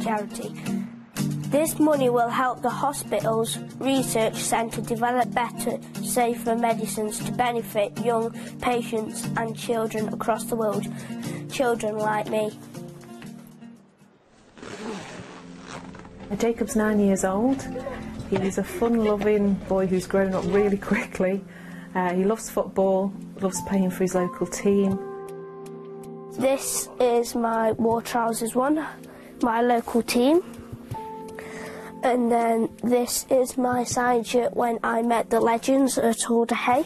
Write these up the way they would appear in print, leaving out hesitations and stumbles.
charity. This money will help the hospital's research centre develop better, safer medicines to benefit young patients and children across the world. Children like me. Jacob's 9 years old. He's a fun-loving boy who's grown up really quickly. He loves football, loves playing for his local team. This is my War Trousers one, my local team. And then this is my signed shirt when I met the legends at Alder Hay.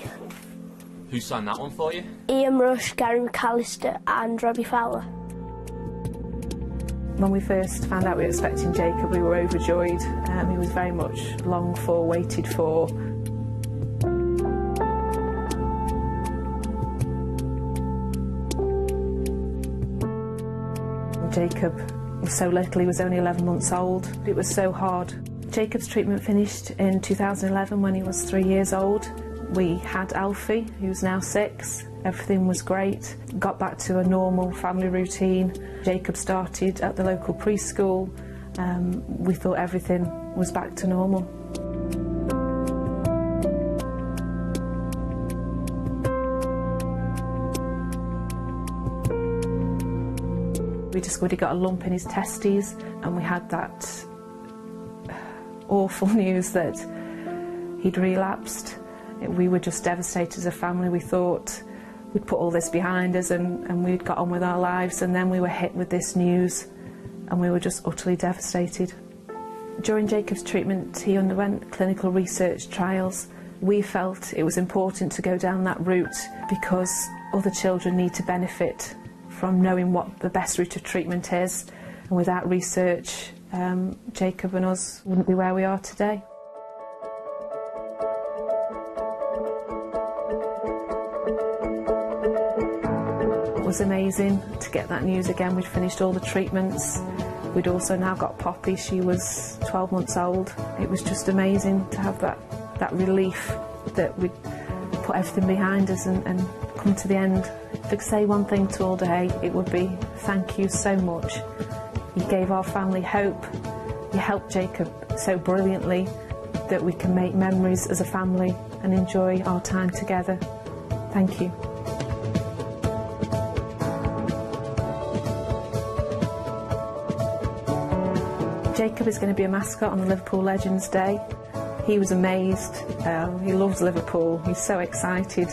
Who signed that one for you? Ian Rush, Gary McAllister and Robbie Fowler. When we first found out we were expecting Jacob, we were overjoyed. He was very much longed for, waited for. Jacob was so little, he was only 11 months old. It was so hard. Jacob's treatment finished in 2011 when he was 3 years old. We had Alfie, who's now 6. Everything was great. Got back to a normal family routine. Jacob started at the local preschool. We thought everything was back to normal. We discovered he got a lump in his testes, and we had that awful news that he'd relapsed. We were just devastated as a family. We thought we'd put all this behind us and we'd got on with our lives, and then we were hit with this news and we were just utterly devastated. During Jacob's treatment, he underwent clinical research trials. We felt it was important to go down that route because other children need to benefit from knowing what the best route of treatment is, and without research, Jacob and us wouldn't be where we are today. It was amazing to get that news again. We'd finished all the treatments. We'd also now got Poppy. She was 12 months old. It was just amazing to have that relief that we'd put everything behind us and come to the end. If I could say one thing to Alder Hay, it would be thank you so much. You gave our family hope. You helped Jacob so brilliantly that we can make memories as a family and enjoy our time together. Thank you. Jacob is going to be a mascot on the Liverpool Legends Day. He was amazed. He loves Liverpool. He's so excited,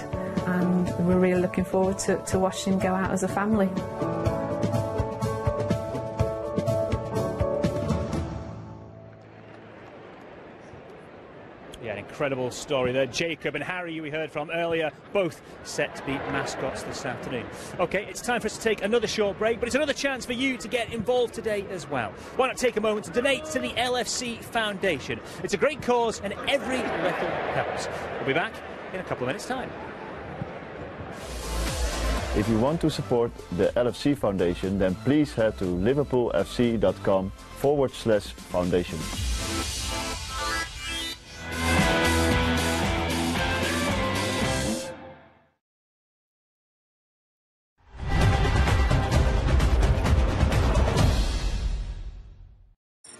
and we're really looking forward to watching him go out as a family. Yeah, an incredible story there. Jacob and Harry, we heard from earlier, both set to be mascots this afternoon. OK, it's time for us to take another short break, but it's another chance for you to get involved today as well. Why not take a moment to donate to the LFC Foundation? It's a great cause and every little helps. We'll be back in a couple of minutes' time. If you want to support the LFC Foundation, then please head to liverpoolfc.com/foundation.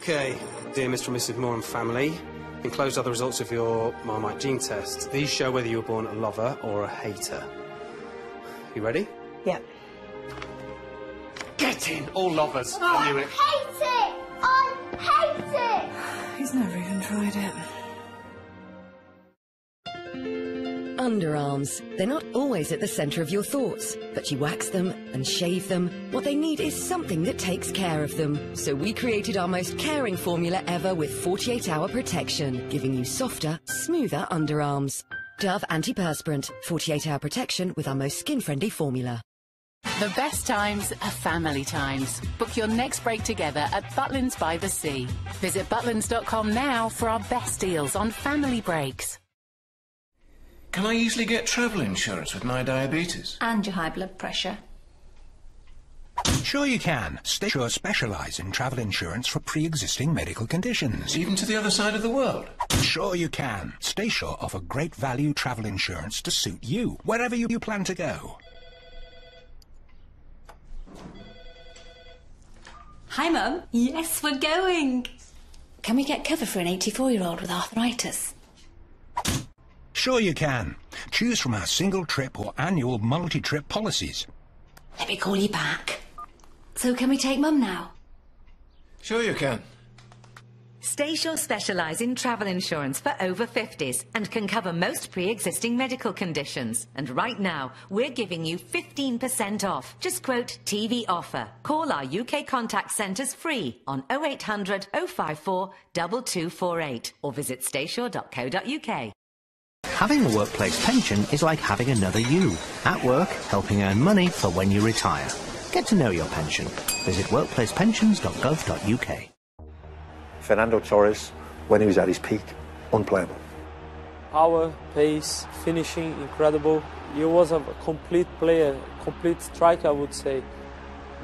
Okay, dear Mr. and Mrs. Moore and family, enclosed are the results of your Marmite gene test. These show whether you were born a lover or a hater. You ready? Yeah. Get in, all lovers. Oh, I knew it. Hate it! I hate it! He's never even tried it. Underarms. They're not always at the centre of your thoughts, but you wax them and shave them. What they need is something that takes care of them. So we created our most caring formula ever with 48-hour protection, giving you softer, smoother underarms. Dove Antiperspirant. 48-hour protection with our most skin-friendly formula. The best times are family times. Book your next break together at Butlins by the Sea. Visit butlins.com now for our best deals on family breaks. Can I easily get travel insurance with my diabetes? And your high blood pressure? Sure you can. StaySure specialise in travel insurance for pre-existing medical conditions. Even to the other side of the world? Sure you can. StaySure offer great value travel insurance to suit you, wherever you plan to go. Hi, Mum. Yes, we're going. Can we get cover for an 84-year-old with arthritis? Sure you can. Choose from our single trip or annual multi-trip policies. Let me call you back. So can we take Mum now? Sure you can. Stayshore specialise in travel insurance for over 50s and can cover most pre-existing medical conditions. And right now, we're giving you 15% off. Just quote TV offer. Call our UK contact centres free on 0800 054 2248 or visit stayshore.co.uk. Having a workplace pension is like having another you. At work, helping earn money for when you retire. Get to know your pension. Visit workplacepensions.gov.uk. Fernando Torres, when he was at his peak, unplayable. Power, pace, finishing, incredible. He was a complete player, complete striker, I would say.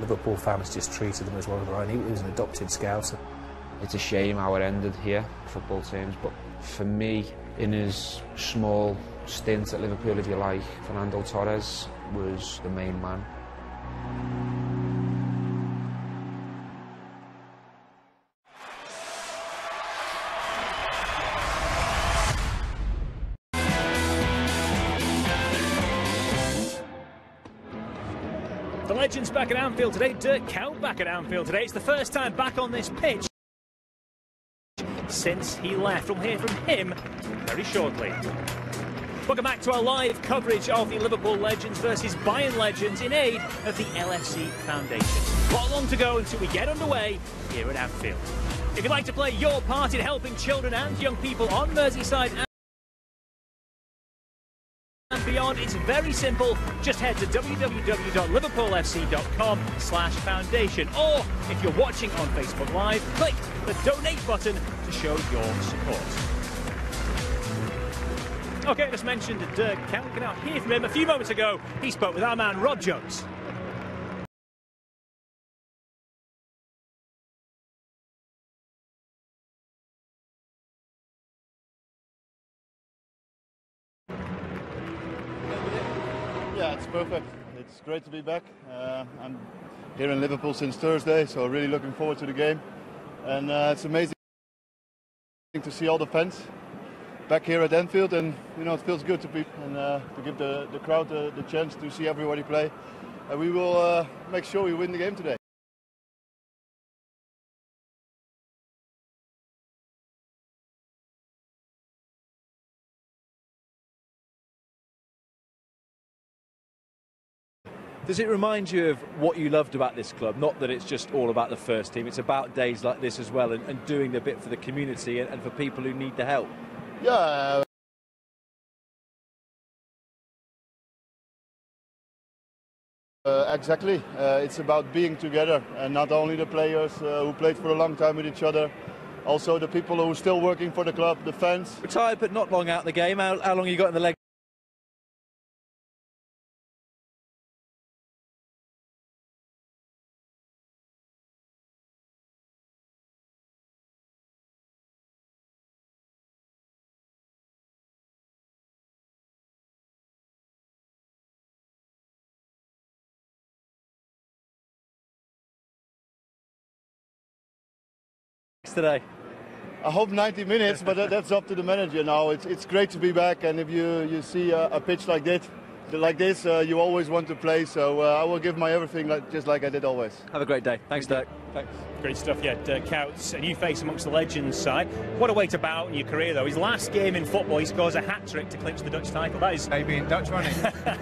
Liverpool fans just treated him as one of their own. He was an adopted Scouser. It's a shame how it ended here, football terms, but for me, in his small stint at Liverpool, if you like, Fernando Torres was the main man. The Legends back at Anfield today, Dirk Kuyt back at Anfield today. It's the first time back on this pitch since he left. We'll hear from him very shortly. Welcome back to our live coverage of the Liverpool Legends versus Bayern Legends in aid of the LFC Foundation. Not long to go until we get underway here at Anfield. If you'd like to play your part in helping children and young people on Merseyside and beyond, it's very simple. Just head to www.liverpoolfc.com/foundation, or if you're watching on Facebook Live, click the donate button to show your support. Okay, I just mentioned Dirk Kuyt. We can now hear from him. A few moments ago, he spoke with our man Rob Jones. Yeah, it's perfect. It's great to be back. I'm here in Liverpool since Thursday, so really looking forward to the game. And it's amazing to see all the fans back here at Anfield, and you know, it feels good to be and to give the crowd the chance to see everybody play. And we will make sure we win the game today. Does it remind you of what you loved about this club? Not that it's just all about the first team, it's about days like this as well, and doing a bit for the community and for people who need the help. Yeah. Exactly. It's about being together, and not only the players who played for a long time with each other, also the people who are still working for the club, the fans. Retired but not long out of the game. How long you got in the leg? Today? I hope 90 minutes, but that's up to the manager now. It's great to be back, and if you see a pitch like this, you always want to play. So I will give my everything, just like I did always. Have a great day. Thanks, Dirk. Thanks. Great stuff, yeah. Dirk Kuyt, a new face amongst the Legends side. What a way to bow out in your career, though. His last game in football, he scores a hat-trick to clinch the Dutch title. That is maybe in Dutch, won't he?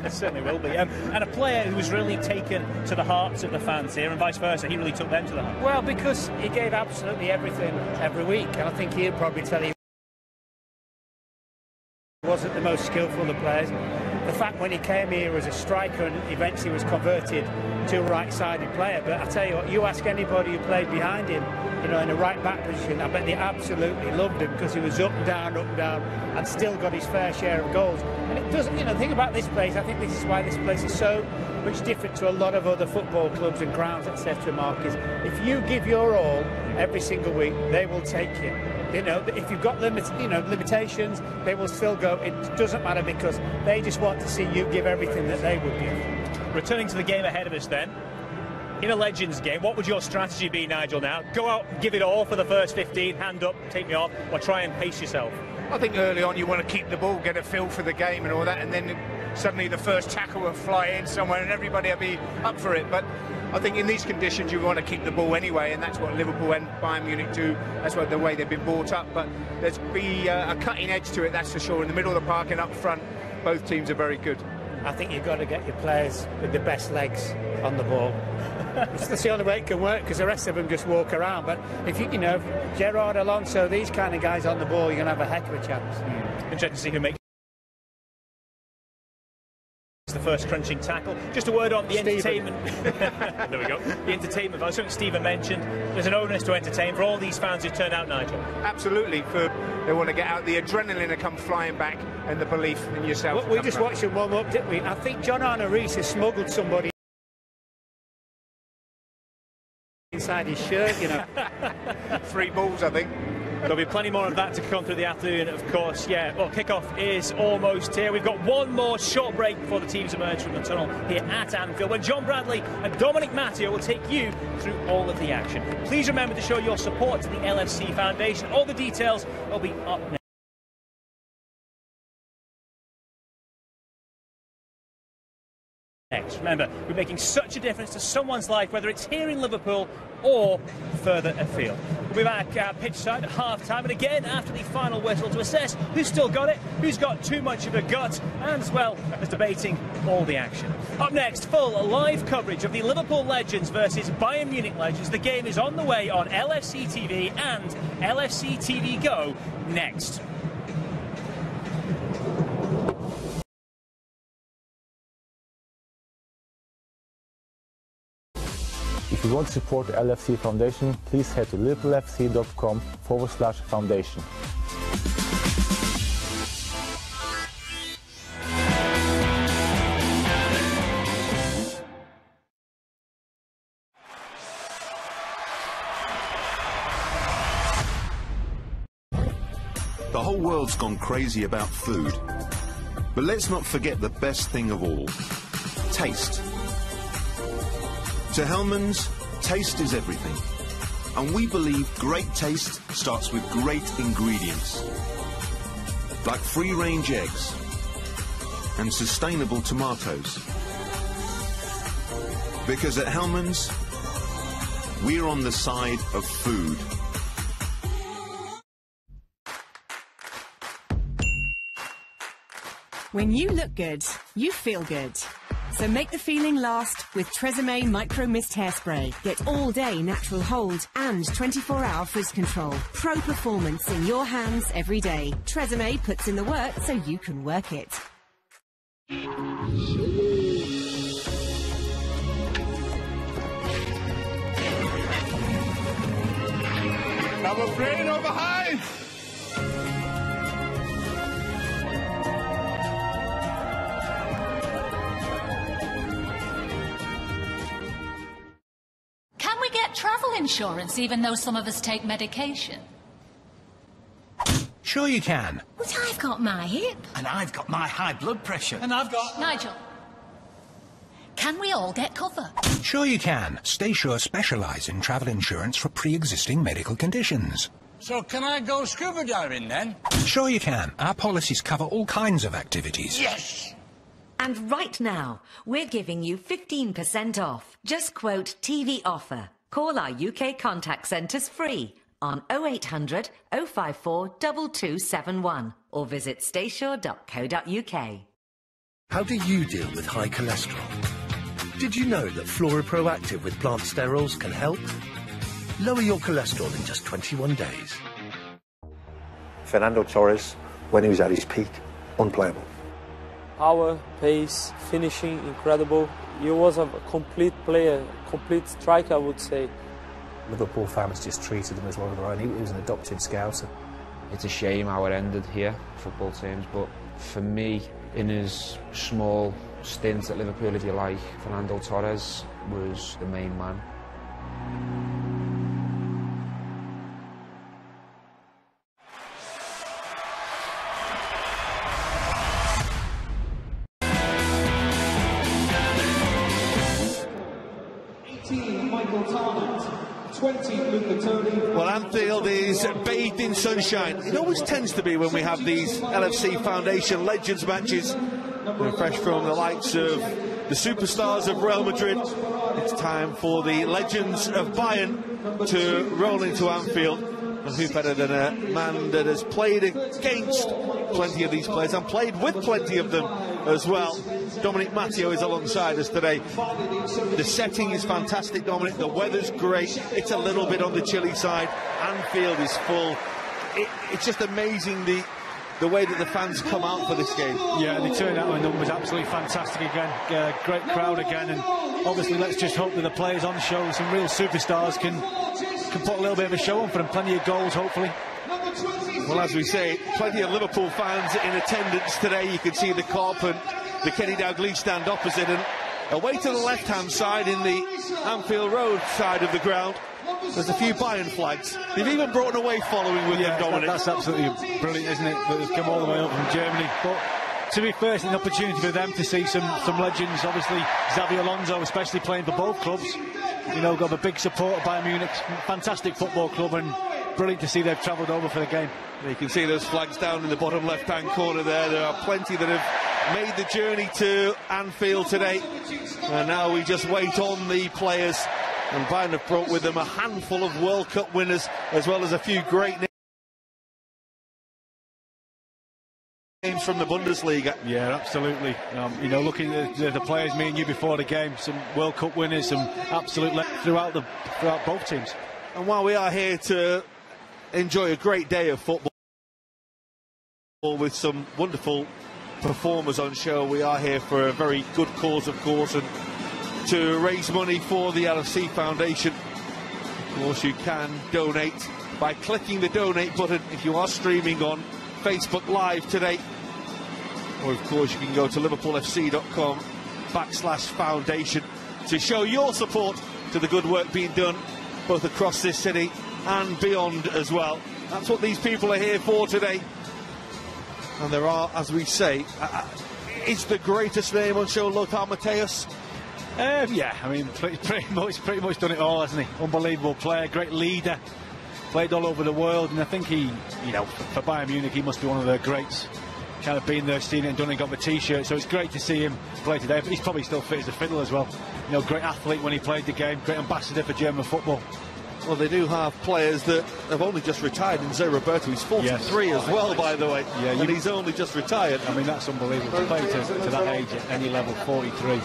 Certainly will be. And a player who was really taken to the hearts of the fans here, and vice versa. He really took them to the heart. Well, because he gave absolutely everything every week, and I think he'll probably tell you he wasn't the most skillful of the players. The fact when he came here as a striker and eventually was converted to a right-sided player, but I tell you what, you ask anybody who played behind him, you know, in a right-back position, I bet they absolutely loved him, because he was up and down, and still got his fair share of goals. And it doesn't, you know, the thing about this place, I think this is why this place is so much different to a lot of other football clubs and grounds, etc., Mark, is if you give your all every single week, they will take you. You know, if you've got limitations, they will still go. It doesn't matter, because they just want to see you give everything that they would give. Returning to the game ahead of us then. In a Legends game, what would your strategy be, Nigel, now? Go out, give it all for the first 15, hand up, take me off, or try and pace yourself? I think early on you want to keep the ball, get a feel for the game and all that, and then suddenly the first tackle will fly in somewhere and everybody will be up for it. But I think in these conditions you want to keep the ball anyway, and that's what Liverpool and Bayern Munich do. That's what the way they've been brought up. But there's be a cutting edge to it, that's for sure. In the middle of the park and up front, both teams are very good. I think you've got to get your players with the best legs on the ball. That's the only way it can work, because the rest of them just walk around. But if you know, Gerrard, Alonso, these kind of guys on the ball, you're going to have a heck of a chance. Interesting to see who makes the first crunching tackle. Just a word on the entertainment. There we go. The entertainment. I was something Stephen mentioned. There's an onus to entertain for all these fans who turned out, Nigel. Absolutely. They want to get out the adrenaline to come flying back, and the belief in yourself. We just watched them warm up, didn't we? I think John Arne Rees has smuggled somebody inside his shirt, you know. 3 balls, I think. There'll be plenty more of that to come through the afternoon, of course. Yeah, well, kickoff is almost here. We've got one more short break before the teams emerge from the tunnel here at Anfield, when John Bradley and Dominic Matteo will take you through all of the action. Please remember to show your support to the LFC Foundation. All the details will be up next. Remember, we're making such a difference to someone's life, whether it's here in Liverpool or further afield. We'll be back at pitch side at half-time, and again after the final whistle, to assess who's still got it, who's got too much of a gut, and as well as debating all the action. Up next, full live coverage of the Liverpool Legends versus Bayern Munich Legends. The game is on the way on LFC TV and LFC TV Go next. If you want to support the LFC Foundation, please head to liverpoolfc.com/foundation. The whole world's gone crazy about food. But let's not forget the best thing of all: taste. To Hellmann's, taste is everything. And we believe great taste starts with great ingredients. Like free-range eggs and sustainable tomatoes. Because at Hellmann's, we're on the side of food. When you look good, you feel good. So make the feeling last with Tresemme Micro Mist Hairspray. Get all-day natural hold and 24-hour frizz control. Pro performance in your hands every day. Tresemme puts in the work so you can work it. Number 3 no behind. Can we get travel insurance even though some of us take medication? Sure you can. But I've got my hip. And I've got my high blood pressure. And I've got... Nigel, can we all get cover? Sure you can. StaySure specialise in travel insurance for pre-existing medical conditions. So can I go scuba diving then? Sure you can. Our policies cover all kinds of activities. Yes! And right now, we're giving you 15% off. Just quote TV offer. Call our UK contact centres free on 0800 054 2271 or visit staysure.co.uk. How do you deal with high cholesterol? Did you know that Fluoroproactive with plant sterols can help? Lower your cholesterol in just 21 days. Fernando Torres, when he was at his peak, unplayable. Power, pace, finishing, incredible. He was a complete player, complete striker, I would say. Liverpool fans just treated him as one of their own. He was an adopted Scouser. It's a shame how it ended here, football teams, but for me, in his small stint at Liverpool, if you like, Fernando Torres was the main man. Team Well, Anfield is bathed in sunshine. It always tends to be when we have these LFC Foundation Legends matches. Fresh from the likes of the superstars of Real Madrid, it's time for the legends of Bayern to roll into Anfield. And who better than a man that has played against plenty of these players and played with plenty of them as well. Dominic Matteo is alongside us today. The setting is fantastic, Dominic. The weather's great. It's a little bit on the chilly side. Anfield is full. It's just amazing the way that the fans come out for this game. Yeah, they turn out in numbers absolutely fantastic again. Great crowd again, and obviously let's just hope that the players on show, some real superstars, can put a little bit of a show on for them. Plenty of goals, hopefully. Well, as we say, plenty of Liverpool fans in attendance today. You can see the Kop and the Kenny Dalglish stand opposite, and away to the left-hand side in the Anfield Road side of the ground, there's a few Bayern flags. They've even brought an away following with them, Dominic. That's absolutely brilliant, isn't it, that they've come all the way up from Germany. But to be fair, it's an opportunity for them to see some legends. Obviously, Xabi Alonso, especially playing for both clubs. You know, got a big support of Bayern Munich. Fantastic football club, and brilliant to see they've travelled over for the game. You can see those flags down in the bottom left-hand corner there. There are plenty that have made the journey to Anfield today. And now we just wait on the players. And Bayern have brought with them a handful of World Cup winners, as well as a few great names from the Bundesliga. Yeah, absolutely. You know, looking at the players, me and you before the game, some World Cup winners, some absolute throughout both teams. And while we are here to enjoy a great day of football with some wonderful performers on show, we are here for a very good cause, of course, and to raise money for the LFC Foundation. Of course, you can donate by clicking the donate button if you are streaming on Facebook Live today. Or, of course, you can go to liverpoolfc.com/foundation to show your support to the good work being done both across this city and beyond as well. That's what these people are here for today. And there are, as we say, is the greatest name on show Lothar Matthäus? Yeah, I mean, pretty much done it all, hasn't he? Unbelievable player, great leader, played all over the world, and I think he, you know, for Bayern Munich, he must be one of the greats. Kind of been there, seen it and done it, got the T-shirt, so it's great to see him play today. But he's probably still fit as a fiddle as well. You know, great athlete when he played the game, great ambassador for German football. Well, they do have players that have only just retired. In Zé Roberto, he's 43 as well, by the way. Yeah, and he's only just retired. I mean, that's unbelievable. To play to that age at any level, 43.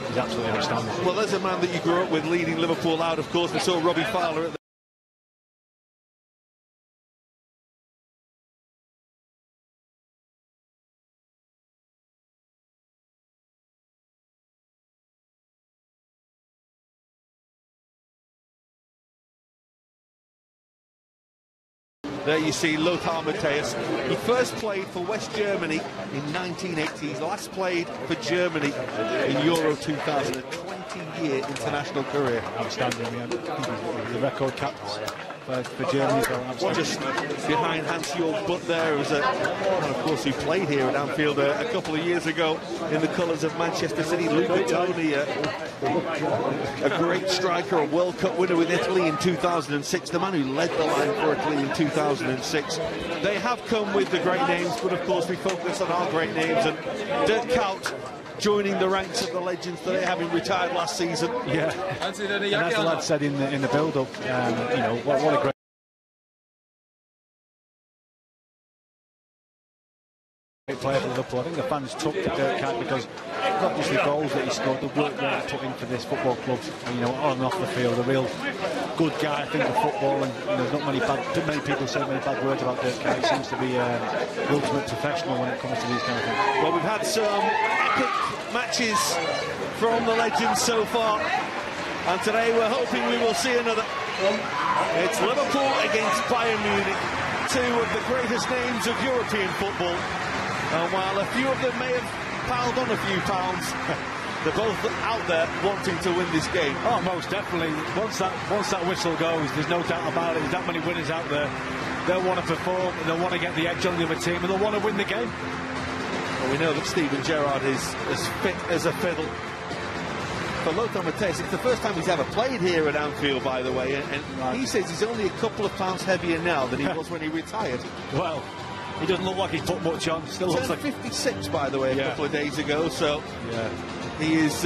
He's absolutely outstanding. Well, there's a man that you grew up with leading Liverpool out, of course. We saw Robbie Fowler at the There you see Lothar Matthäus. He first played for West Germany in 1980. He last played for Germany in Euro 2000. A 20-year international career. Outstanding, yeah. The record captain for Germany. Just behind Hans-Jörg Butt there was and of course, he played here at Anfield a couple of years ago in the colours of Manchester City. Luca Toni, a great striker, a World Cup winner with Italy in 2006, the man who led the line for Italy in 2006. They have come with the great names, but of course we focus on our great names, and Dirk Kuyt joining the ranks of the legends today, having retired last season. Yeah, and as the lad said in the build-up, you know, what a great player for Liverpool. I think the fans took to Dirk Kuyt because not just the goals that he scored, the work that he put into this football club, you know, on and off the field. A real good guy, I think, of football, and there's not many people say many bad words about Dirk Kuyt. He seems to be the ultimate professional when it comes to these kind of things. Well, we've had some epic matches from the legends so far, and today we're hoping we will see another. It's Liverpool against Bayern Munich, two of the greatest names of European football. And while a few of them may have piled on a few pounds, they're both out there wanting to win this game. Oh, most definitely. Once that whistle goes, there's no doubt about it. There's that many winners out there. They'll want to perform, they'll want to get the edge on the other team, and they'll want to win the game. Well, we know that Steven Gerrard is as fit as a fiddle. for Lothar Matthäus. It's the first time he's ever played here at Anfield, by the way, and he says he's only a couple of pounds heavier now than he was when he retired. Well, he doesn't look like he's put much on. Still looks like 56, by the way, a couple of days ago. So he is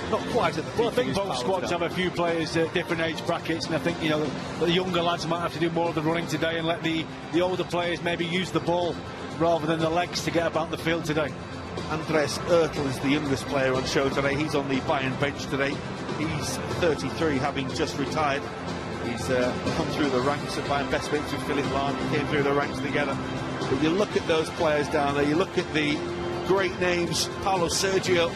not quite at the peak. Well, I think both squads have a few players at different age brackets, and I think the younger lads might have to do more of the running today and let the older players maybe use the ball rather than the legs to get about the field today. Andres Oertel is the youngest player on show today. He's on the Bayern bench today. He's 33, having just retired. He's come through the ranks at Bayern, best mates with Philipp Lahm, came through the ranks together. But you look at those players down there, you look at the great names, Paulo Sergio.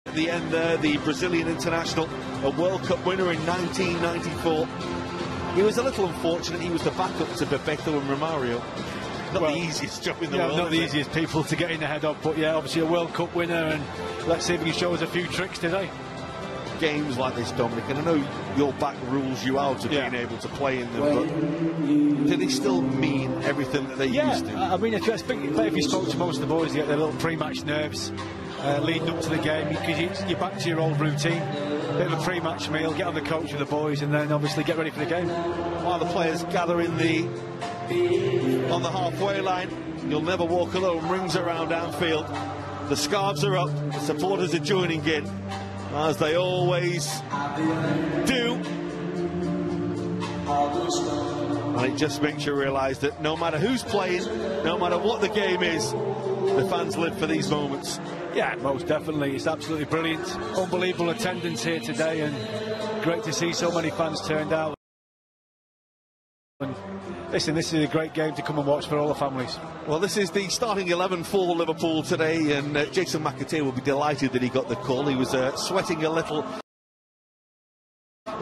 At the end there, the Brazilian international, a World Cup winner in 1994. He was a little unfortunate. He was the backup to Bebeto and Romario. Not the easiest job in the world. Not the easiest people to get in the head of, but yeah, obviously a World Cup winner, and let's see if he can show us a few tricks today. Games like this, Dominic, and I know your back rules you out of being able to play in them, but do they still mean everything that they used to? I mean, if you spoke to most of the boys, you get their little pre-match nerves leading up to the game, because you're back to your old routine. Bit of a pre-match meal, get on the coach with the boys, and then obviously get ready for the game. While the players gather on the halfway line, you'll never walk alone, rings around Anfield. The scarves are up, the supporters are joining in, as they always do. And it just makes you realise that no matter who's playing, no matter what the game is, the fans live for these moments. Yeah, most definitely. It's absolutely brilliant. Unbelievable attendance here today, and great to see so many fans turned out. And listen, this is a great game to come and watch for all the families. Well, this is the starting 11 for Liverpool today, and Jason McAteer will be delighted that he got the call. He was sweating a little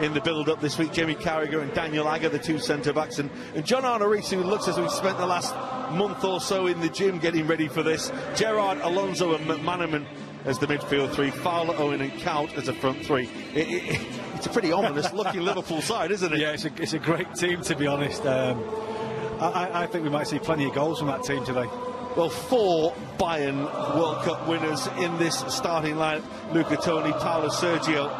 in the build-up this week. Jamie Carragher and Daniel Agger, the two centre-backs, and John Arne Riise, who looks as though he spent the last month or so in the gym getting ready for this. Gerrard, Alonso and McManaman as the midfield three, Fowler, Owen and Count as a front three. It's a pretty ominous looking Liverpool side, isn't it? Yeah, it's a great team, to be honest. I think we might see plenty of goals from that team today. Well, 4 Bayern World Cup winners in this starting line. Luca Toni, Paulo Sergio.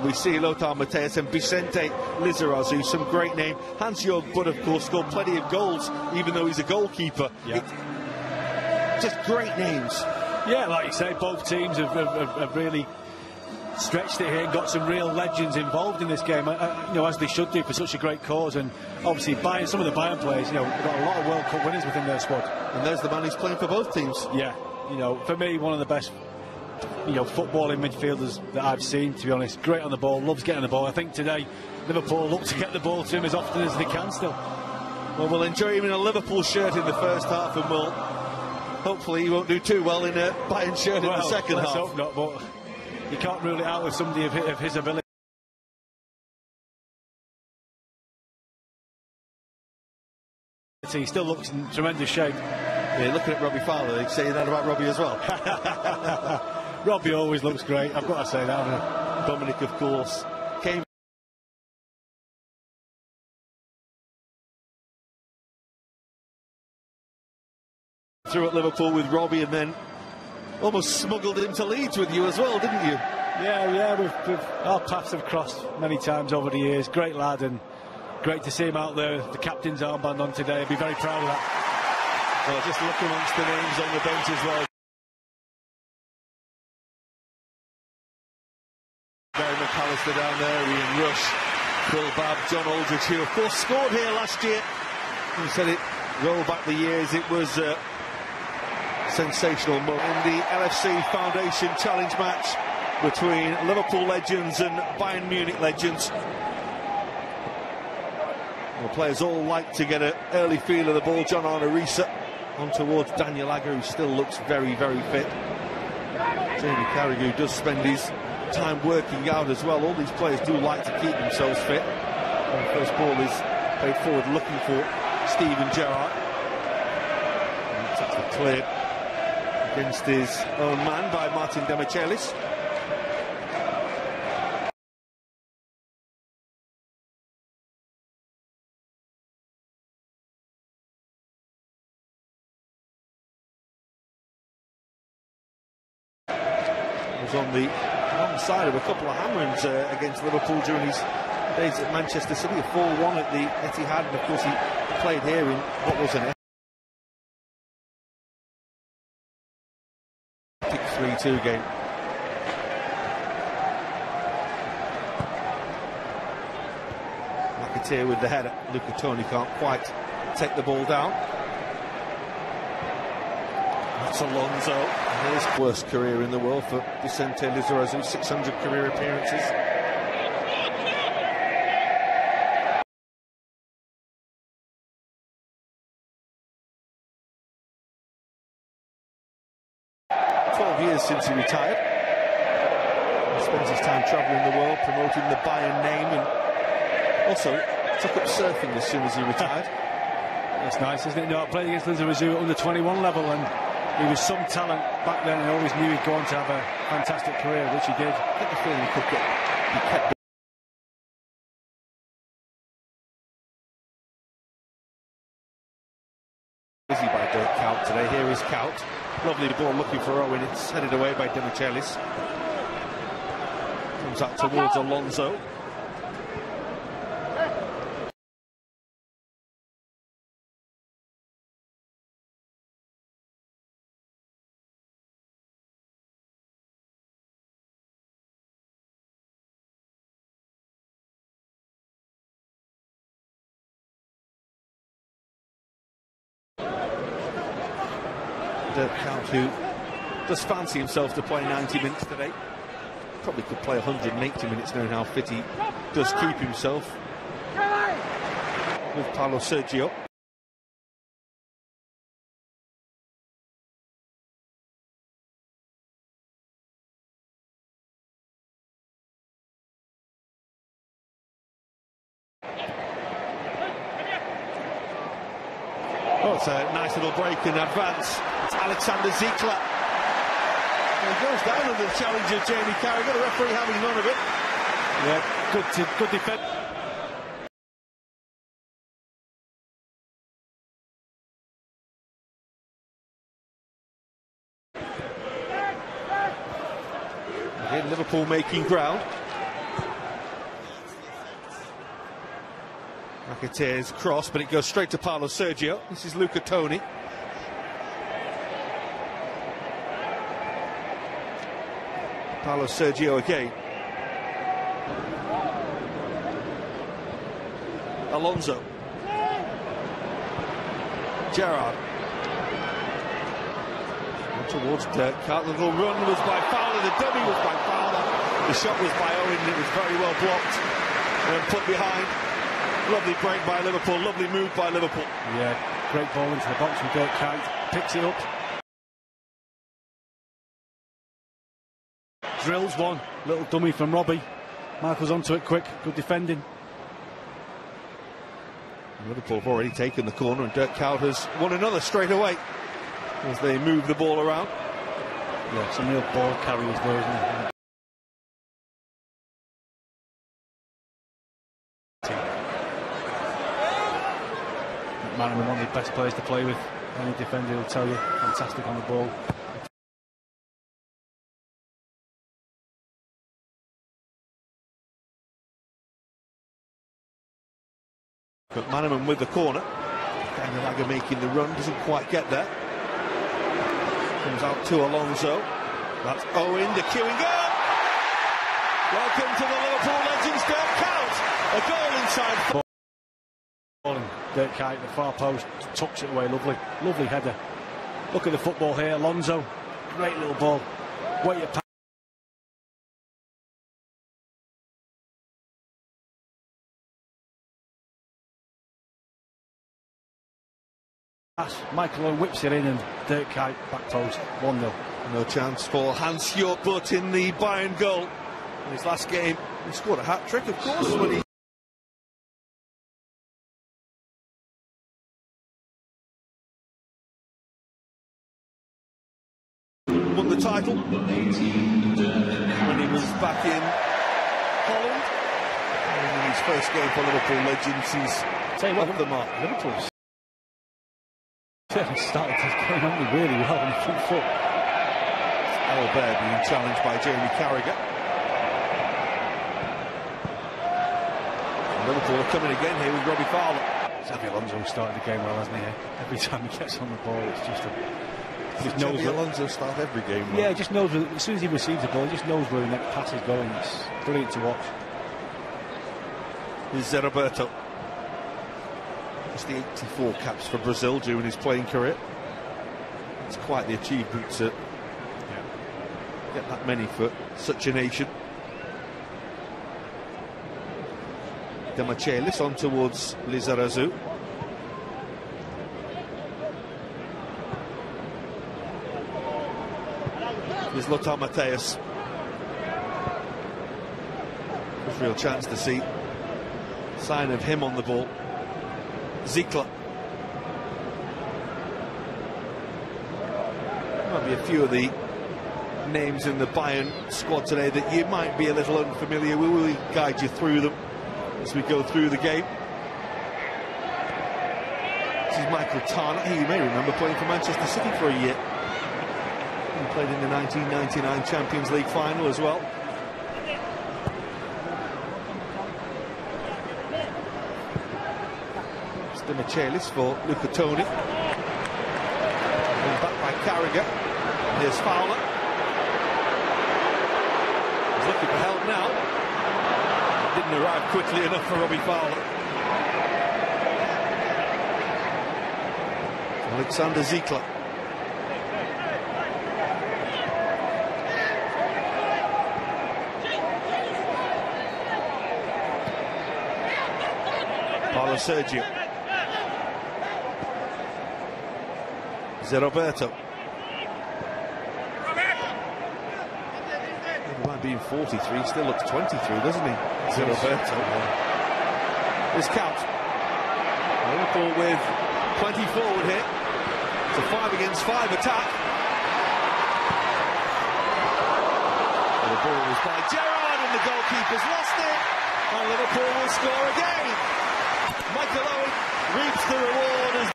We see Lothar Matthäus and Vicente Lizarazu, some great name. Hans-Jörg Butt, of course, scored plenty of goals, even though he's a goalkeeper. Just great names. Yeah, like you say, both teams have really stretched it here and got some real legends involved in this game, as they should do for such a great cause. And obviously, some of the Bayern players, got a lot of World Cup winners within their squad. And there's the man who's playing for both teams. Yeah, for me, one of the best, footballing midfielders that I've seen, to be honest. Great on the ball, loves getting the ball. I think today, Liverpool look to get the ball to him as often as they can still. Well, we'll enjoy him in a Liverpool shirt in the first half, and hopefully he won't do too well in a Bayern shirt in the second half. Let's hope not, but you can't rule it out with somebody of his ability. He still looks in tremendous shape. Yeah, looking at Robbie Fowler, they'd say that about Robbie as well. Robbie always looks great, I've got to say that. Dominic, of course, came through at Liverpool with Robbie and then almost smuggled him to Leeds with you as well, didn't you? Yeah, our paths have crossed many times over the years. Great lad, and great to see him out there, the captain's armband on today. I'd be very proud of that. Well, just look amongst the names on the bench as well. Barry McAllister down there, Ian Rush, Phil Babb, John Aldridge, who of course scored here last year. You said it, roll back the years, it was a sensational moment in the LFC Foundation Challenge match between Liverpool legends and Bayern Munich legends. The players all like to get an early feel of the ball. John Arne Riise on towards Daniel Agger, who still looks very, very fit. Jamie Carragher, who does spend his time working out as well. All these players do like to keep themselves fit. And the first ball is played forward looking for Steven Gerrard. And it's actually cleared against his own man by Martin Demichelis. was on the wrong side of a couple of hammerings against Liverpool during his days at Manchester City. A 4-1 at the Etihad, and of course he played here in what was an epic 3-2 game. McAteer with the header. Luca Toni can't quite take the ball down. That's Alonso. His worst career in the world for Vicente Lizarazu, 600 career appearances. Since he retired. He spends his time travelling the world promoting the Bayern name, and also took up surfing as soon as he retired. That's nice, isn't it? No, I played against Lizarazu at under 21 level, and he was some talent back then, and I always knew he'd go on to have a fantastic career, which he did. I get the feeling he kept busy by Dirk Kuyt today. Here is Kuyt. Lovely ball looking for Owen. It's headed away by Demichelis. Comes out towards Alonso. Dirk Kuyt, who does fancy himself to play 90 minutes today. Probably could play 180 minutes knowing how fit he does keep himself. With Paulo Sergio. Oh, it's a nice little break and advance. It's Alexander Ziegler. He goes down under the challenge of Jamie Carragher. The referee having none of it. Yeah, good defense. Again, Liverpool making ground. McAteer's cross, but it goes straight to Paulo Sergio. This is Luca Toni. Paulo Sergio again. Alonso. Gerrard. And towards Dirk Kuyt. The little run was by Fowler. The dummy was by Fowler. The shot was by Owen. It was very well blocked and put behind. Lovely break by Liverpool, lovely move by Liverpool. Yeah, great ball into the box from Dirk Kuyt, picks it up. Drills one, little dummy from Robbie. Michael's onto it quick, good defending. Liverpool have already taken the corner, and Dirk Kuyt has won another straight away as they move the ball around. Yeah, some real ball carriers there, isn't it? Manaman, one of the best players to play with. Any defender will tell you, fantastic on the ball. But Manaman with the corner. Daniel making the run, doesn't quite get there. Comes out to Alonso. That's Owen, the queuing goal! Welcome to the Liverpool legends, Dirk Kuyt. A goal inside. Dirk Kuyt, the far post, tucks it away, lovely header. Look at the football here, Alonso, great little ball. Wait your pass. Michael whips it in, and Dirk Kuyt back post, 1-0. No chance for Hans Hjortbutt in the Bayern goal. In his last game, he scored a hat-trick, of course, when he won the title when he was back in Holland. And in his first game for Liverpool legends, he's off the mark. Liverpool's started this game only really well on the front foot. Albert being challenged by Jamie Carragher. Liverpool are coming again here with Robbie Fowler. Xabi Alonso started the game well, hasn't he? Every time he gets on the ball, it's just Xabi Alonso start every game well. Yeah, he just knows as soon as he receives the ball, he just knows where the next pass is going. It's brilliant to watch. Is Roberto. It's the 84 caps for Brazil during his playing career. It's quite the achievement to get that many for such a nation. Demichelis on towards Lizarazu. Here's Lothar Matthäus. There's a real chance to see sign of him on the ball. Ziegler. Might be a few of the names in the Bayern squad today that you might be a little unfamiliar with. We'll guide you through them as we go through the game. This is Michael Tarnat, who you may remember playing for Manchester City for a year. He played in the 1999 Champions League final as well. Demichelis for Luca Toni. Back by Carragher. Here's Fowler. He's looking for help now. Didn't arrive quickly enough for Robbie Fowler. Alexander Ziegler. Paulo Sergio. Roberto. He might be in 43, he still looks 23, doesn't he? Roberto. This count. Liverpool with 20 forward here. It's a 5 against 5 attack. And the ball was by Gerrard and the goalkeeper's lost it. And Liverpool will score again. Michael Owen reaps the reward as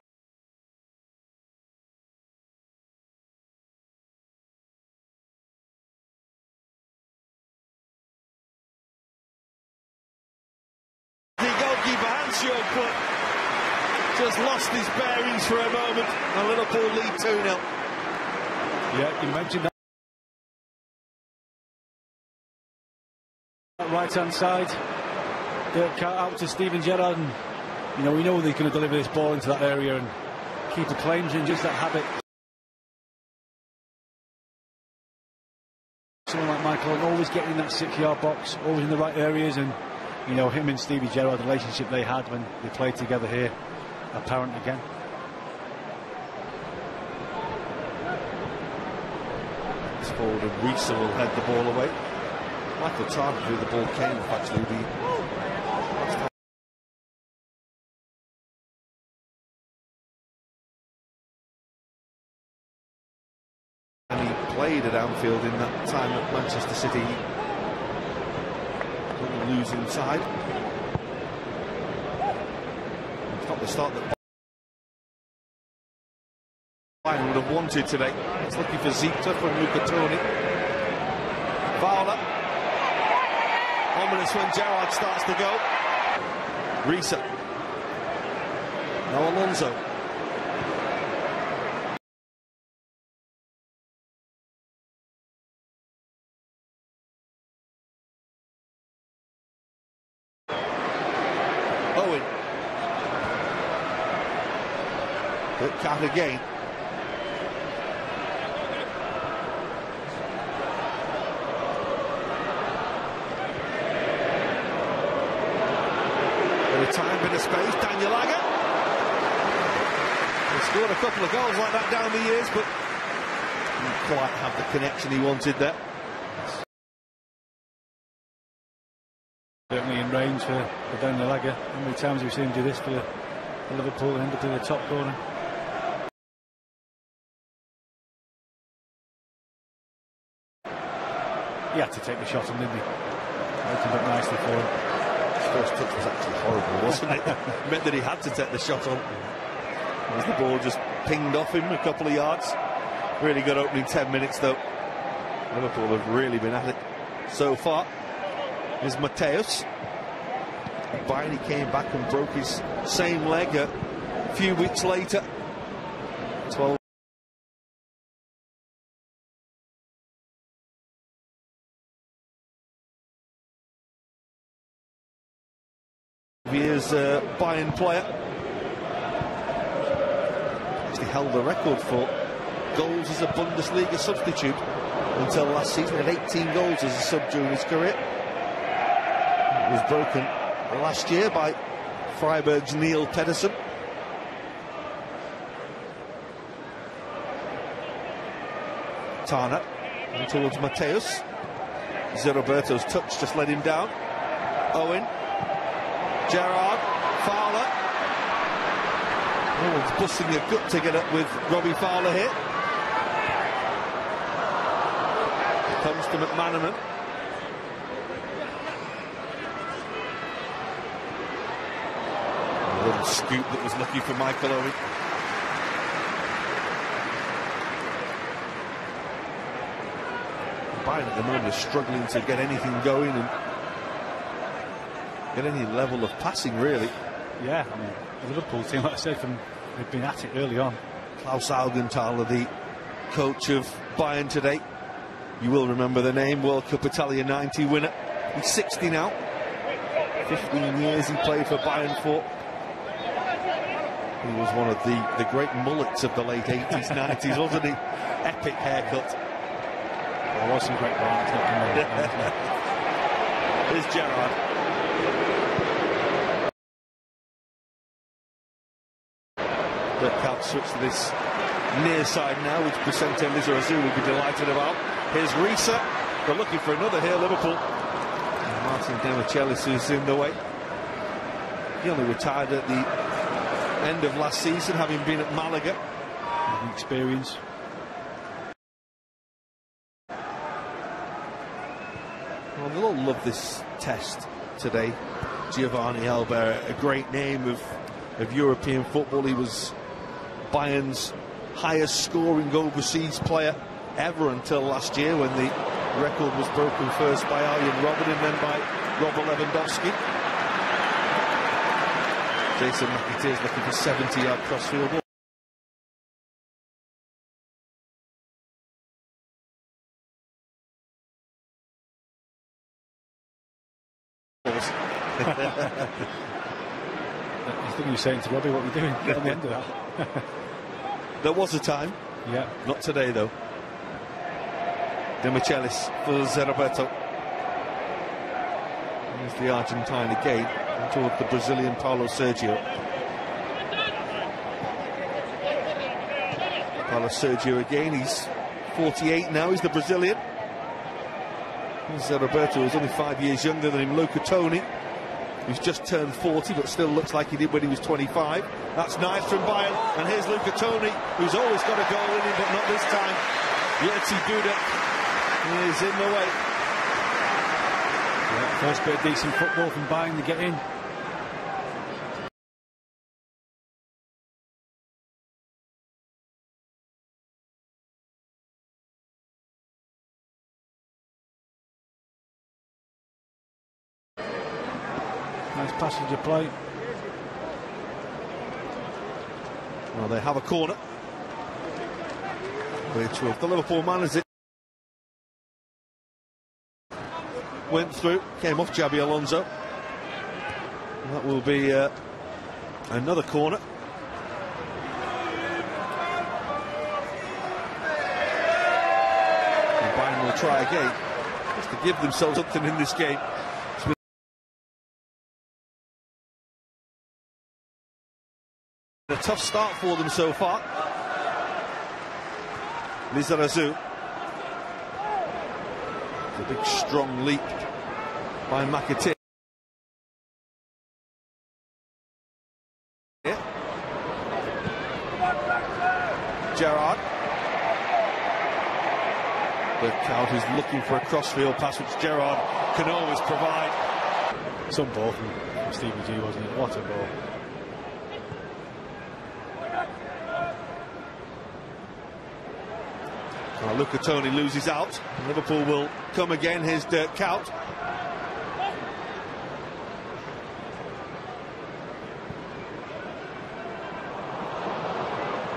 but just lost his bearings for a moment, and Liverpool lead 2-0. Yeah, you mentioned that right hand side, out to Steven Gerrard, and we know he's going to deliver this ball into that area, and keeper claims in just that habit. Someone like Michael, and always getting in that 6-yard box, always in the right areas, and him and Stevie Gerrard, the relationship they had when they played together here, apparent again. It's forward and Risa will head the ball away. Michael Tarnat, who the ball came off, actually. And he played at Anfield in that time at Manchester City. Losing side. It's not the start that Bayern would have wanted today. It's looking for Ziegler from Luca Toni. Fowler. Ominous when Gerrard starts to go. Risa. Now Alonso. Owen. Good cut again. Bit of time, bit of space. Daniel Agger. He scored a couple of goals like that down the years, but didn't quite have the connection he wanted there. Certainly in range for Daniel Agger. How many times have we seen him do this for Liverpool and end up in the top corner? He had to take the shot on, didn't he? Opened up nicely for him. His first touch was actually horrible, wasn't it? It meant that he had to take the shot on. As the ball just pinged off him a couple of yards. Really good opening 10 minutes though. Liverpool have really been at it so far. Here's Mateus. Bayern, he came back and broke his same leg a few weeks later. 12 years Bayern player. Actually held the record for goals as a Bundesliga substitute until last season. He had 18 goals as a sub during his career. It was broken last year by Freiburg's Neil Pedersen. Tana and towards Mateus. Roberto's touch just let him down. Owen. Gerrard. Fowler. No one's busting a gut to get up with Robbie Fowler here. Comes to McManaman. A little scoop that was lucky for Michael Owen. Bayern at the moment is struggling to get anything going and get any level of passing, really. Yeah, I mean, the Liverpool team, like I said, they've been at it early on. Klaus Augenthaler, the coach of Bayern today. You will remember the name, World Cup Italia 90 winner. He's 60 now. 15 years he played for Bayern for. He was one of the great mullets of the late 80s, 90s, wasn't he? Epic haircut. There was some great Bayern. Here's Gerrard. The can't switch to this near side now, which Vicente Lizarazu will be delighted about. Here's Risa. They're looking for another here, Liverpool. And Martin Demichelis is in the way. He only retired at the end of last season, having been at Malaga. Experience. Well, they'll all love this test today. Giovanni Elber, a great name of European football. He was Bayern's highest scoring overseas player ever until last year, when the record was broken first by Arjen Robben and then by Robert Lewandowski. Jason McAteer is looking for 70-yard crossfield ball. I think you were saying to Robbie, what are you doing at the end of that? There was a time. Yeah. Not today, though. Demichelis for Roberto. There's the Argentine again, and toward the Brazilian Paulo Sergio. Paulo Sergio again, he's 48 now, he's the Brazilian. There's Roberto, who's only 5 years younger than him. Luca Toni, who's just turned 40 but still looks like he did when he was 25. That's nice from Bayern, and here's Luca Toni, who's always got a goal in him, but not this time. Jerzy Dudek is in the way. Yeah, first bit of decent football from Bayern to get in. Nice passage of play. Well, they have a corner, which the Liverpool manager went through, came off Xabi Alonso. And that will be another corner. And Bayern will try again, just to give themselves something in this game. A tough start for them so far. Lizarazu. A big strong leap by McAteer. Gerrard. Bergkamp is looking for a crossfield pass, which Gerrard can always provide. Some ball from Stevie G, wasn't it? What a ball. Well, Luca Toni loses out. Liverpool will come again. Here's Dirk Kuyt.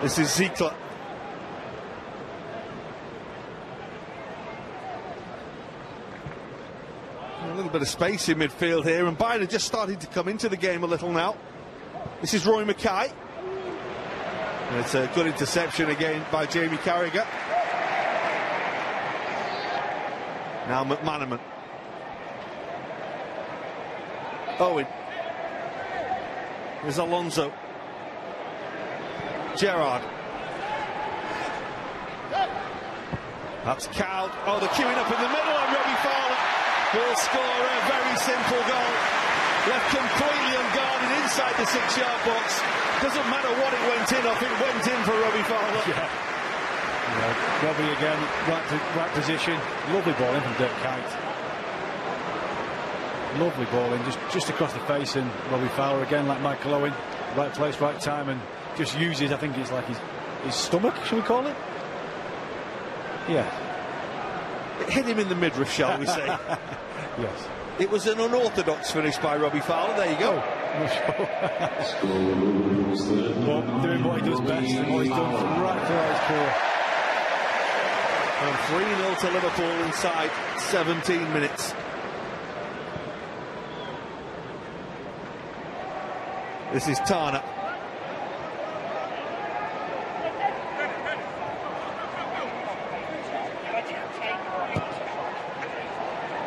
This is Ziegler. A little bit of space in midfield here, and Bayern are just starting to come into the game a little now. This is Roy Mackay. And it's a good interception again by Jamie Carragher. Now McManaman. Owen. There's Alonso. Gerrard. That's Kuyt. Oh, they're queuing up in the middle, and Robbie Fowler will score a very simple goal. Left completely unguarded inside the 6-yard box. Doesn't matter what it went in off, it went in for Robbie Fowler. Yeah. Robbie again, right position. Lovely ball in from Dirk Kuyt. Lovely ball in, just across the face, and Robbie Fowler again, like Michael Owen, right place, right time, and just uses, I think it's like his stomach, should we call it? Yeah. It hit him in the midriff, shall we say? Yes. It was an unorthodox finish by Robbie Fowler. There you go. Well, doing what he does best and what he's done right throughout his career. And 3-0 to Liverpool inside 17 minutes. This is Tana.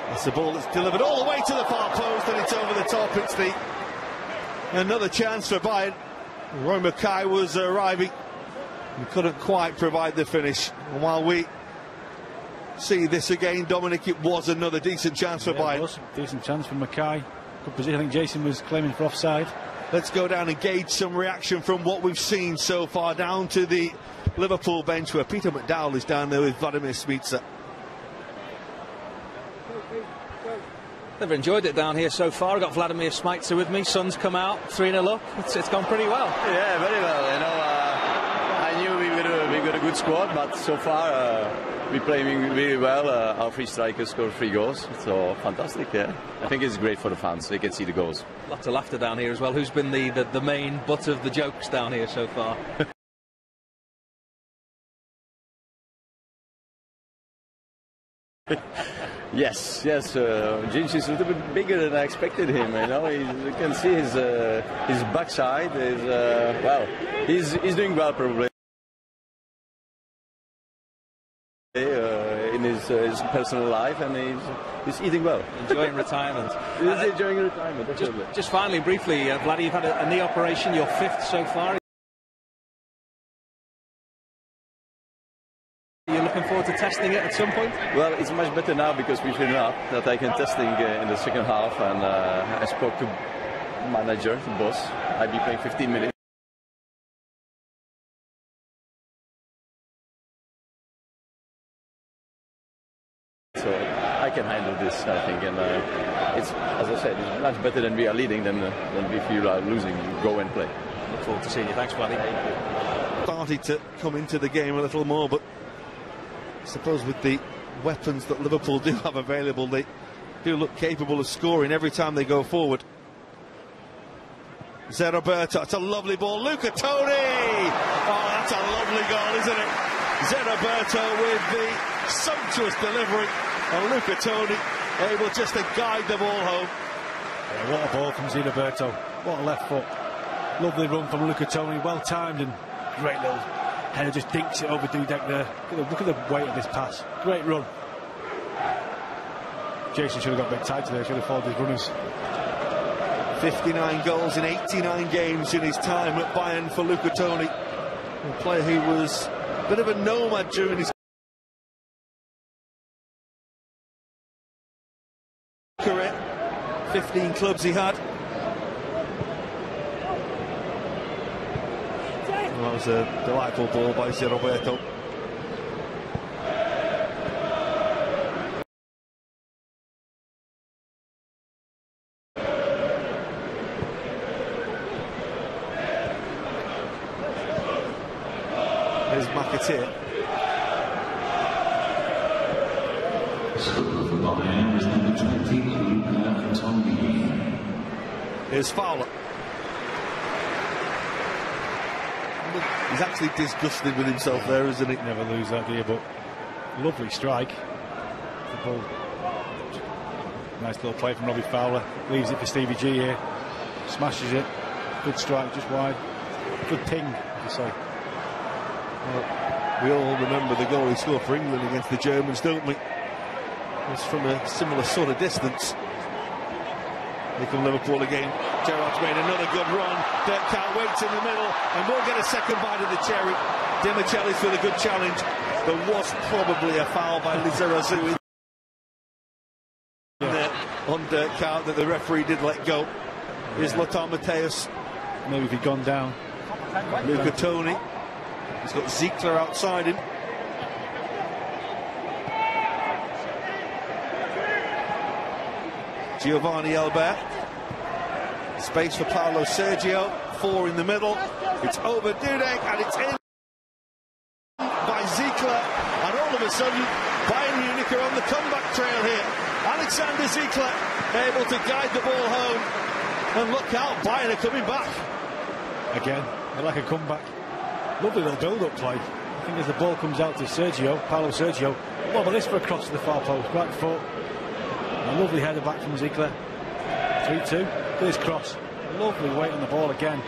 That's the ball that's delivered all the way to the far post, and it's over the top. It's another chance for Bayern. Roy Mackay was arriving. He couldn't quite provide the finish. And while we see this again, Dominic, it was another decent chance for Bayern. It was a decent chance for Mackay. Good position. I think Jason was claiming for offside. Let's go down and gauge some reaction from what we've seen so far, down to the Liverpool bench, where Peter McDowell is down there with Vladimir Smica. They've enjoyed it down here so far. I've got Vladimir Smica with me. Sun's come out, 3-0 up. It's gone pretty well. Yeah, very well. You know, I knew we got a good squad, but so far we're playing really well. Our three strikers scored 3 goals, so fantastic. Yeah, I think it's great for the fans. They can see the goals. Lots of laughter down here as well. Who's been the main butt of the jokes down here so far? Yes. Ginch is a little bit bigger than I expected him. You know, you can see his backside. He's doing well probably in his personal life, and he's eating well. Enjoying retirement. He's enjoying retirement. Just finally, briefly, Vladdy, you've had a knee operation. Your 5th so far. You're looking forward to testing it at some point? Well, it's much better now because we've been up that I can testing in the second half, and I spoke to manager, the boss. I'll be playing 15 minutes. So I can handle this, I think, and it's, as I said, it's much better than we are leading than if you are losing. You go and play. Look forward to seeing you. Thanks, Vladdy. Started to come into the game a little more, but I suppose with the weapons that Liverpool do have available, they do look capable of scoring every time they go forward. Zé Roberto, it's a lovely ball. Luca Toni! Oh, that's a lovely goal, isn't it? Zé Roberto with the sumptuous delivery, and Luca Toni able just to guide the ball home. Yeah, what a ball from Zé Roberto. What a left foot. Lovely run from Luca Toni, well timed, and great little header, just dinks it over Dudek there. Look at the weight of this pass. Great run. Jason should have got a bit tight there, should have followed his runners. 59 goals in 89 games in his time at Bayern for Luca Toni. A player who was a bit of a nomad during his career. 15 clubs he had. That was a delightful ball by Zé Roberto. Here's McAteer. Here's Fowler. He's actually disgusted with himself there, isn't he? Never lose that, do you? But lovely strike. The ball. Nice little play from Robbie Fowler. Leaves it for Stevie G here. Smashes it. Good strike, just wide. Good ping, to say. Well, we all remember the goal he scored for England against the Germans, don't we? It's from a similar sort of distance. Here come Liverpool again. Gerrard's made another good run. Dirk waits in the middle and will get a second bite of the cherry. Demichelis with a good challenge. There was probably a foul by Lizarazu on Dirk Kuyt that the referee did let go. Here's Lothar Matthäus. Maybe if he'd gone down. Luca Toni. He's got Ziegler outside him. Giovanni Elbert. Space for Paulo Sergio. 4 in the middle. It's over Dudek and it's in by Ziegler. And all of a sudden, Bayern Munich are on the comeback trail here. Alexander Ziegler able to guide the ball home. And look out, Bayern are coming back. Again, they like a comeback. Lovely little build-up play. I think as the ball comes out to Sergio, Paulo Sergio, well, this for a cross to the far post, right foot. A lovely header back from Ziegler. 3-2. This cross. Lovely weight on the ball again.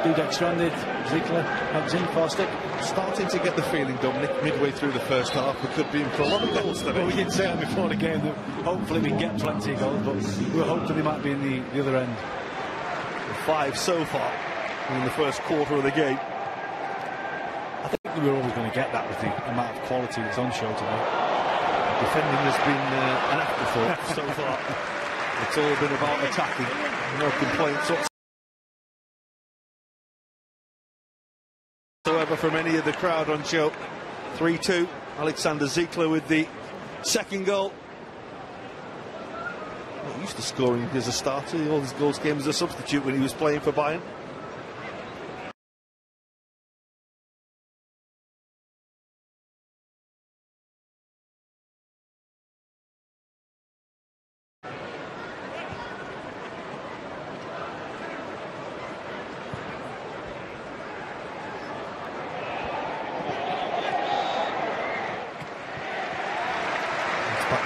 Dudek stranded. Ziegler heads in, far stick. Starting to get the feeling, Dominic, midway through the first half, we could be in for a lot of goals today. Well, we did say that before the game, that hopefully we can get plenty of goals, but we were hoping they might be in the other end. 5 so far in the first quarter of the game. I think we were always going to get that with the amount of quality that's on show today. Defending has been an afterthought so far. It's all been about attacking. No complaints whatsoever from any of the crowd on show. 3-2. Alexander Ziegler with the second goal. Not used to scoring as a starter. All his goals came as a substitute when he was playing for Bayern.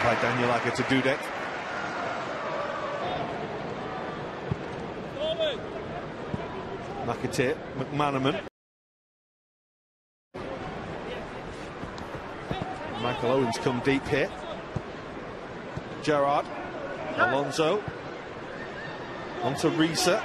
By Daniel Agger to Dudek. McAteer, McManaman. Michael Owens come deep here. Gerrard. Alonso. On to Risa.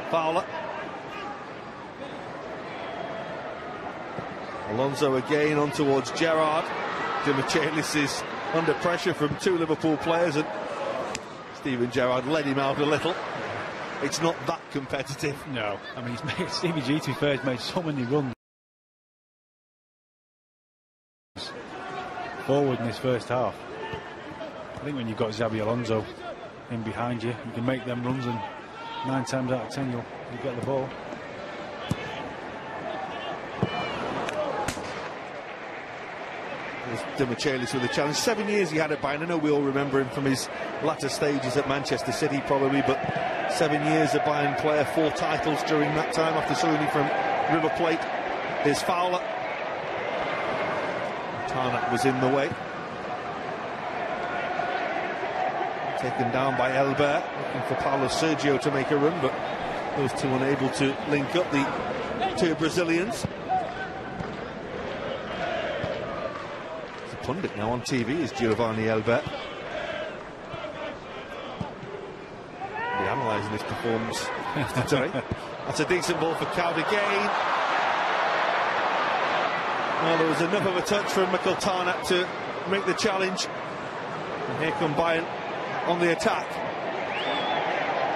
Fowler. Alonso again on towards Gerrard. Demichelis is under pressure from 2 Liverpool players and Steven Gerrard led him out a little. It's not that competitive. No, I mean, Stevie G, to be fair, has made so many runs forward in this first half. I think when you've got Xabi Alonso in behind you, you can make them runs, and 9 times out of 10 you'll get the ball. Demichelis with a challenge. 7 years he had at Bayern. I know we all remember him from his latter stages at Manchester City probably, but 7 years a Bayern player, 4 titles during that time after signing from River Plate. Here's Fowler. Tarnack was in the way. Taken down by Elbert, looking for Paulo Sergio to make a run, but those two unable to link up, the 2 Brazilians. The pundit now on TV is Giovanni Elbert. Be analysing his performance today. That's a decent ball for Kuyt again. Well, there was enough of a touch from Mikkel Tarnack to make the challenge. And here come Bayern on the attack.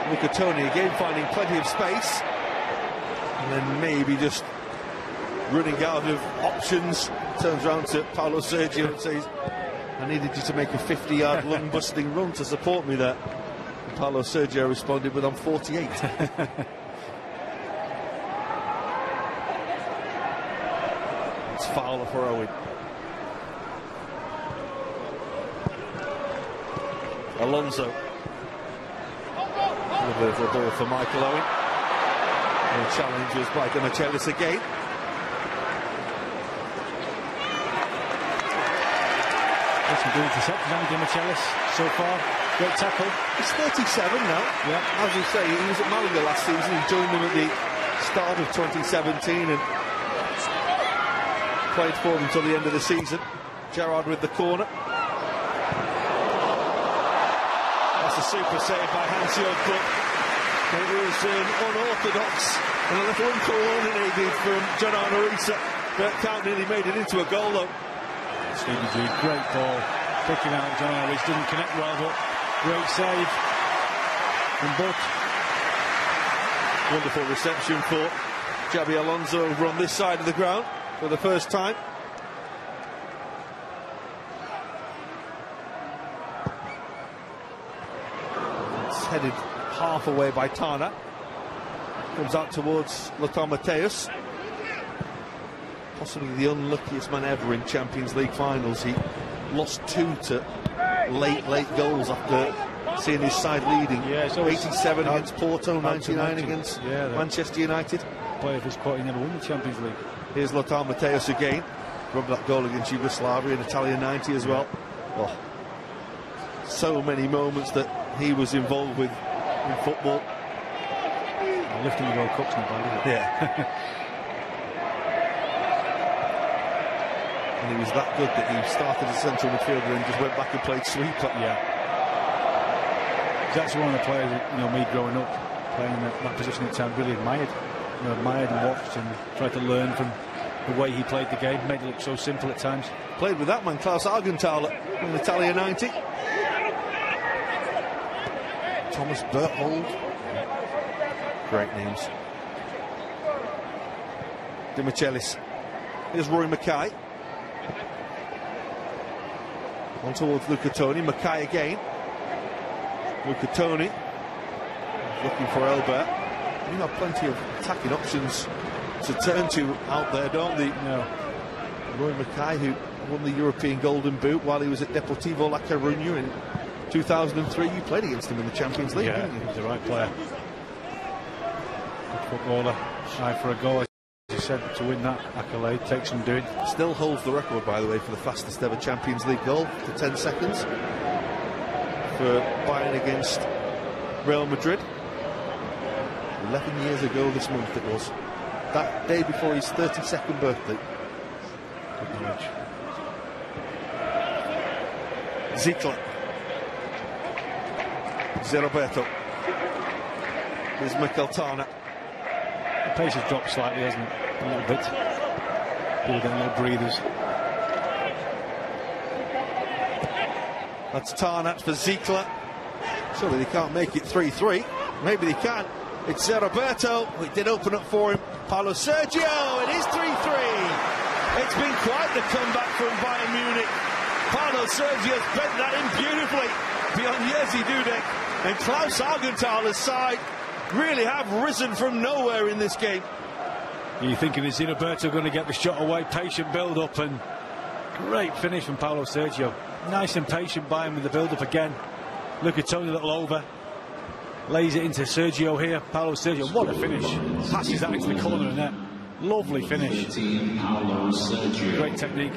Luca Toni again finding plenty of space, and then maybe just running out of options. Turns around to Paulo Sergio and says, I needed you to make a 50-yard lung-busting run to support me there. Paulo Sergio responded with, "I'm 48." It's Fowler for Owen. Alonso. Over the ball for Michael Owen. And the challenge was by Demichelis again. Some good interceptions on Demichelis so far. Great tackle. He's 37 now. Yeah. As we say, he was at Malaga last season. He joined them at the start of 2017 and played for them until the end of the season. Gerrard with the corner. That's a super save by Hans-Jörg. It was unorthodox and a little uncoordinated from John Arnorisa, but Count nearly made it into a goal though. Stevie G, great ball. Picking out John Arnorisa, didn't connect well, but great save from Butt. Wonderful reception for Xabi Alonso over on this side of the ground for the first time. It's headed half away by Tana. Comes out towards Lothar Matthäus. Possibly the unluckiest man ever in Champions League finals. He lost 2 to late goals after seeing his side leading. Yeah, 87 against Porto, 99 against Manchester United. Player of his squad, he never won the Champions League. Here's Lothar Matthäus again. Rubbed that goal against Yugoslavia in Italian 90 as well. Oh, so many moments that he was involved with in football. Lifting the World Cup's not bad, is it? Yeah. And he was that good that he started as central midfielder and just went back and played sweeper. Yeah. That's one of the players that, me growing up playing that position at time really admired. Admired and watched and tried to learn from the way he played the game. Made it look so simple at times. Played with that man, Klaus Augenthaler, in Italia 90. Thomas Berthold. Great names. Demichelis. Here's Roy Mackay. On towards Luca Toni. Mackay again. Luca Toni. Looking for Elbert. You have plenty of attacking options to turn to out there, don't they? No. Roy Mackay, who won the European Golden Boot while he was at Deportivo La Coruña in 2003. You played against him in the Champions League, didn't you? He's the right player. Good footballer. Eye for a goal, as you said, to win that accolade takes some doing. Still holds the record, by the way, for the fastest ever Champions League goal for 10 seconds for Bayern against Real Madrid. 11 years ago this month it was. That day before his 32nd birthday. Good knowledge. Zietler. Zeroberto. Here's Mikel Tana. The pace has dropped slightly, hasn't it? A little bit. People getting little breathers. That's Tarnat for Zietler. Surely they can't make it 3-3. Maybe they can. It's Roberto. It did open up for him. Paulo Sergio. It is 3-3. It's been quite the comeback from Bayern Munich. Paulo Sergio's bent that in beautifully beyond Jerzy Dudek. And Klaus Augenthaler's side really have risen from nowhere in this game. You're thinking, is Roberto going to get the shot away? Patient build-up and great finish from Paulo Sergio. Nice and patient by him with the build-up again. Luca Toni a little over. Lays it into Sergio here. Paulo Sergio, what a finish. Passes that into the corner of the net. Lovely finish. Great technique.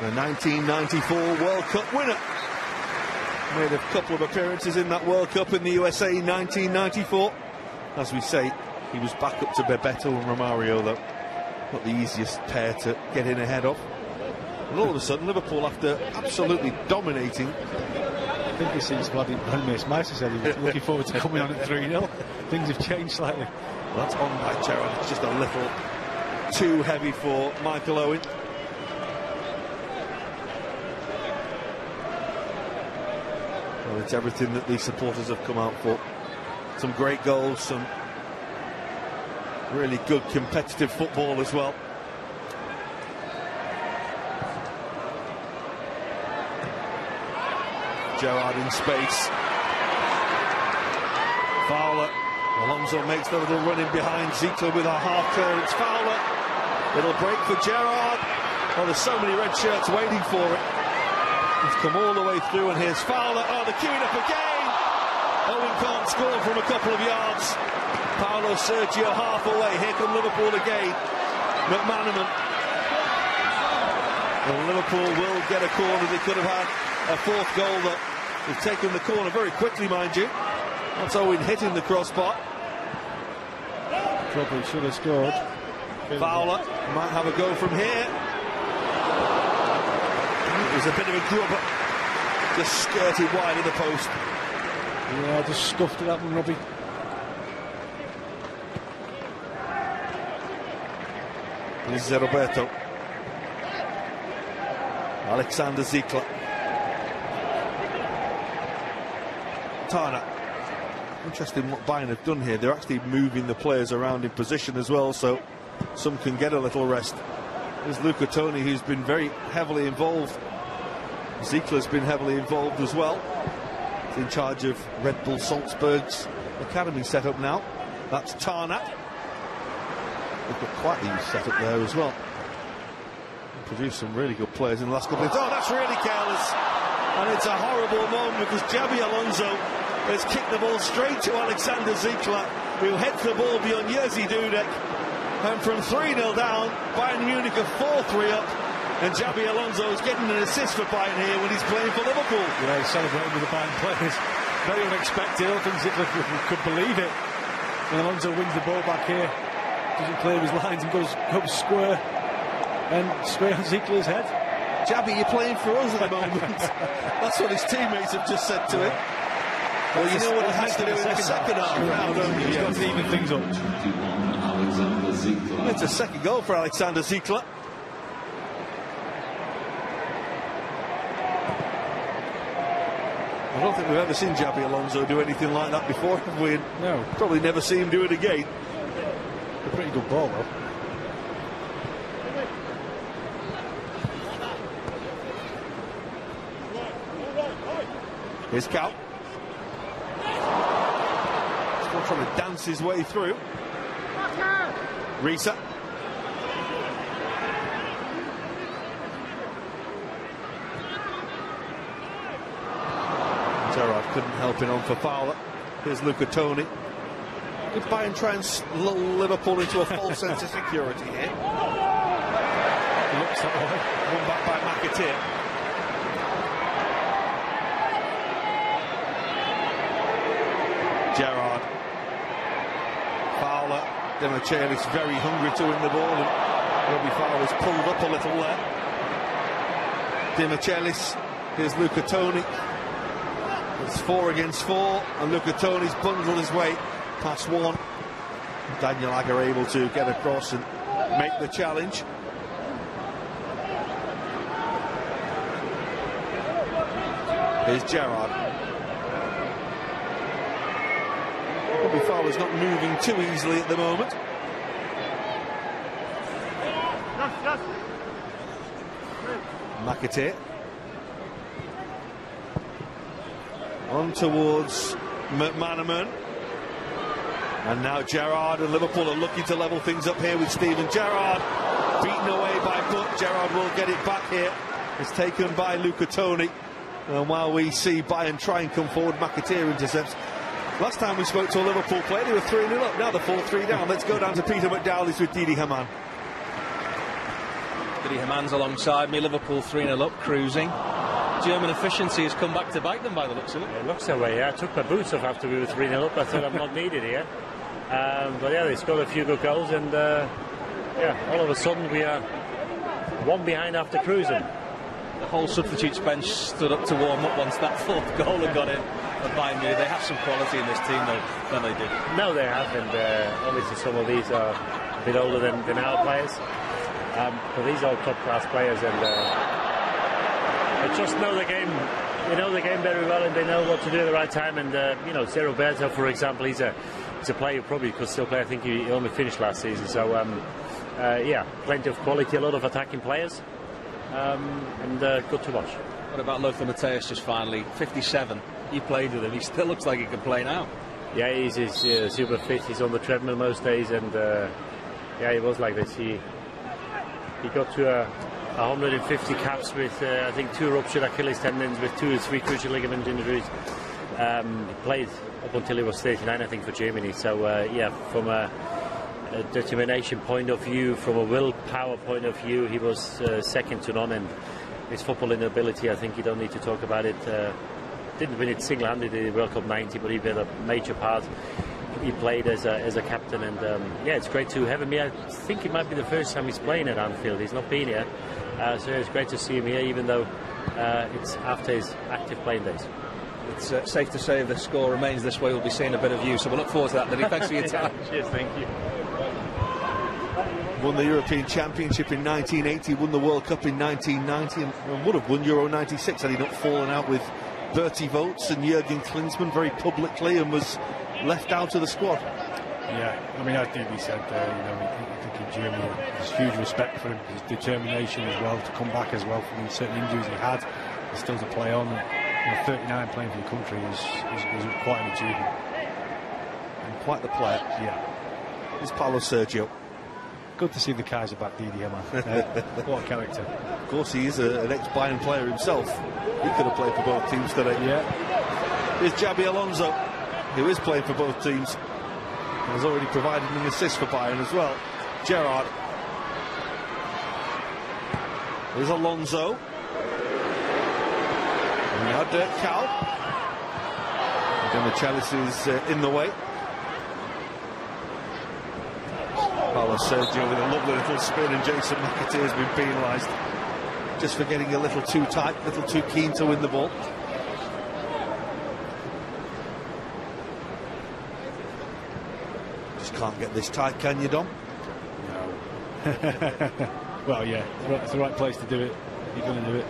The 1994 World Cup winner. Made a couple of appearances in that World Cup in the USA in 1994. As we say, he was back up to Bebeto and Romario, though. Not the easiest pair to get in ahead of. And all of a sudden, Liverpool, after absolutely dominating. I think this is bloody Meister said he was looking forward to coming on at 3-0. Things have changed slightly. Well, that's on by Gerrard. It's just a little too heavy for Michael Owen. Well, it's everything that these supporters have come out for. Some great goals, some really good competitive football as well. Gerrard in space. Fowler. Alonso makes the little run in behind Ziegler with a half turn. It's Fowler. Little break for Gerrard. Oh, there's so many red shirts waiting for it. He's come all the way through, and here's Fowler. Oh, they're queuing up again. Owen can't score from a couple of yards. Paulo Sergio half away. Here come Liverpool again. McManaman. And Liverpool will get a corner. They could have had a fourth goal that they've taken the corner very quickly, mind you. That's Owen hitting the crossbar. Probably should have scored. Fowler might have a go from here. It was a bit of a grubber. Just skirted wide of the post. Yeah, just scuffed it up, Robbie. This is Roberto. Alexander Ziegler. Tana. Interesting what Bayern have done here. They're actually moving the players around in position as well, so some can get a little rest. There's Luca Toni, who's been very heavily involved. Ziegler's been heavily involved as well. He's in charge of Red Bull Salzburg's academy setup now. That's Tarnack. They've got quite a youth setup there as well. Produced some really good players in the last couple of years. Oh, that's really careless. And it's a horrible moment because Xabi Alonso has kicked the ball straight to Alexander Ziegler, who heads the ball beyond Jerzy Dudek. And from 3-0 down, Bayern Munich are 4-3 up. And Xabi Alonso is getting an assist for Bayern here when he's playing for Liverpool. Yeah, he's celebrating with the Bayern players. Very unexpected. I don't think Ziegler could believe it. And Alonso wins the ball back here. Doesn't clear his lines and goes square. And straight on Ziegler's head. Xabi, you're playing for us at the moment. That's what his teammates have just said to him. Well, you know what he has to do in the second half now, don't you? He's got to even things up. It's a second goal for Alexander Ziegler. I don't think we've ever seen Xabi Alonso do anything like that before, have we? No. Probably never see him do it again. A pretty good ball, though. Here's Cal. Still trying to dance his way through. Risa. Gerrard couldn't help it on for Fowler. Here's Luca Toni. Did Bayern try and lull Liverpool into a false sense of security here? Looks that way. One back by McAteer. Gerrard. Fowler. Demichelis very hungry to win the ball, and Robbie Fowler's pulled up a little there. Demichelis. Here's Luca Toni. It's 4 against 4, and Luca Toni's bundled his way past one. Daniel Agger able to get across and make the challenge. Here's Gerrard. Robbie Fowler's not moving too easily at the moment. McAteer. On towards McManaman. And now Gerrard, and Liverpool are looking to level things up here with Steven Gerrard. Beaten away by Butt. Gerrard will get it back here. It's taken by Luca Toni. And while we see Bayern try and come forward, McAteer intercepts. Last time we spoke to a Liverpool player, they were 3-0 up. Now they're 4-3 down. Let's go down to Peter McDowell with Didi Hamann. Didi Hamann's alongside me. Liverpool 3-0 up, cruising. German efficiency has come back to bite them by the looks of it. It looks that way, yeah. I took my boots off after we were 3-0 up. I thought I'm not needed here. But yeah, they scored a few good goals, and yeah, all of a sudden we are one behind after cruising. The whole substitutes bench stood up to warm up once that fourth goal had got in. Bayern Munich, they have some quality in this team, though, than they did. No, they have, and obviously some of these are a bit older than our players. But these are top-class players, and they just know the game. They know the game very well, and they know what to do at the right time. And you know, Zé Roberto, for example, he's a player who probably could still play. I think he only finished last season. So yeah, plenty of quality, a lot of attacking players, and good to watch. What about Lothar Matthäus just finally? 57. He played with him. He still looks like he can play now. Yeah, he's super fit. He's on the treadmill most days, and yeah, he was like this. He got to 150 caps with I think 2 ruptured Achilles tendons, with 2 or 3 cruciate ligament injuries. He played up until he was 39, I think, for Germany. So yeah, from a determination point of view, from a willpower point of view, he was second to none. And his footballing ability, I think you don't need to talk about it. Didn't win it single-handedly in the World Cup 90, but he played a major part. He played as a captain, and yeah, it's great to have him here. I think it might be the first time he's playing at Anfield. He's not been here, so it's great to see him here, even though it's after his active playing days. It's safe to say if the score remains this way, we'll be seeing a bit of you, so we'll look forward to that, Liddy. Thanks for your time. Cheers, thank you. Won the European Championship in 1980, won the World Cup in 1990, and would have won Euro 96 had he not fallen out with Bertie Vogts and Jürgen Klinsmann very publicly and was left out of the squad. Yeah, I mean, I think he said, I think in Germany there's huge respect for him, his determination as well to come back as well from certain injuries he had, and still to play on. 39 playing for your country is quite an achievement. And quite the player. Yeah. It's Paulo Sergio. Good to see the Kaiser back, Didier, man. What a character. Of course, he is an ex-Bayern player himself. He could have played for both teams today. Yeah. Here's Xabi Alonso, who is playing for both teams. And has already provided an assist for Bayern as well. Gerrard. There's Alonso. And now Dirk Kuyt. And the Chalice is in the way. Paulo Sergio with a lovely little spin, and Jason McAteer has been penalised just for getting a little too tight, a little too keen to win the ball. Just can't get this tight, can you, Dom? No. Well, yeah, it's the right place to do it. You're going to do it.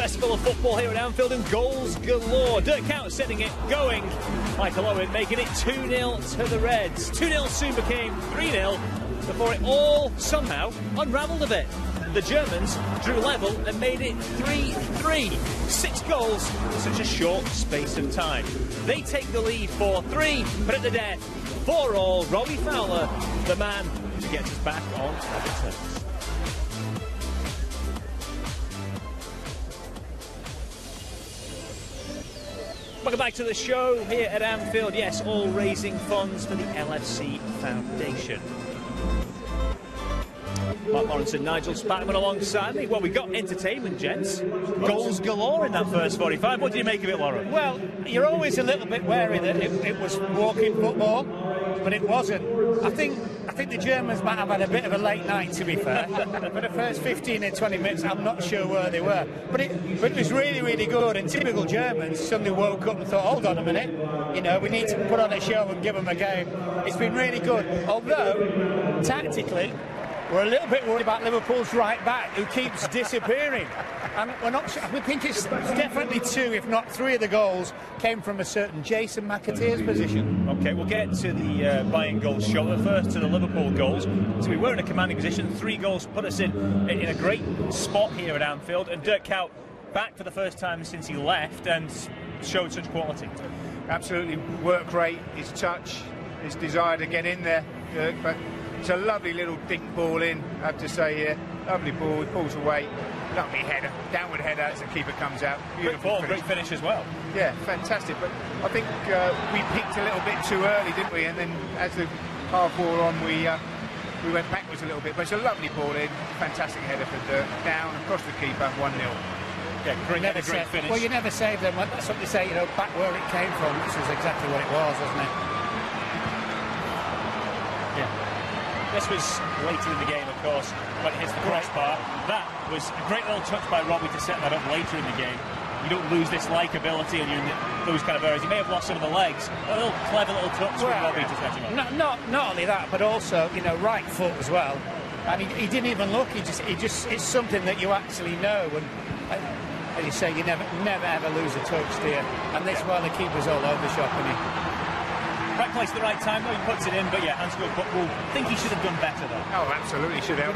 festival of football here at Anfield, and goals galore. Dirk Kuyt sending it going. Michael Owen making it 2-0 to the Reds. 2-0 soon became 3-0 before it all somehow unravelled a bit. The Germans drew level and made it 3-3. 6 goals in such a short space of time. They take the lead 4-3, but at the death, 4-4, Robbie Fowler, the man who gets us back on level terms. Welcome back to the show here at Anfield. Yes, all raising funds for the LFC Foundation. Mark Lawrence and Nigel Spackman alongside me. Well, we got entertainment, gents. Goals galore in that first 45. What did you make of it, Lauren? Well, you're always a little bit wary that it was walking football, but it wasn't. I think the Germans might have had a bit of a late night, to be fair. For the first 15 and 20 minutes, I'm not sure where they were. But it was really, really good. And typical Germans suddenly woke up and thought, hold on a minute, you know, we need to put on a show and give them a game. It's been really good. Although, tactically, we're a little bit worried about Liverpool's right back, who keeps disappearing. And we're not sure. We think it's definitely 2, if not 3 of the goals came from a certain Jason McAteer's position. OK, we'll get to the Bayern goals shortly. First to the Liverpool goals. So we were in a commanding position. 3 goals put us in a great spot here at Anfield. And Dirk Kuyt back for the first time since he left and showed such quality. Absolutely, work rate, his touch, his desire to get in there, Dirk, but it's a lovely little dink ball in, I have to say here. Lovely ball, he pulls away. Lovely header, downward header as the keeper comes out. Beautiful great finish as well. Yeah, fantastic. But I think we peaked a little bit too early, didn't we? And then as the half wore on, we went backwards a little bit. But it's a lovely ball in, fantastic header for Dirk. Down, across the keeper, 1-0. Yeah, great finish. Well, you never save them. That's what they say, you know, back where it came from, which was exactly what it was, wasn't it? Yeah. This was later in the game, of course, when it hits the crossbar. That was a great little touch by Robbie to set that up later in the game. You don't lose this likeability and you're in those kind of areas. He may have lost some of the legs. A little clever little touch from Robbie to set him up. Not only that, but also, you know, right foot as well. And he didn't even look. He just it's something that you actually know. And as you say, you never ever lose a touch, do you? And this while the keeper's all over the shop, isn't he? Right place at the right time, though, he puts it in, but yeah, Hans-Jürgen Butt will think he should have done better, though. Oh, absolutely, should have.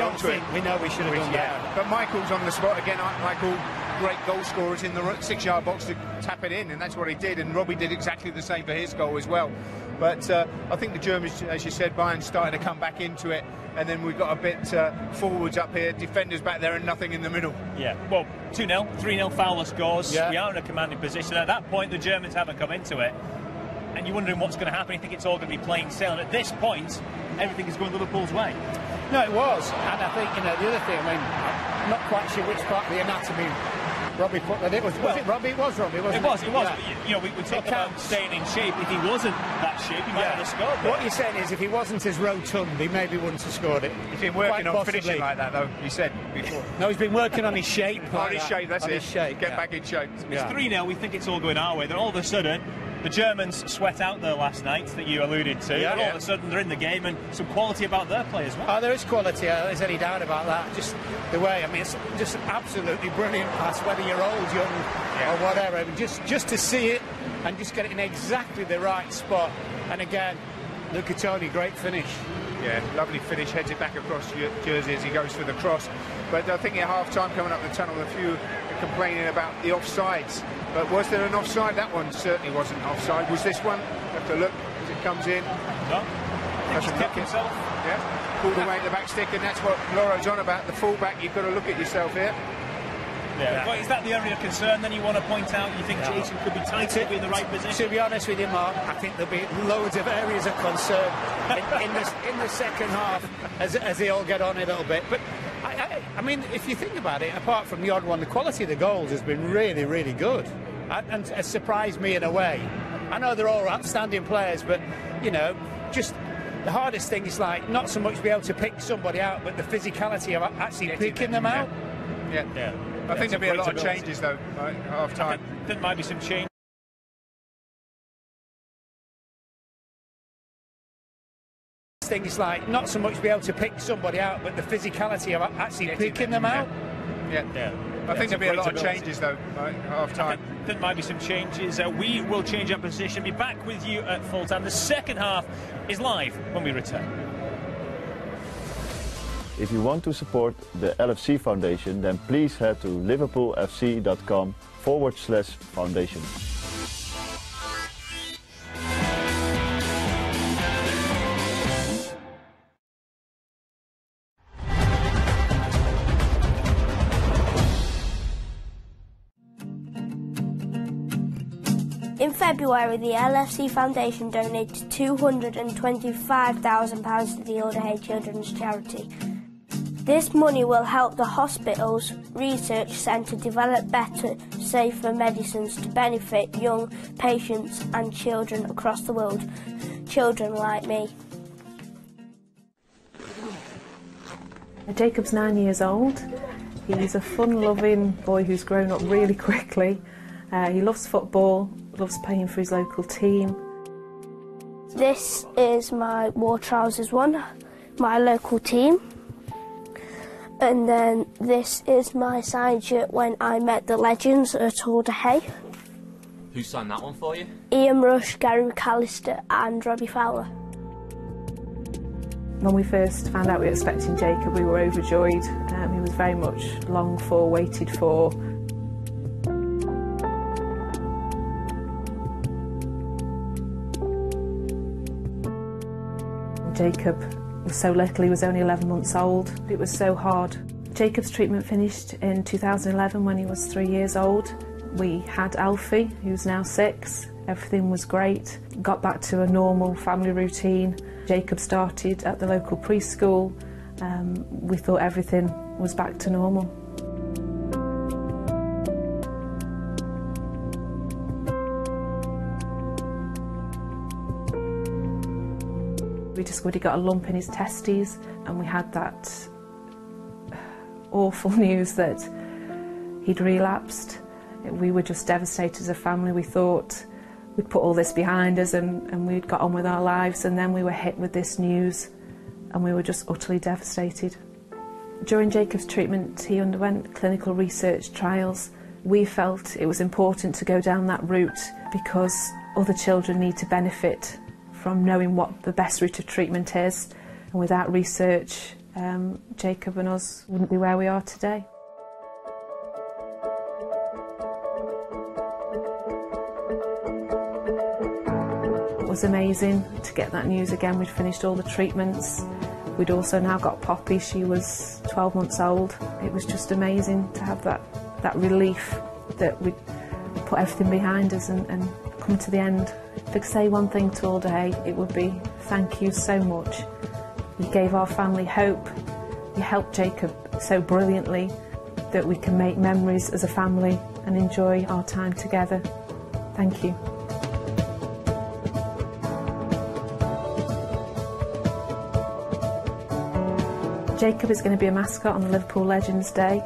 We know we should have done better. But Michael's on the spot again. Michael, great goal scorers in the 6-yard box to tap it in, and that's what he did, and Robbie did exactly the same for his goal as well. But I think the Germans, as you said, Bayern started to come back into it, and then we've got a bit forwards up here, defenders back there, and nothing in the middle. Yeah, well, 2-0, 3-0 Fowler scores. Yeah. We are in a commanding position. At that point, the Germans haven't come into it. And you're wondering what's going to happen. You think it's all going to be plain sailing. At this point, everything is going Liverpool's way. No, it was. And I think, you know, the other thing, I mean, I'm not quite sure which part of the anatomy Robbie put that. Was it Robbie? It was Robbie, wasn't it? It was. Yeah. But, you know, we talk about staying in shape. If he wasn't that shape, he might have scored. What you're saying is if he wasn't as rotund, he maybe wouldn't have scored it. He's been working on finishing like that, though, you said before. No, he's been working on his shape. On his shape, that's it. Get back in shape. It's 3-0. We think it's all going our way. Then all of a sudden, the Germans sweat out there last night that you alluded to. Yeah, and all of a sudden they're in the game, and some quality about their play as well. Oh, there is quality. There's any doubt about that. Just the way, I mean, it's just an absolutely brilliant pass, whether you're old, young, or whatever. I mean, just to see it and just get it in exactly the right spot. And again, Luca Toni, great finish. Yeah, lovely finish, heads it back across Jersey as he goes for the cross. But I think at half-time coming up the tunnel, a few are complaining about the offsides. But was there an offside? That one certainly wasn't offside. Was this one? Have to look as it comes in. No. Doesn't look himself. Yeah. Pulled away at the back stick, and that's what Laura's on about. The fullback, you've got to look at yourself here. Yeah. Well, is that the area of concern then you want to point out? You think Jason could be tighter, be in the right position? To be honest with you, Mark, I think there'll be loads of areas of concern in the second half as they all get on a little bit. But I mean, if you think about it, apart from the odd one, the quality of the goals has been really, really good, and has surprised me in a way. I know they're all outstanding players, but you know, just the hardest thing is like not so much be able to pick somebody out, but the physicality of actually picking them out. Yeah. I think there'll be a lot of changes though at half time. There might be some change. Thing is like not so much be able to pick somebody out, but the physicality of actually picking them out. Yeah. I think there'll be a lot of changes though at half time. There might be some changes. We will change our position. Be back with you at full time. The second half is live when we return. If you want to support the LFC Foundation, then please head to liverpoolfc.com/foundation. In February, the LFC Foundation donated £225,000 to the Alder Hey Children's Charity. This money will help the hospital's research centre develop better, safer medicines to benefit young patients and children across the world. Children like me. Jacob's 9 years old. He's a fun-loving boy who's grown up really quickly. He loves football, loves playing for his local team. This is my War Trousers one, my local team. And then this is my signed shirt when I met the legends at Alder Hey. Who signed that one for you? Ian Rush, Gary McAllister and Robbie Fowler. When we first found out we were expecting Jacob, we were overjoyed. He was very much longed for, waited for. Jacob was so little, he was only 11 months old. It was so hard. Jacob's treatment finished in 2011 when he was 3 years old. We had Alfie, who's now 6. Everything was great. Got back to a normal family routine. Jacob started at the local preschool. We thought everything was back to normal. We discovered he got a lump in his testes, and we had that awful news that he'd relapsed. We were just devastated as a family. We thought we'd put all this behind us and we'd got on with our lives, and then we were hit with this news and we were just utterly devastated. During Jacob's treatment, he underwent clinical research trials. We felt it was important to go down that route because other children need to benefit from knowing what the best route of treatment is, and without research, Jacob and us wouldn't be where we are today. It was amazing to get that news again. We'd finished all the treatments. We'd also now got Poppy, she was 12 months old. It was just amazing to have that relief that we'd put everything behind us and come to the end. If I could say one thing to Alder Hey, it would be thank you so much. You gave our family hope. You helped Jacob so brilliantly that we can make memories as a family and enjoy our time together. Thank you. Jacob is going to be a mascot on the Liverpool Legends Day.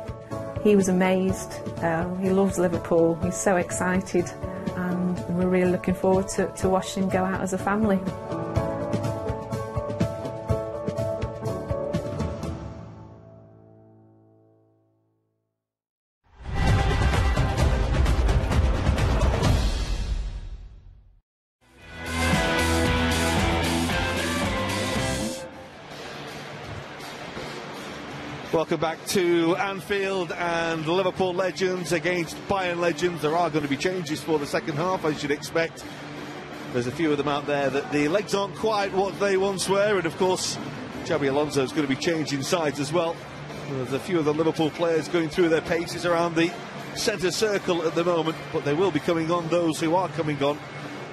He was amazed. He loves Liverpool. He's so excited, and we're really looking forward to watching him go out as a family. Welcome back to Anfield and Liverpool Legends against Bayern Legends. There are going to be changes for the second half, as you'd expect. There's a few of them out there that the legs aren't quite what they once were, and of course Xabi Alonso is going to be changing sides as well. There's a few of the Liverpool players going through their paces around the centre circle at the moment, but they will be coming on, those who are coming on,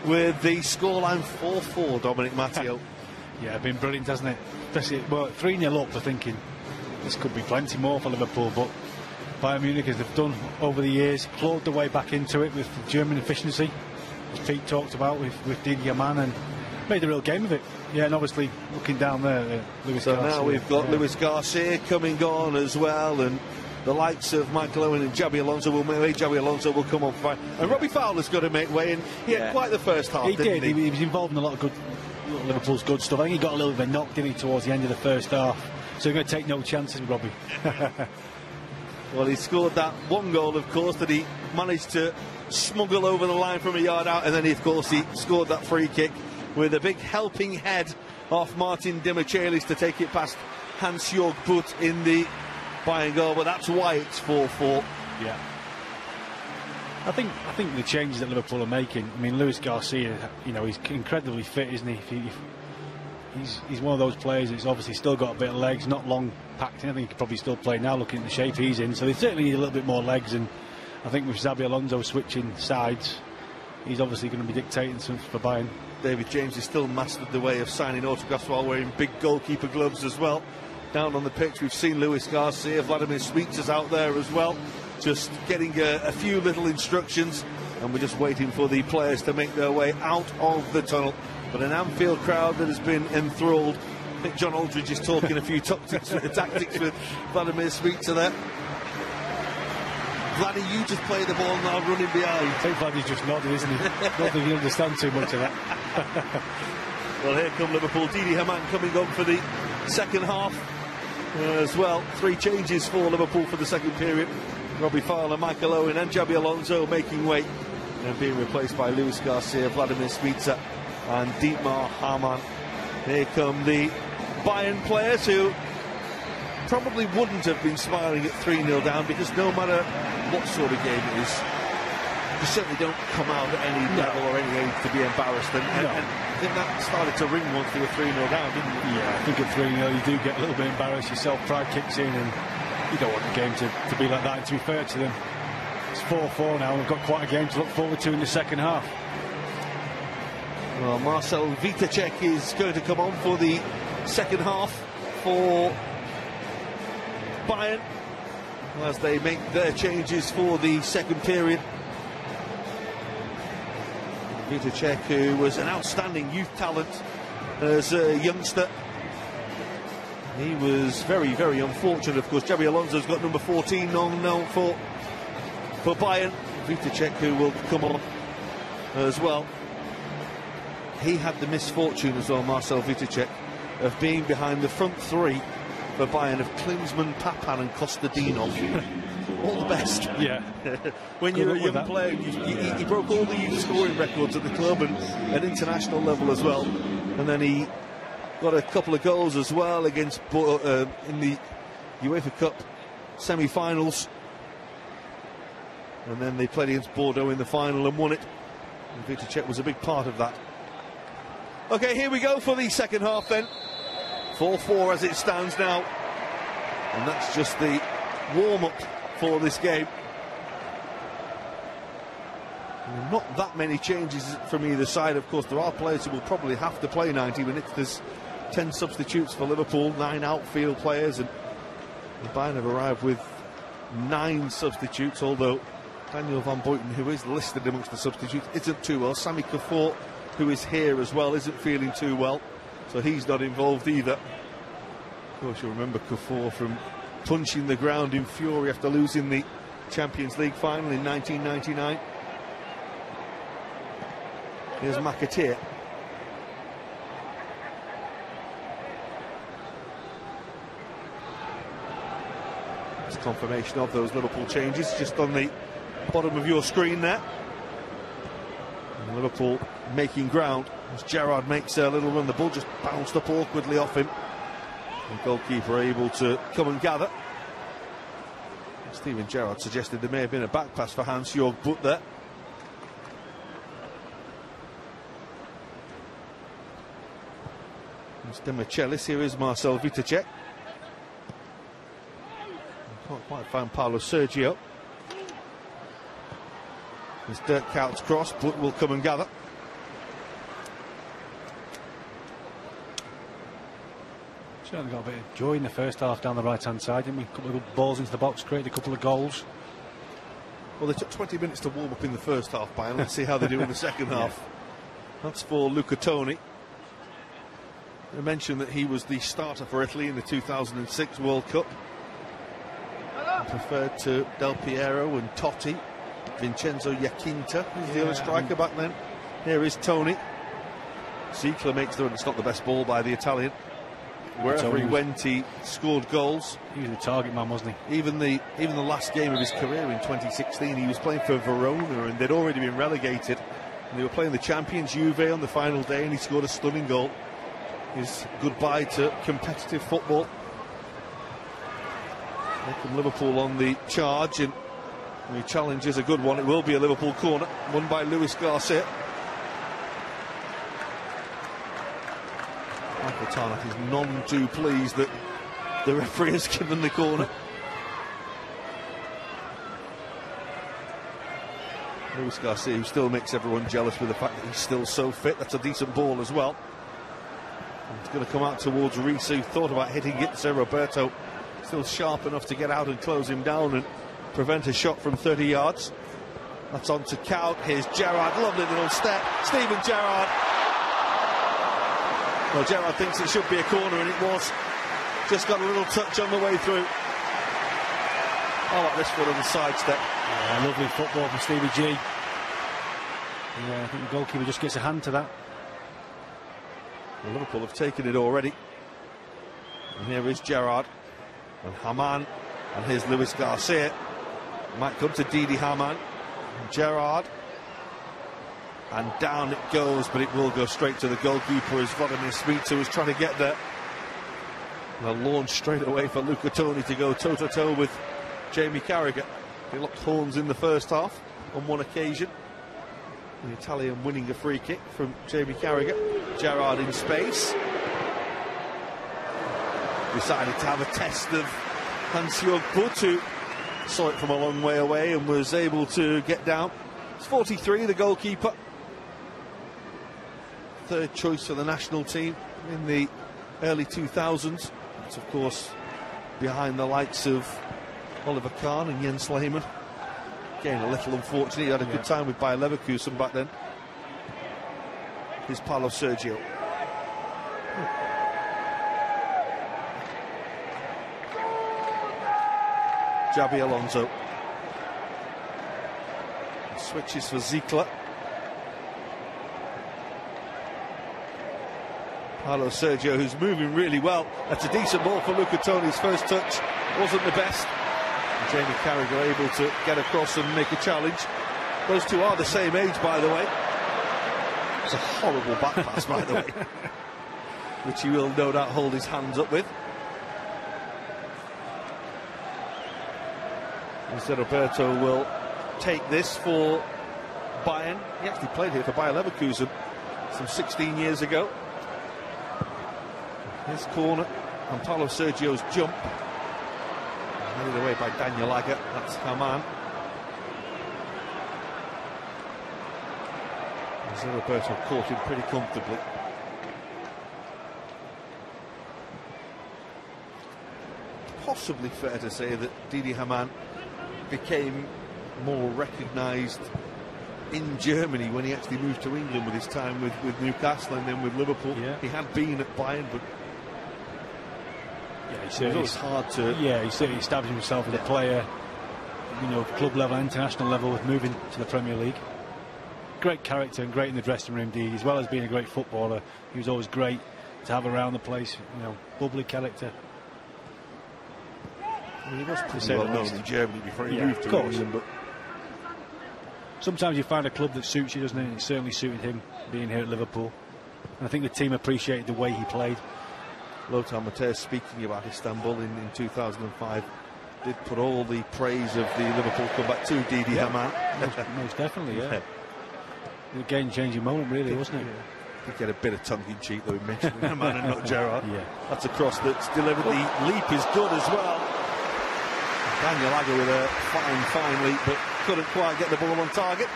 with the scoreline 4-4, Dominic Matteo. Yeah, been brilliant, hasn't it? Especially, well, 3-0 up, we're thinking this could be plenty more for Liverpool, but Bayern Munich, as they've done over the years, clawed their way back into it with German efficiency, as Pete talked about with Didier Mann, and made a real game of it. Yeah, and obviously looking down there, Luis Garcia. Now we've got Luis Garcia coming on as well, and the likes of Michael Owen and Xabi Alonso will make way. Xabi Alonso will come on fire, and Robbie Fowler's got to make way, and he had quite the first half. He did. He was involved in a lot of Liverpool's good stuff. I think he got a little bit knocked, didn't he, towards the end of the first half. So we're going to take no chances with Robbie. Well, he scored that one goal, of course, that he managed to smuggle over the line from a yard out, and then, of course, he scored that free kick with a big helping head off Martin Demichelis to take it past Hans-Jörg Butt in the Bayern goal, but that's why it's 4-4. Yeah. I think the changes that Liverpool are making, I mean, Luis Garcia, you know, he's incredibly fit, isn't he? He's one of those players that's obviously still got a bit of legs, not long packed in. I think he could probably still play now, looking at the shape he's in. So they certainly need a little bit more legs, and I think with Xabi Alonso switching sides, he's obviously going to be dictating something for Bayern. David James has still mastered the way of signing autographs while wearing big goalkeeper gloves as well. Down on the pitch, we've seen Luis Garcia, Vladimir Smica's out there as well, just getting a few little instructions, and we're just waiting for the players to make their way out of the tunnel. But an Anfield crowd that has been enthralled. I think John Aldridge is talking a few tactics with Vladimir Smica there. Vladdy, you just play the ball now, running behind. I think Vladdy's just nodded, isn't he? Not that he understands too much of that. Well, here come Liverpool. Didi Hamann coming on for the second half as well. 3 changes for Liverpool for the second period. Robbie Fowler, Michael Owen and Xabi Alonso making way, and being replaced by Luis Garcia, Vladimir Smica and Dietmar Hamann. Here come the Bayern players, who probably wouldn't have been smiling at 3-0 down, because no matter what sort of game it is, you certainly don't come out at any level or any age to be embarrassed, and I think that started to ring once they were 3-0 down, didn't it? Yeah, I think at 3-0 you do get a little bit embarrassed, your self-pride kicks in, and you don't want the game to be like that. And to be fair to them, it's 4-4 now, and we've got quite a game to look forward to in the second half. Well, Marcel Vitacek is going to come on for the second half for Bayern as they make their changes for the second period. Vitacek, who was an outstanding youth talent as a youngster, he was very, very unfortunate. Of course, Xabi Alonso's got number 14 on for Bayern. Vitacek, who will come on as well. He had the misfortune as well, Marcel Vitacek, of being behind the front 3 for Bayern of Klinsmann, Papan and Kostadinov. All the best. Yeah. When you're a young player, he broke all the youth scoring records at the club and at international level as well. And then he got a couple of goals as well against in the UEFA Cup semi-finals. And then they played against Bordeaux in the final and won it. And Vitacek was a big part of that. OK, here we go for the second half then. 4-4 as it stands now. And that's just the warm-up for this game. Not that many changes from either side. Of course, there are players who will probably have to play 90 minutes. There's 10 substitutes for Liverpool, 9 outfield players, and Bayern have arrived with 9 substitutes, although Daniel van Buiten, who is listed amongst the substitutes, isn't too well. Sami Kuffour, who is here as well, isn't feeling too well, so he's not involved either. Of course, you'll remember Kuffour from punching the ground in fury after losing the Champions League final in 1999. Here's McAteer. It's confirmation of those Liverpool changes just on the bottom of your screen there. And Liverpool making ground as Gerrard makes a little run. The ball just bounced up awkwardly off him. The goalkeeper able to come and gather. Steven Gerrard suggested there may have been a back pass for Hans-Jörg Butt there. Demichelis, here is Marcel Vitacek. Can't quite find Paulo Sergio. It's Dirk Kuyt's cross, but will come and gather. Certainly got a bit of joy in the first half down the right-hand side, didn't we? A couple of balls into the box, created a couple of goals. Well, they took 20 minutes to warm up in the first half, Bayern. Let's see how they do in the second half. That's for Luca Toni. I mentioned that he was the starter for Italy in the 2006 World Cup. Preferred to Del Piero and Totti. Vincenzo Iacchinta was the other striker back then. Here is Toni. Ziegler makes the run. It's not the best ball by the Italian. Wherever he went, he scored goals. He was the target man, wasn't he? Even the last game of his career in 2016, he was playing for Verona, and they'd already been relegated. And they were playing the champions Juve on the final day, and he scored a stunning goal. His goodbye to competitive football. Here come Liverpool on the charge, and the challenge is a good one. It will be a Liverpool corner, won by Luis Garcia. Michael Tarnack is none too pleased that the referee has given the corner. Luis Garcia, who still makes everyone jealous with the fact that he's still so fit. That's a decent ball as well. And it's going to come out towards Reece, who thought about hitting it. So Roberto still sharp enough to get out and close him down and prevent a shot from 30 yards. That's on to Kaut. Here's Gerrard. Lovely little step. Steven Gerrard. Well, Gerrard thinks it should be a corner, and it was. Just got a little touch on the way through. I like this foot on the sidestep. Yeah, lovely football from Stevie G. Yeah, I think the goalkeeper just gets a hand to that. Well, Liverpool have taken it already. And here is Gerrard. And Hamann. And here's Luis Garcia. Might come to Didi Hamann. And Gerrard. And down it goes, but it will go straight to the goalkeeper as Vladimir Smica was trying to get there. And a launch straight away for Luca Toni to go toe-to-toe with Jamie Carragher. They locked horns in the first half on one occasion. The Italian winning a free kick from Jamie Carragher. Gerrard in space. Decided to have a test of Hans-Jörg Butt, who saw it from a long way away and was able to get down. It's 43, the goalkeeper. Third choice for the national team in the early 2000s. It's of course behind the likes of Oliver Kahn and Jens Lehmann. Again, a little unfortunate. He had a good time with Bayer Leverkusen back then. Here's Paulo Sergio. Xabi Alonso. Switches for Ziegler. Paulo Sergio, who's moving really well. That's a decent ball for Luca Toni's first touch. Wasn't the best. And Jamie Carragher able to get across and make a challenge. Those two are the same age, by the way. It's a horrible back pass, by the way, which he will no doubt hold his hands up with. Instead, Roberto will take this for Bayern. He actually played here for Bayer Leverkusen some 16 years ago. His corner and Paulo Sergio's jump. Made away by Daniel Agger. That's Hamann. So Roberto caught him pretty comfortably. Possibly fair to say that Didi Hamann became more recognised in Germany when he actually moved to England with his time with Newcastle and then with Liverpool. Yeah. He had been at Bayern, but it was hard to. Yeah, he certainly established himself as a player, you know, club level, international level, with moving to the Premier League. Great character and great in the dressing room, Didi, as well as being a great footballer. He was always great to have around the place. You know, bubbly character. I mean, he was pretty well known in Germany before he moved to England, but sometimes you find a club that suits you, doesn't it? It certainly suited him being here at Liverpool. And I think the team appreciated the way he played. Lothar Matthäus, speaking about Istanbul in 2005, did put all the praise of the Liverpool comeback to Didi Hamann. Most definitely, yeah. A game-changing moment, really, wasn't it? Did get a bit of tongue-in-cheek, though, he mentioned Hamann and not Gerrard. Yeah. That's a cross that's delivered. The leap is good as well. Daniel Agger with a fine leap, but couldn't quite get the ball on target.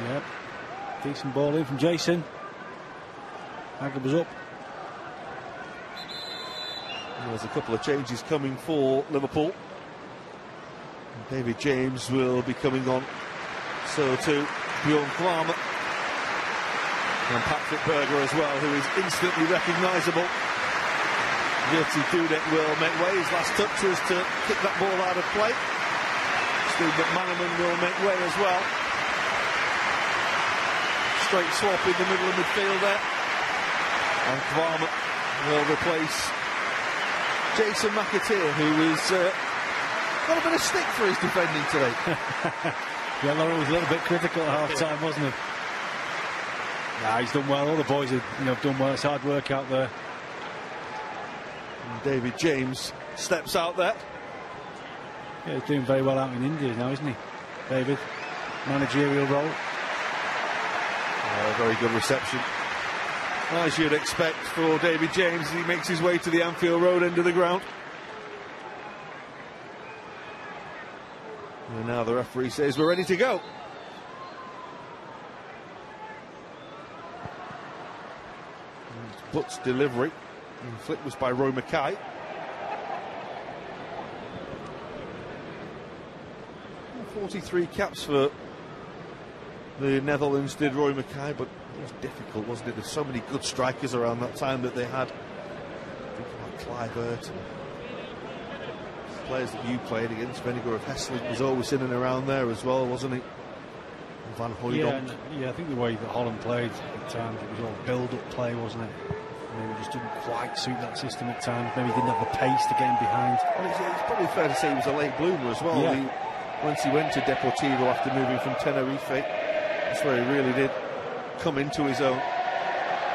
Yep. Decent ball in from Jason. Agger was up. There's a couple of changes coming for Liverpool. David James will be coming on. So too Bjorn Kramer. And Patrick Berger as well, who is instantly recognisable. Jurty Dudek will make way. His last touch was to kick that ball out of play. Steve McManaman will make way as well. Straight swap in the middle of midfield there. And Kramer will replace Jason McAteer, who was got a bit of stick for his defending today. Yeah, Lauren was a little bit critical at half-time, wasn't he? Nah, he's done well. All the boys have done well. It's hard work out there. And David James steps out there. Yeah, he's doing very well out in India now, isn't he, David? Managerial role. Very good reception, as you'd expect for David James as he makes his way to the Anfield Road end of the ground. And now the referee says we're ready to go. Butt's delivery. And the flick was by Roy Mackay. 43 caps for the Netherlands, did Roy Mackay, but it was difficult, wasn't it? There's so many good strikers around that time that they had. Think about Clivert and players that you played against. Vinegar of Hesselink was always in and around there as well, wasn't he? Van Hooijdonk. Yeah, I think the way that Holland played at times, it was all build-up play, wasn't it? Maybe it just didn't quite suit that system at times. Maybe he didn't have the pace to get in behind. Well, it's probably fair to say he was a late bloomer as well. Yeah. Once he went to Deportivo after moving from Tenerife, that's where he really did come into his own,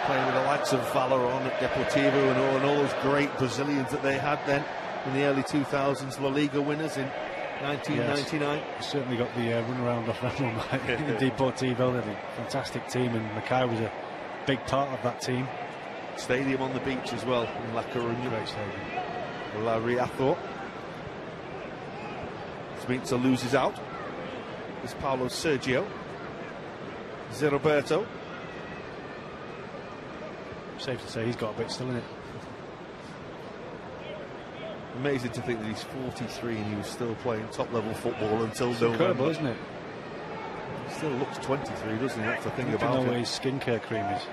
playing with the likes of Valeron at Deportivo and all those great Brazilians that they had then in the early 2000s, La Liga winners in 1999. Yes, certainly got the runaround off that one in Deportivo. They're a fantastic team, and Mackay was a big part of that team. Stadium on the beach as well in La Coruña. Great stadium. La Riazo. Smita loses out. It's Paulo Sergio. Roberto. Safe to say he's got a bit still in it. Amazing to think that he's 43 and he was still playing top-level football until It's November. incredible, isn't it? He still looks 23, doesn't he? That's the thing You about know him. where his skincare cream is.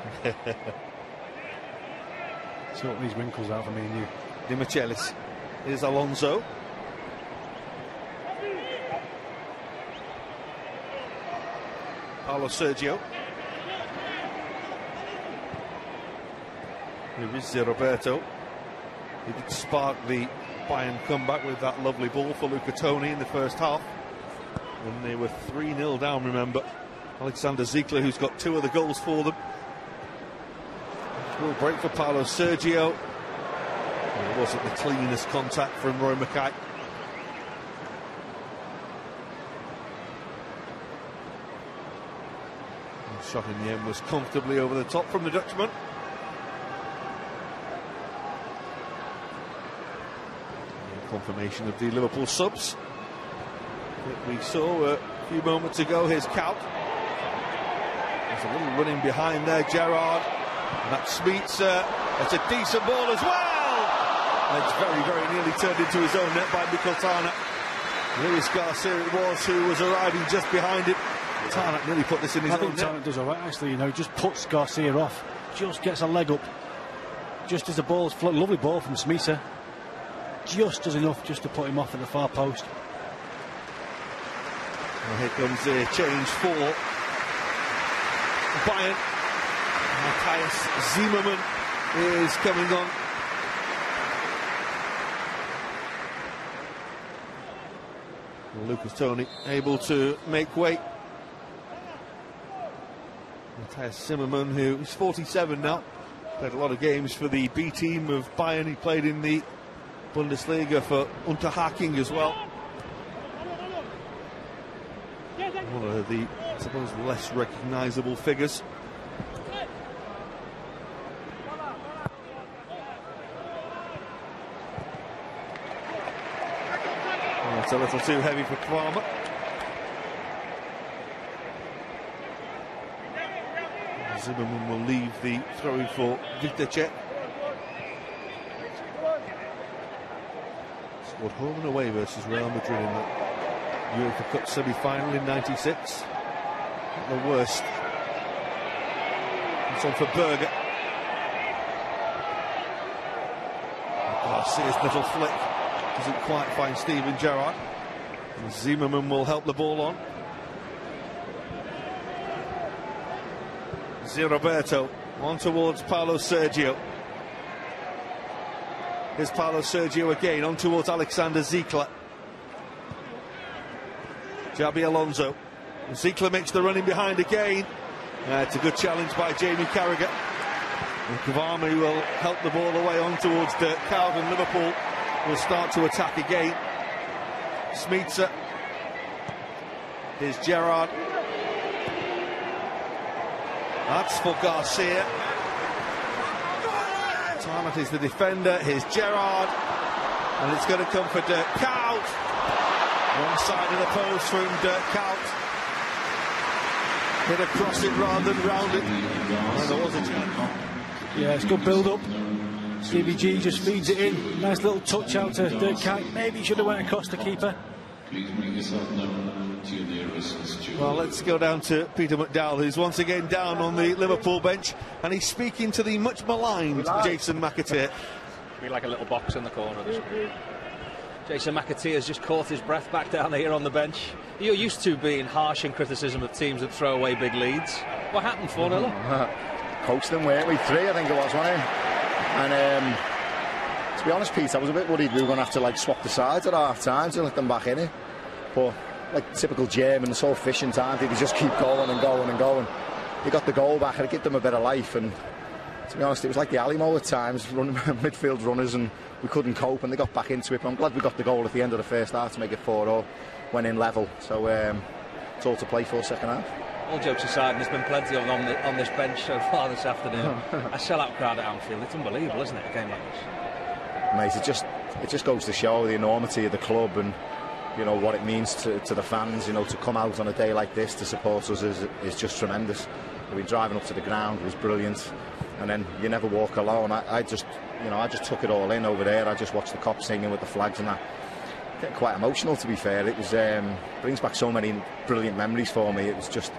Sort these wrinkles out for me and you. Di Michelis. Here's Alonso. Paulo Sergio. Here is Roberto. He did spark the Bayern comeback with that lovely ball for Luca Toni in the first half. And they were 3-0 down, remember. Alexander Ziegler, who's got 2 of the goals for them. Will break for Paulo Sergio. Well, it wasn't the cleanest contact from Roy Mackay. The shot in the end was comfortably over the top from the Dutchman. Confirmation of the Liverpool subs that we saw a few moments ago. Here's Kaut. There's a little running behind there, Gerrard. And that's Smita. It's a decent ball as well. And it's very, very nearly turned into his own net by Mikel Tarnack. Luis Garcia it was who was arriving just behind it. Tarnack nearly put this in his own net. I think Tarnack does all right, actually. Just puts Garcia off. Just gets a leg up. Just as the ball's float. Lovely ball from Smita. Just does enough just to put him off at the far post. Well, here comes a change for Bayern. Matthias Zimmermann is coming on. Lucas Toni able to make way. Matthias Zimmermann, who is 47 now, played a lot of games for the B team of Bayern. He played in the Bundesliga for Unterhaching as well. One of the, I suppose, less recognisable figures. Oh, it's a little too heavy for Kramer. Zimmermann will leave the throw for Vitacek. Scored home and away versus Real Madrid in the Europa Cup semi-final in '96. Not the worst. It's on for Berger. Garcia's little flick doesn't quite find Steven Gerrard. And Zimmermann will help the ball on. Roberto on towards Paulo Sergio. Here's Paulo Sergio again, on towards Alexander Ziegler. Xabi Alonso. Ziegler makes the running behind again. It's a good challenge by Jamie Carragher. And Cavani will help the ball away on towards Dirk Kuyt, and Liverpool will start to attack again. Smeetser. Here's Gerrard. That's for Garcia. Tarnat is the defender. Here's Gerrard. And it's going to come for Dirk Kuyt. One side of the post from Dirk Kuyt. Hit across it rather than round it. And there was a chance. Yeah, it's good build-up. Stevie G just feeds it in. Nice little touch out to Dirk Kuyt. Maybe he should have went across the keeper. Well, let's go down to Peter McDowell, who's once again down on the Liverpool bench, and he's speaking to the much maligned Jason McAteer. Be like a little box in the corner. Jason McAteer has just caught his breath back down here on the bench. You're used to being harsh in criticism of teams that throw away big leads. What happened, 4-0? Coached them, weren't we? 3, I think it was, wasn't it? And to be honest, Pete, I was a bit worried we were going to have to like swap the sides at half time to let them back in it. But like typical German, so efficient, aren't they? They just keep going and going and going. They got the goal back and it gave them a bit of life. And to be honest, it was like the Alimo at times, running midfield runners, and we couldn't cope, and they got back into it. But I'm glad we got the goal at the end of the first half to make it 4-0. Went in level, so it's all to play for second half. All jokes aside, and there's been plenty of them on this bench so far this afternoon. A sellout crowd at Anfield, it's unbelievable, isn't it, a game like this? Mate, it just goes to show the enormity of the club, and you know what it means to the fans. You know, to come out on a day like this to support us is just tremendous. We've been driving up to the ground, it was brilliant, and then you never walk alone. I just took it all in over there. I just watched the cops singing with the flags and that. Getting quite emotional, to be fair. It was brings back so many brilliant memories for me. It's just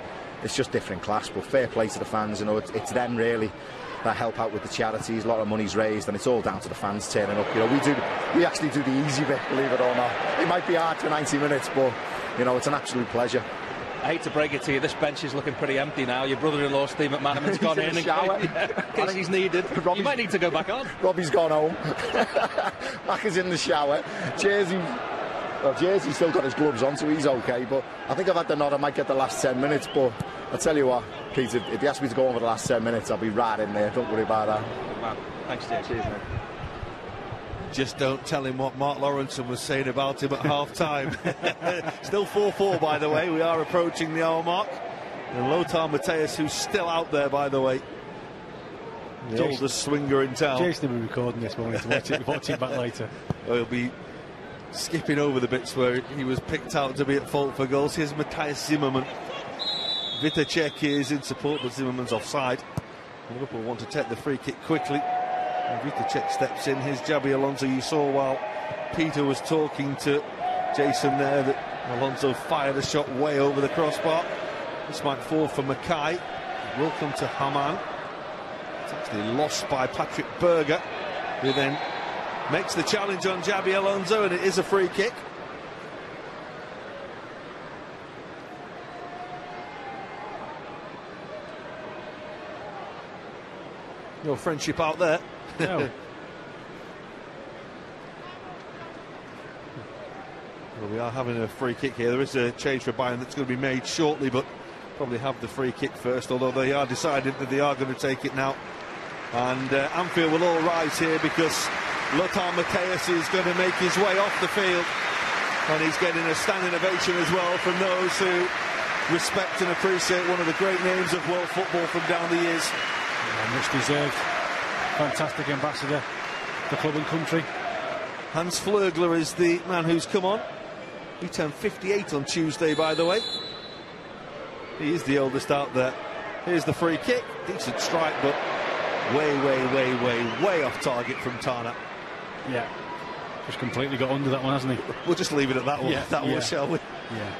different class, but fair play to the fans. You know, it's them really that help out with the charities. A lot of money's raised, and it's all down to the fans turning up. You know, we actually do the easy bit, believe it or not. It might be hard for 90 minutes, but you know, it's an absolute pleasure. I hate to break it to you, this bench is looking pretty empty now. Your brother-in-law Steve McManaman's gone in the shower. In case he's needed. You might need to go back on. Robbie's gone home. Mac is in the shower. Jersey's still got his gloves on, so he's okay. But I think I've had the nod. I might get the last 10 minutes. But I'll tell you what, Pete, if you ask me to go over the last 10 minutes, I'll be right in there. Don't worry about that. Wow. Thanks, Jay. Cheers, mate. Just don't tell him what Mark Lawrenson was saying about him at half-time. Still 4-4, by the way. We are approaching the hour mark. And Lothar Matthäus, who's still out there, by the way. The oldest swinger in town. Jason will be recording this morning to watch it back later. Well, he'll be skipping over the bits where he was picked out to be at fault for goals. Here's Matthias Zimmermann. Vitacek is in support, but Zimmerman's offside. Liverpool want to take the free kick quickly. Vitacek steps in. Here's Xabi Alonso. You saw while Peter was talking to Jason there that Alonso fired a shot way over the crossbar. This might fall for Mackay. Will come to Haman. It's actually lost by Patrick Berger, who then makes the challenge on Xabi Alonso, and it is a free kick. No friendship out there. No. Well, we are having a free kick here. There is a change for Bayern that's going to be made shortly, but probably have the free kick first, although they are deciding that they are going to take it now. And Anfield will all rise here because Lothar Matthäus is going to make his way off the field, and he's getting a standing ovation as well from those who respect and appreciate one of the great names of world football from down the years. Yeah, much deserved. Fantastic ambassador for club and country. Hans Flögler is the man who's come on. He turned 58 on Tuesday, by the way. He is the oldest out there. Here's the free kick. Decent strike, but way off target from Tarnat. Yeah, just completely got under that one, hasn't he? We'll just leave it at that one. Yeah, that one, shall we? Yeah.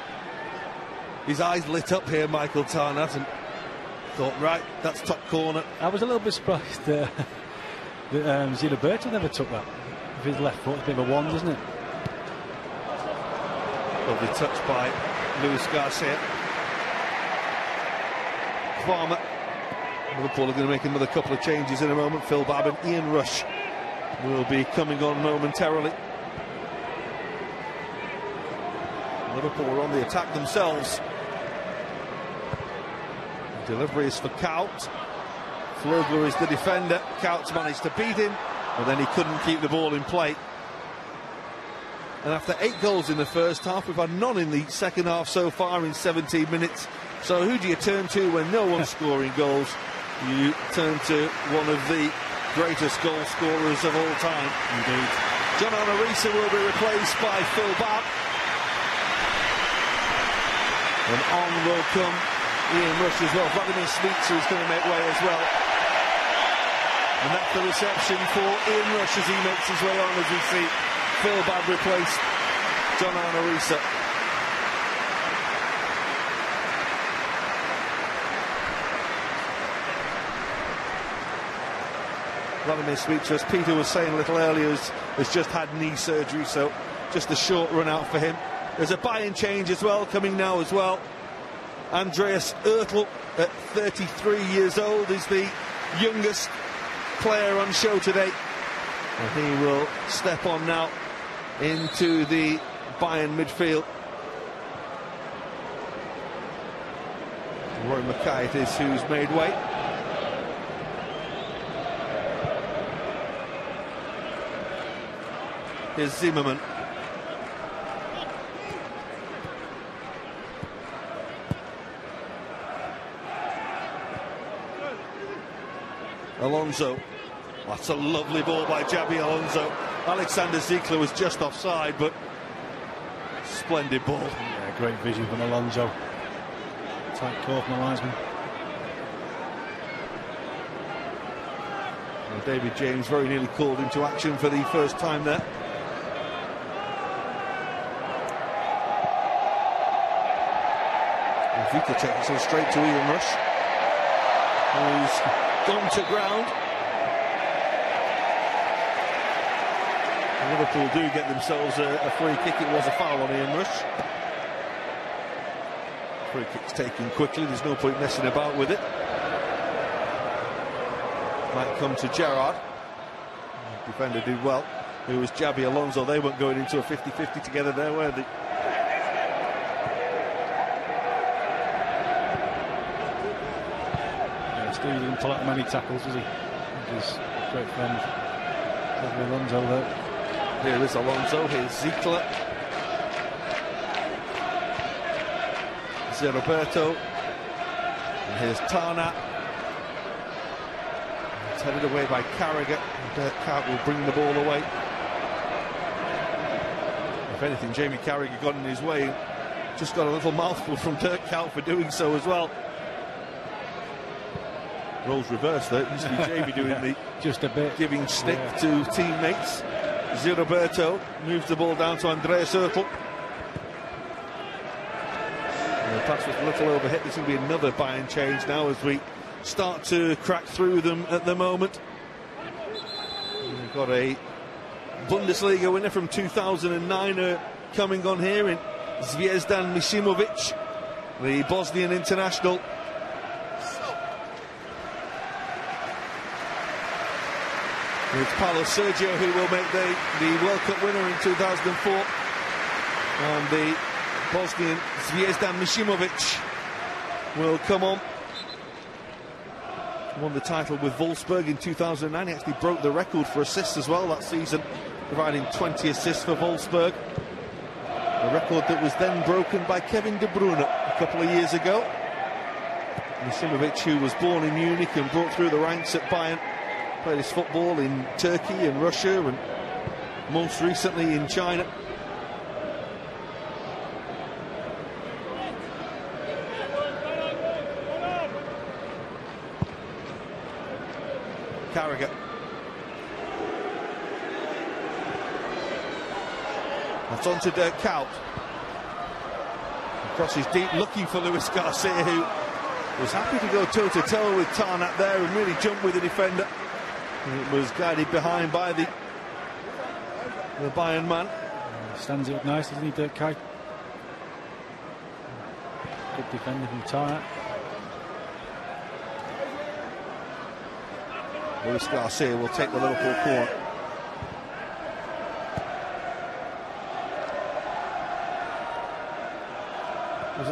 His eyes lit up here, Michael Tarnat, and thought, right, that's top corner. I was a little bit surprised that Zidane never took that. With his left foot, it's a bit of a wand, isn't it? Lovely touch by Luis Garcia. Farmer. Liverpool are going to make another couple of changes in a moment. Phil Babb and Ian Rush will be coming on momentarily. Liverpool are on the attack themselves. The delivery is for Kaut. Flögler is the defender. Kaut's managed to beat him, but then he couldn't keep the ball in play. And after 8 goals in the first half, we've had none in the second half so far in 17 minutes. So who do you turn to when no one's scoring goals? You turn to one of the greatest goal scorers of all time. Indeed. John Arisa will be replaced by Phil Babb. And on will come Ian Rush as well. Vladimir Smicer is going to make way as well. And that's the reception for Ian Rush as he makes his way on, as we see Phil Babb replaced John Arisa. Vladimir Smicer, as Peter was saying a little earlier, has just had knee surgery, so just a short run out for him. There's a buy-in change as well, coming now as well. Andreas Oertel, at 33 years old, is the youngest player on show today. And he will step on now into the Bayern midfield. Roy Mackay it is who's made way. Here's Zimmerman. Alonso. That's a lovely ball by Xabi Alonso. Alexander Ziegler was just offside, but splendid ball. Yeah, great vision from Alonso. Tight call from the linesman. And David James very nearly called into action for the first time there. Vita takes it straight to Ian Rush, who's gone to ground. Liverpool do get themselves a free kick. It was a foul on Ian Rush. Free kick's taken quickly. There's no point messing about with it. Might come to Gerrard. The defender did well. It was Xabi Alonso. They weren't going into a 50-50 together there, were they? Steve didn't pull out many tackles, was he? His great friend Xabi Alonso there. Here is Alonso, here's Ziegler. Zé Roberto. And here's Tarnack. It's headed away by Carragher. Dirk Kuyt will bring the ball away. If anything, Jamie Carragher got in his way. Just got a little mouthful from Dirk Kuyt for doing so as well. Roles reversed there. It used to be Jamie doing the just a bit giving stick to teammates. Zé Roberto moves the ball down to Andreas Oertel. The pass was a little overhit. There's going to be another buy-in change now as we start to crack through them at the moment. We've got a Bundesliga winner from 2009 coming on here in Zvezdan Misimovic, the Bosnian international. It's Paulo Sergio who will make the World Cup winner in 2004. And the Bosnian Zvezdan Misimovic will come on. Won the title with Wolfsburg in 2009. He actually broke the record for assists as well that season, providing 20 assists for Wolfsburg. A record that was then broken by Kevin De Bruyne a couple of years ago. Misimovic, who was born in Munich and brought through the ranks at Bayern, played his football in Turkey and Russia and most recently in China. Carragher. That's on to Dirk Kuyt. Crosses deep, looking for Luis Garcia, who was happy to go toe-to-toe with Tarnack there and really jump with the defender. It was guided behind by the Bayern man. Stands it up nice, doesn't he, Dirk Kuyt? Good defender from Tarnack. Luis Garcia will take the Liverpool corner.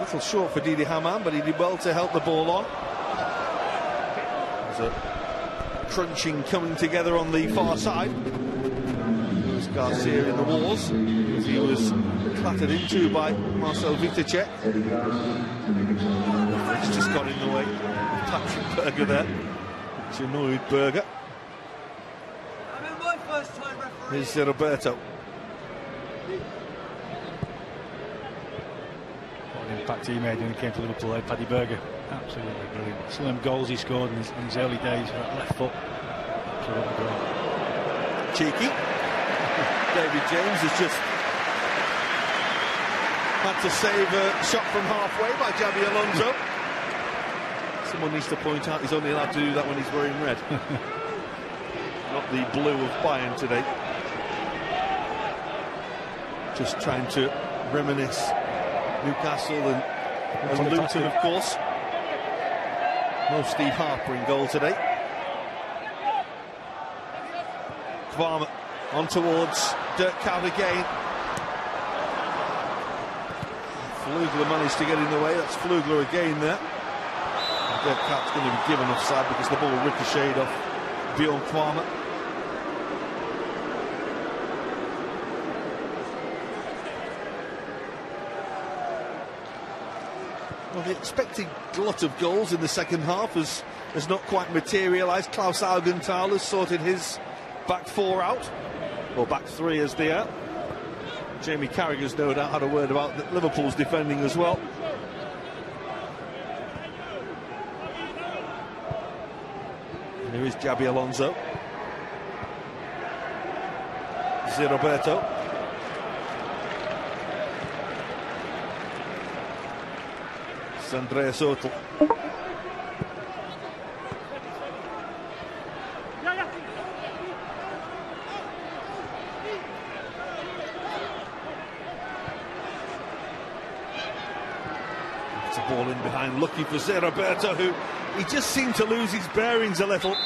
little short for Didi Hamann, but he did well to help the ball on. There's a crunching coming together on the far side. There's Garcia in the wars. He was clattered into by Marcel Vitacek. It's just got in the way. Touching Berger there, which annoyed Berger. Here's Roberto. What an impact he made when he came to Liverpool, Paddy Berger. Absolutely brilliant. Some of them goals he scored in his early days with that left foot. Absolutely brilliant. Cheeky. David James has just had to save a shot from halfway by Xabi Alonso. Someone needs to point out he's only allowed to do that when he's wearing red. Not the blue of Bayern today. Just trying to reminisce Newcastle and Luton, of course. No Steve Harper in goal today. Kvarmer on towards Dirk Kuyt again. Flugler managed to get in the way. That's Flugler again there. Dirk Kuyt's going to be given offside because the ball ricocheted off Bjorn Kvarmer. Well, the expected glut of goals in the second half has not quite materialised. Klaus Augenthaler has sorted his back four out, or back three as they are. Jamie Carragher's no doubt had a word about Liverpool's defending as well. And here is Xabi Alonso. Roberto. It's Andrea Soto. It's a ball in behind, looking for Roberto, who he just seemed to lose his bearings a little.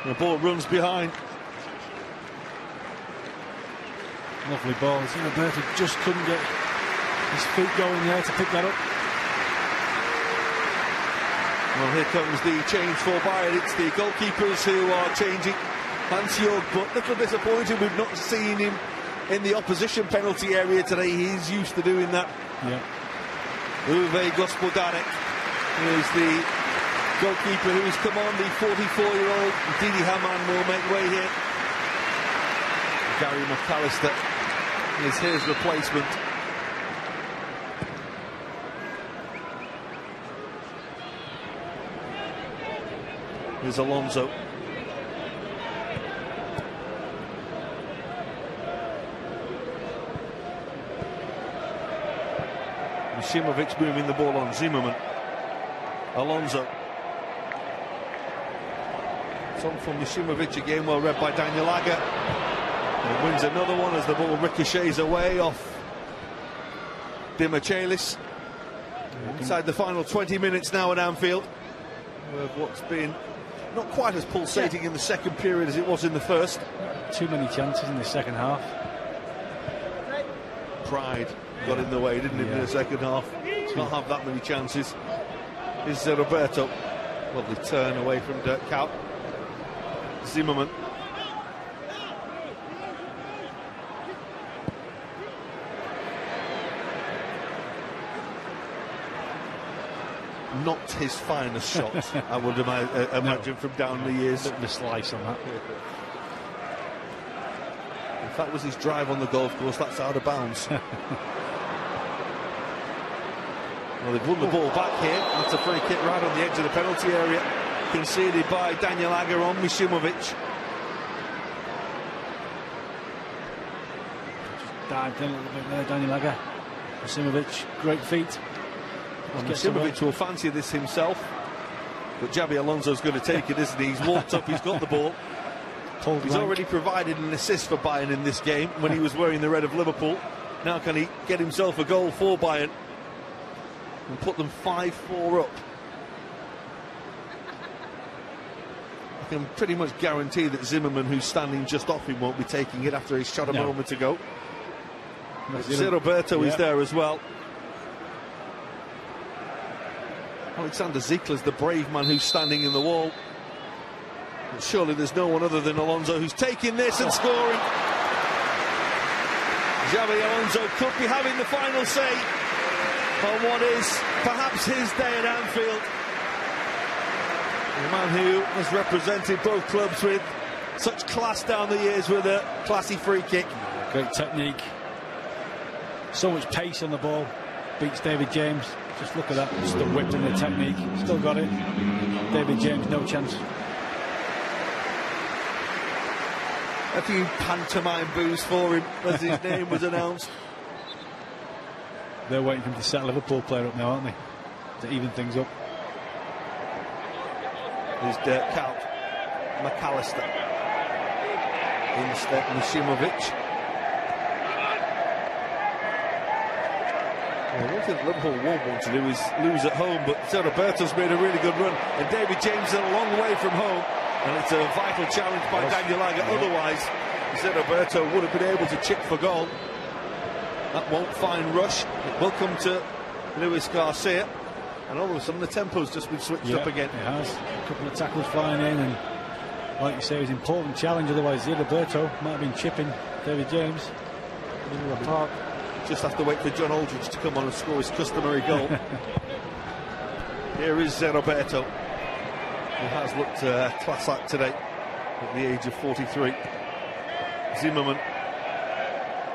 The ball runs behind. Lovely ball. Roberto just couldn't get his feet going there to pick that up. Well, here comes the change for Bayern. It's the goalkeepers who are changing. Hans-Jörg, but little disappointed we've not seen him in the opposition penalty area today. He's used to doing that. Yeah. Uwe Gospodarek is the goalkeeper who's come on. The 44-year-old Didi Hamann will make way here. Gary McAllister is his replacement. Here's Alonso. Misimovic moving the ball on. Zimmerman. Alonso. It's on from Misimovic again, well read by Daniel Agger. And wins another one as the ball ricochets away off Dimichelis. Inside the final 20 minutes now at Anfield. With what's been not quite as pulsating in the second period as it was in the first. Too many chances in the second half. Pride got in the way, didn't it, in the second half? Not have that many chances. Is Roberto. Lovely turn away from Dirk Kuyt. Zimmerman. Not his finest shot, I would imagine, from down the years. The slice on that. If that was his drive on the golf course, that's out of bounds. Well, they've won the ball back here. That's a free kick right on the edge of the penalty area, conceded by Daniel Agger on Misimovic. Just dived in a little bit there, Daniel Agger. Misimovic, great feet. And Misimovic will fancy this himself, but Xabi Alonso's going to take it, isn't he? He's walked up, he's got the ball. He's already provided an assist for Bayern in this game when he was wearing the red of Liverpool. Now can he get himself a goal for Bayern and put them 5-4 up? I can pretty much guarantee that Zimmerman, who's standing just off him, won't be taking it after he shot a moment ago. Roberto is there as well. Alexander Ziegler's the brave man who's standing in the wall. But surely there's no one other than Alonso who's taking this and scoring. Xabi Alonso could be having the final say on what is perhaps his day at Anfield. The man who has represented both clubs with such class down the years with a classy free kick. Great technique. So much pace on the ball. Beats David James. Just look at that. Just the whip and the technique. Still got it. David James, no chance. A few pantomime boos for him as his name was announced. They're waiting for him to set a Liverpool player up now, aren't they? To even things up. There's Dirk Kuyt, McAllister, instead Mishimovic. Well, one thing that Liverpool won't want to do is lose at home, but Roberto's made a really good run, and David James is a long way from home, and it's a vital challenge by Daniel Agger. Otherwise, Roberto would have been able to chip for goal. That won't find Rush. It will come to Luis Garcia. And all of a sudden the tempo's just been switched up again. It has. A couple of tackles flying in, and like you say, it was an important challenge. Otherwise, Roberto might have been chipping David James. Middle of the park. Just have to wait for John Aldridge to come on and score his customary goal. Here is Roberto, who has looked class act today at the age of 43. Zimmerman.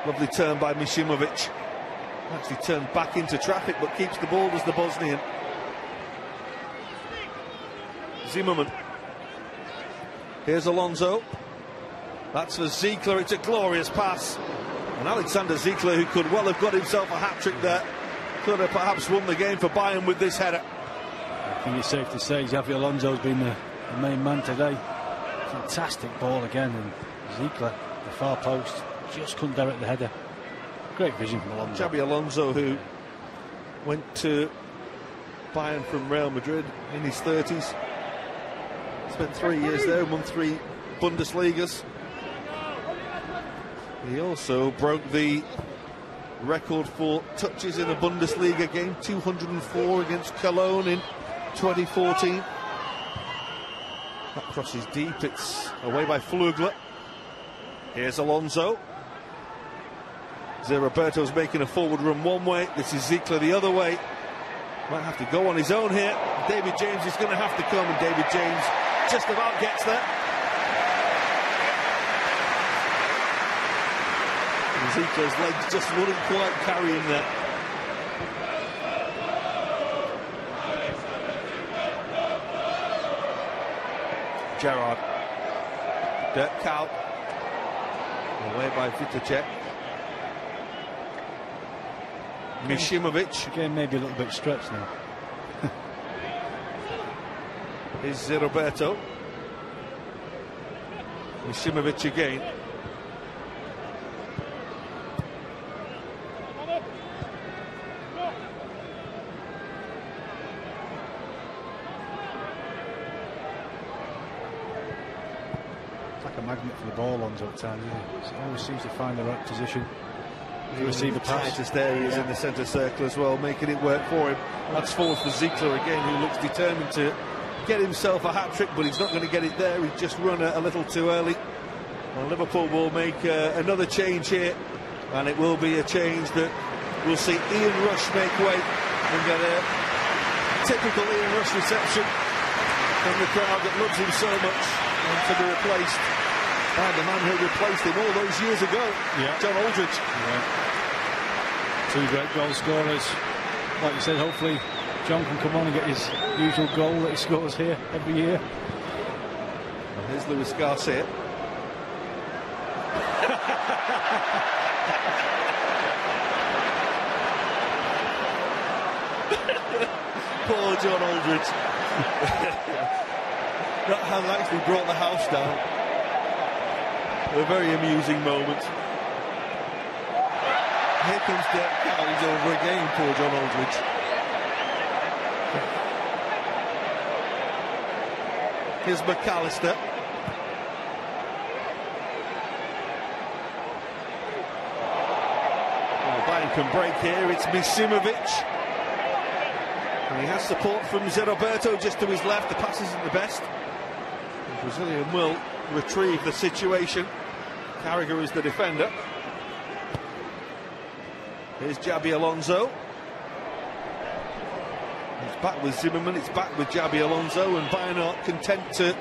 Lovely turn by Mishimovic. Actually turned back into traffic, but keeps the ball as the Bosnian. Zimmerman. Here's Alonso. That's for Ziegler. It's a glorious pass. And Alexander Ziegler, who could well have got himself a hat-trick there, could have perhaps won the game for Bayern with this header. I think it's safe to say Xabi Alonso's been the main man today. Fantastic ball again, and Ziegler, the far post, just couldn't direct the header. Great vision from Alonso. Xabi Alonso, who went to Bayern from Real Madrid in his 30s. Spent 3 years there, won 3 Bundesligas. He also broke the record for touches in a Bundesliga game, 204 against Cologne in 2014. That crosses deep, it's away by Flugler. Here's Alonso. Roberto's making a forward run one way, this is Ziegler the other way. Might have to go on his own here. David James is going to have to come, and David James just about gets there. And Ziegler's legs just wouldn't quite carry him there. Gerrard. Dirk Kuyt. Away by Vitacek. Mishimovic. Again, maybe a little bit stretched now. Is Roberto. Mishimovic again. It's like a magnet for the ball, Alonso, at times, isn't it? He always seems to find the right position to receive the pass. Tightest there, he is in the centre circle as well, making it work for him. That's forward for Ziegler again, who looks determined to get himself a hat-trick, but he's not going to get it there. He's just run a little too early. Well, Liverpool will make another change here, and it will be a change that we'll see Ian Rush make way and get a typical Ian Rush reception from the crowd that loves him so much, and to be replaced by the man who replaced him all those years ago, John Aldridge. Two great goal scorers. Like you said, hopefully John can come on and get his usual goal that he scores here every year. And here's Luis Garcia. Poor John Aldridge. That has actually brought the house down. A very amusing moment. Here comes Dirk Kuyt, he's over again, poor John Aldridge. Here's McAllister. Oh, Bayern can break here, it's Mishimovic. And he has support from Zerroberto just to his left. The pass isn't the best. The Brazilian will retrieve the situation. Carragher is the defender. Here's Jabi Alonso. It's back with Zimmerman, it's back with Jabi Alonso, and Bayern are content to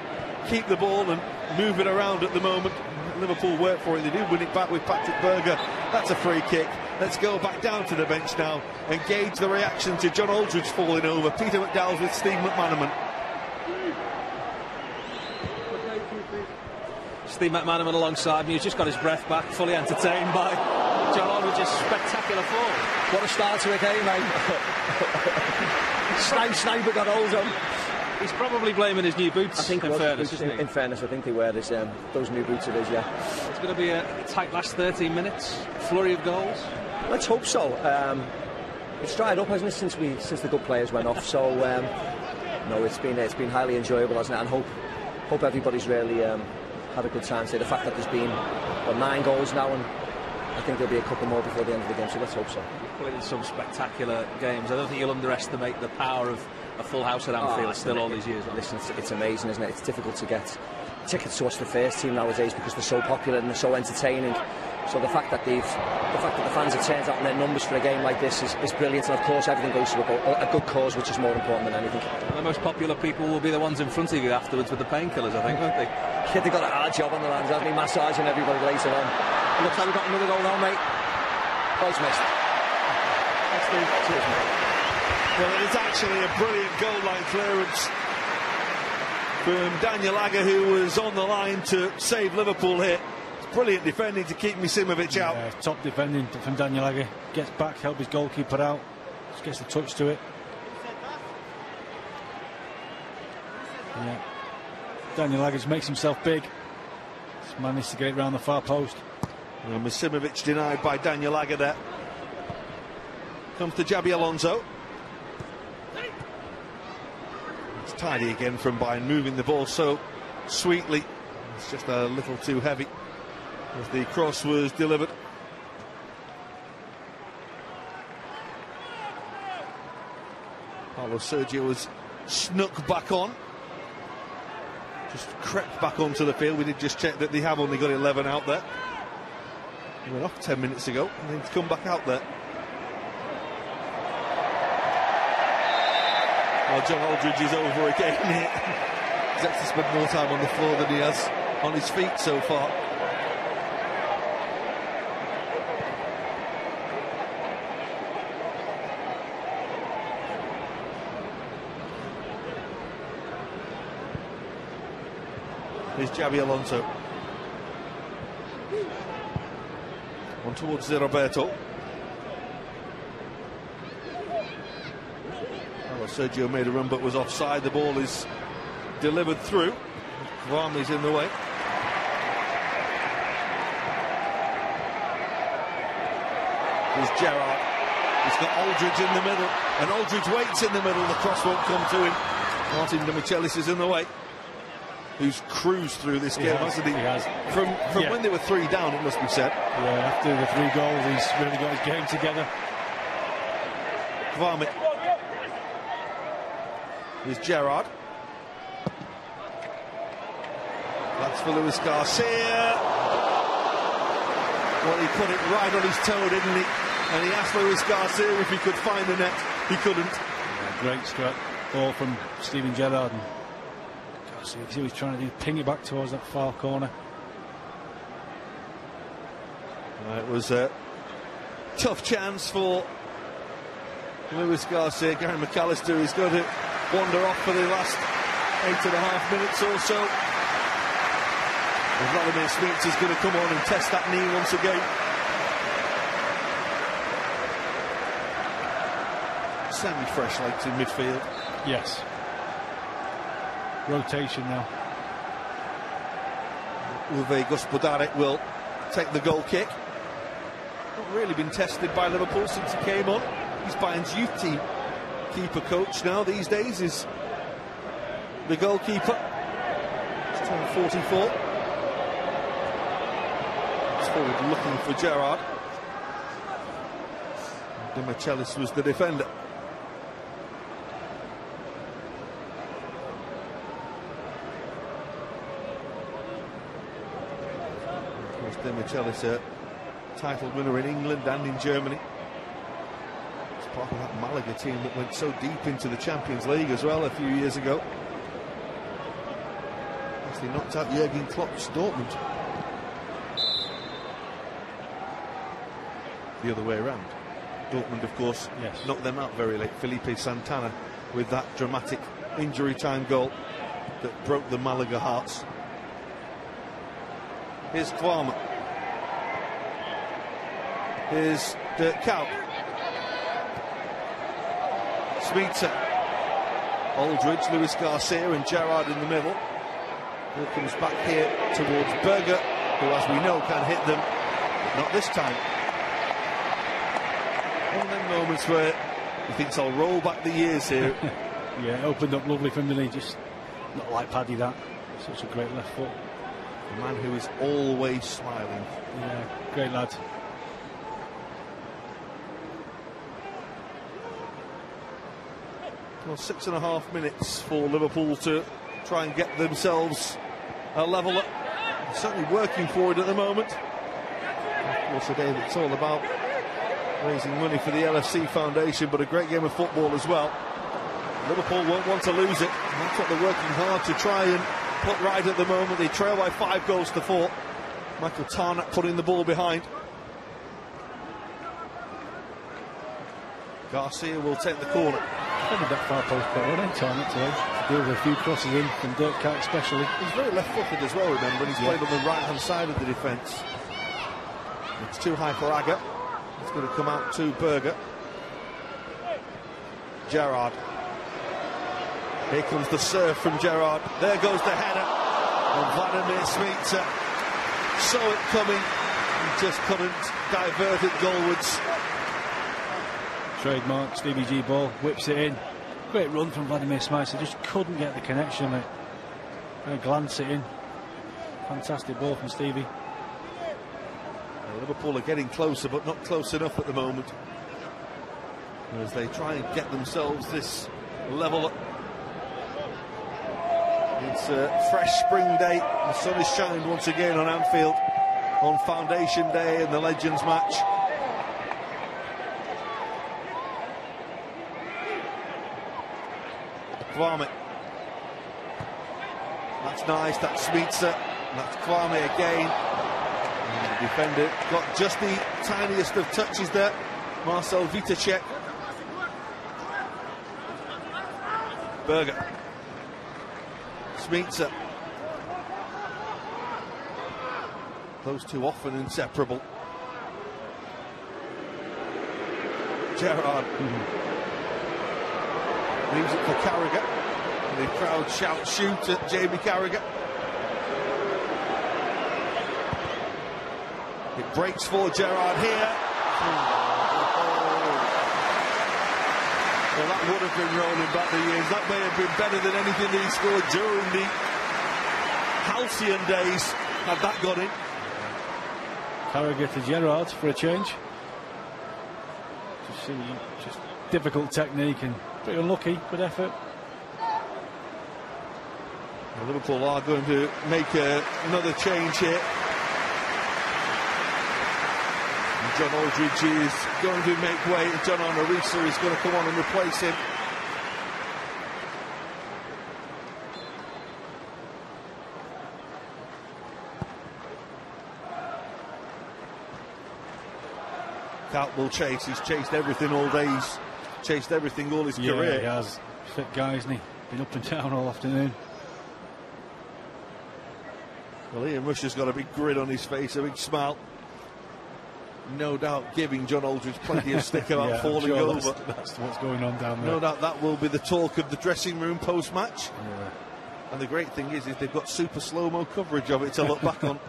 keep the ball and move it around at the moment. Liverpool work for it, they do win it back with Patrick Berger. That's a free kick. Let's go back down to the bench now and gauge the reaction to John Aldridge falling over. Peter McDowell's with Steve McManaman. Steve McManaman alongside me, he's just got his breath back, fully entertained by John Aldridge's spectacular fall. What a start to a game, eh? Sniper got hold of him. He's probably blaming his new boots. I think in fairness, isn't he? In fairness, I think they wear this, those new boots of his, yeah. It's going to be a tight last 13 minutes, flurry of goals. Let's hope so. It's dried up, hasn't it, since the good players went off? So no, it's been highly enjoyable, hasn't it? And hope everybody's really had a good time today. The fact that there's been 9 goals now, and I think there'll be a couple more before the end of the game. So let's hope so. You've played in some spectacular games. I don't think you'll underestimate the power of a full house at Anfield still all these years. Listen, it's amazing, isn't it? It's difficult to get tickets to watch the first team nowadays because they're so popular and they're so entertaining. So the fact that the fans have turned out in their numbers for a game like this is brilliant, and of course everything goes to a good cause, which is more important than anything. And the most popular people will be the ones in front of you afterwards with the painkillers, I think, won't they? Yeah, they've got a hard job on their hands, haven't they? Massaging everybody later on. Looks like we've got another goal now, mate. Ball's missed. Thanks, Steve. Cheers, mate. Well, it is actually a brilliant goal line clearance from Daniel Agger, who was on the line to save Liverpool here. Brilliant defending to keep Misimovic out. Yeah, top defending from Daniel Agger. Gets back, help his goalkeeper out. Just gets the touch to it. Yeah. Daniel Agger makes himself big. Just managed to get it round the far post. Well, Misimovic denied by Daniel Agger there. Comes to Jabi Alonso. It's tidy again from Bayern, moving the ball so sweetly. It's just a little too heavy as the cross was delivered. Paulo Sergio was snuck back on. Just crept back onto the field. We did just check that they have only got 11 out there. He went off 10 minutes ago and then to come back out there. Well, John Aldridge is over again here. He's actually spent more time on the floor than he has on his feet so far. Here's Jabi Alonso. On towards Zerroberto. Well, Sergio made a run but was offside. The ball is delivered through. Kvame's in the way. Here's Gerrard. He's got Aldridge in the middle, and Aldridge waits in the middle. The cross won't come to him. Martin Demichelis is in the way, who's cruised through this game, hasn't he? He has. From when they were 3 down, it must be said. Yeah, after the 3 goals, he's really got his game together. Kvame. Here's Gerrard. That's for Luis Garcia. Well, he put it right on his toe, didn't he? And he asked Luis Garcia if he could find the net. He couldn't. Yeah, great strike ball from Steven Gerrard. And Garcia, he was trying to ping it back towards that far corner. It was a tough chance for Luis Garcia. Gary McAllister is going to wander off for the last 8.5 minutes or so. And Vladimir Smic is going to come on and test that knee once again. Semi-fresh legs in midfield. Yes. Rotation now. Uwe Gospodarek will take the goal kick. Not really been tested by Liverpool since he came on. He's Bayern's youth team keeper coach now these days, is the goalkeeper. It's turned 44. It's forward looking for Gerrard. Demichelis was the defender. De Michelis, a title winner in England and in Germany. It's part of that Malaga team that went so deep into the Champions League as well a few years ago. They knocked out Jurgen Klopp's Dortmund. The other way around. Dortmund, of course, knocked them out very late. Felipe Santana with that dramatic injury time goal that broke the Malaga hearts. Here's Kwame. Here's Dirk Kuyt. Smeaton. Aldridge, Luis Garcia and Gerrard in the middle. Ball comes back here towards Berger, who, as we know, can hit them, but not this time. One of them moments where he thinks, I'll roll back the years here. Yeah, it opened up lovely from the just not like Paddy, that. Such a great left foot. A man who is always smiling. Yeah, great lad. Well, 6.5 minutes for Liverpool to try and get themselves a level up. Certainly working for it at the moment. Of course, a day that's all about raising money for the LFC Foundation, but a great game of football as well. Liverpool won't want to lose it. And that's what they're working hard to try and put right at the moment. They trail by 5 goals to 4. Michael Tarnack putting the ball behind. Garcia will take the corner. Probably that far post player, wasn't he, Tarnack today? To deal with a few crosses in from Dirk Kuyt especially. He's very left-footed as well, remember, and he's played on the right-hand side of the defence. It's too high for Agger. It's going to come out to Berger. Gerrard. Here comes the serve from Gerrard. There goes the header. And Vladimir Smeaton saw it coming and just couldn't divert it goalwards. Trademark Stevie G ball, whips it in. Great run from Vladimir Smeaton, just couldn't get the connection. Glance it in. Fantastic ball from Stevie. Liverpool are getting closer, but not close enough at the moment, as they try and get themselves this level up. It's a fresh spring day. The sun has shined once again on Anfield on Foundation Day and the Legends match. Kwame. That's nice, that's Smeaton. That's Kwame again. And the defender got just the tiniest of touches there. Marcel Vitacek. Berger. Smeaton. Those two often inseparable. Gerrard. Leaves it for Carragher. And the crowd shout shoot at Jamie Carragher. It breaks for Gerrard here. Well, that would have been rolling back the years. That may have been better than anything that he scored during the halcyon days, had that got in. Carragher to Gerrard for a change. Just difficult technique and pretty unlucky, good effort. Well, Liverpool are going to make another change here. And John Aldridge is going to make way. John Arisa is going to come on and replace him. Kuyt will chase. He's chased everything all day. He's chased everything all his career. Yeah, he has. Fit guy, isn't he? Been up and down all afternoon. Well, Ian Rush has got a big grin on his face, a big smile. No doubt giving John Aldridge plenty of stick about yeah, falling sure over. That's what's going on down there. No doubt that will be the talk of the dressing room post-match. Yeah. And the great thing is they've got super slow-mo coverage of it to look back on.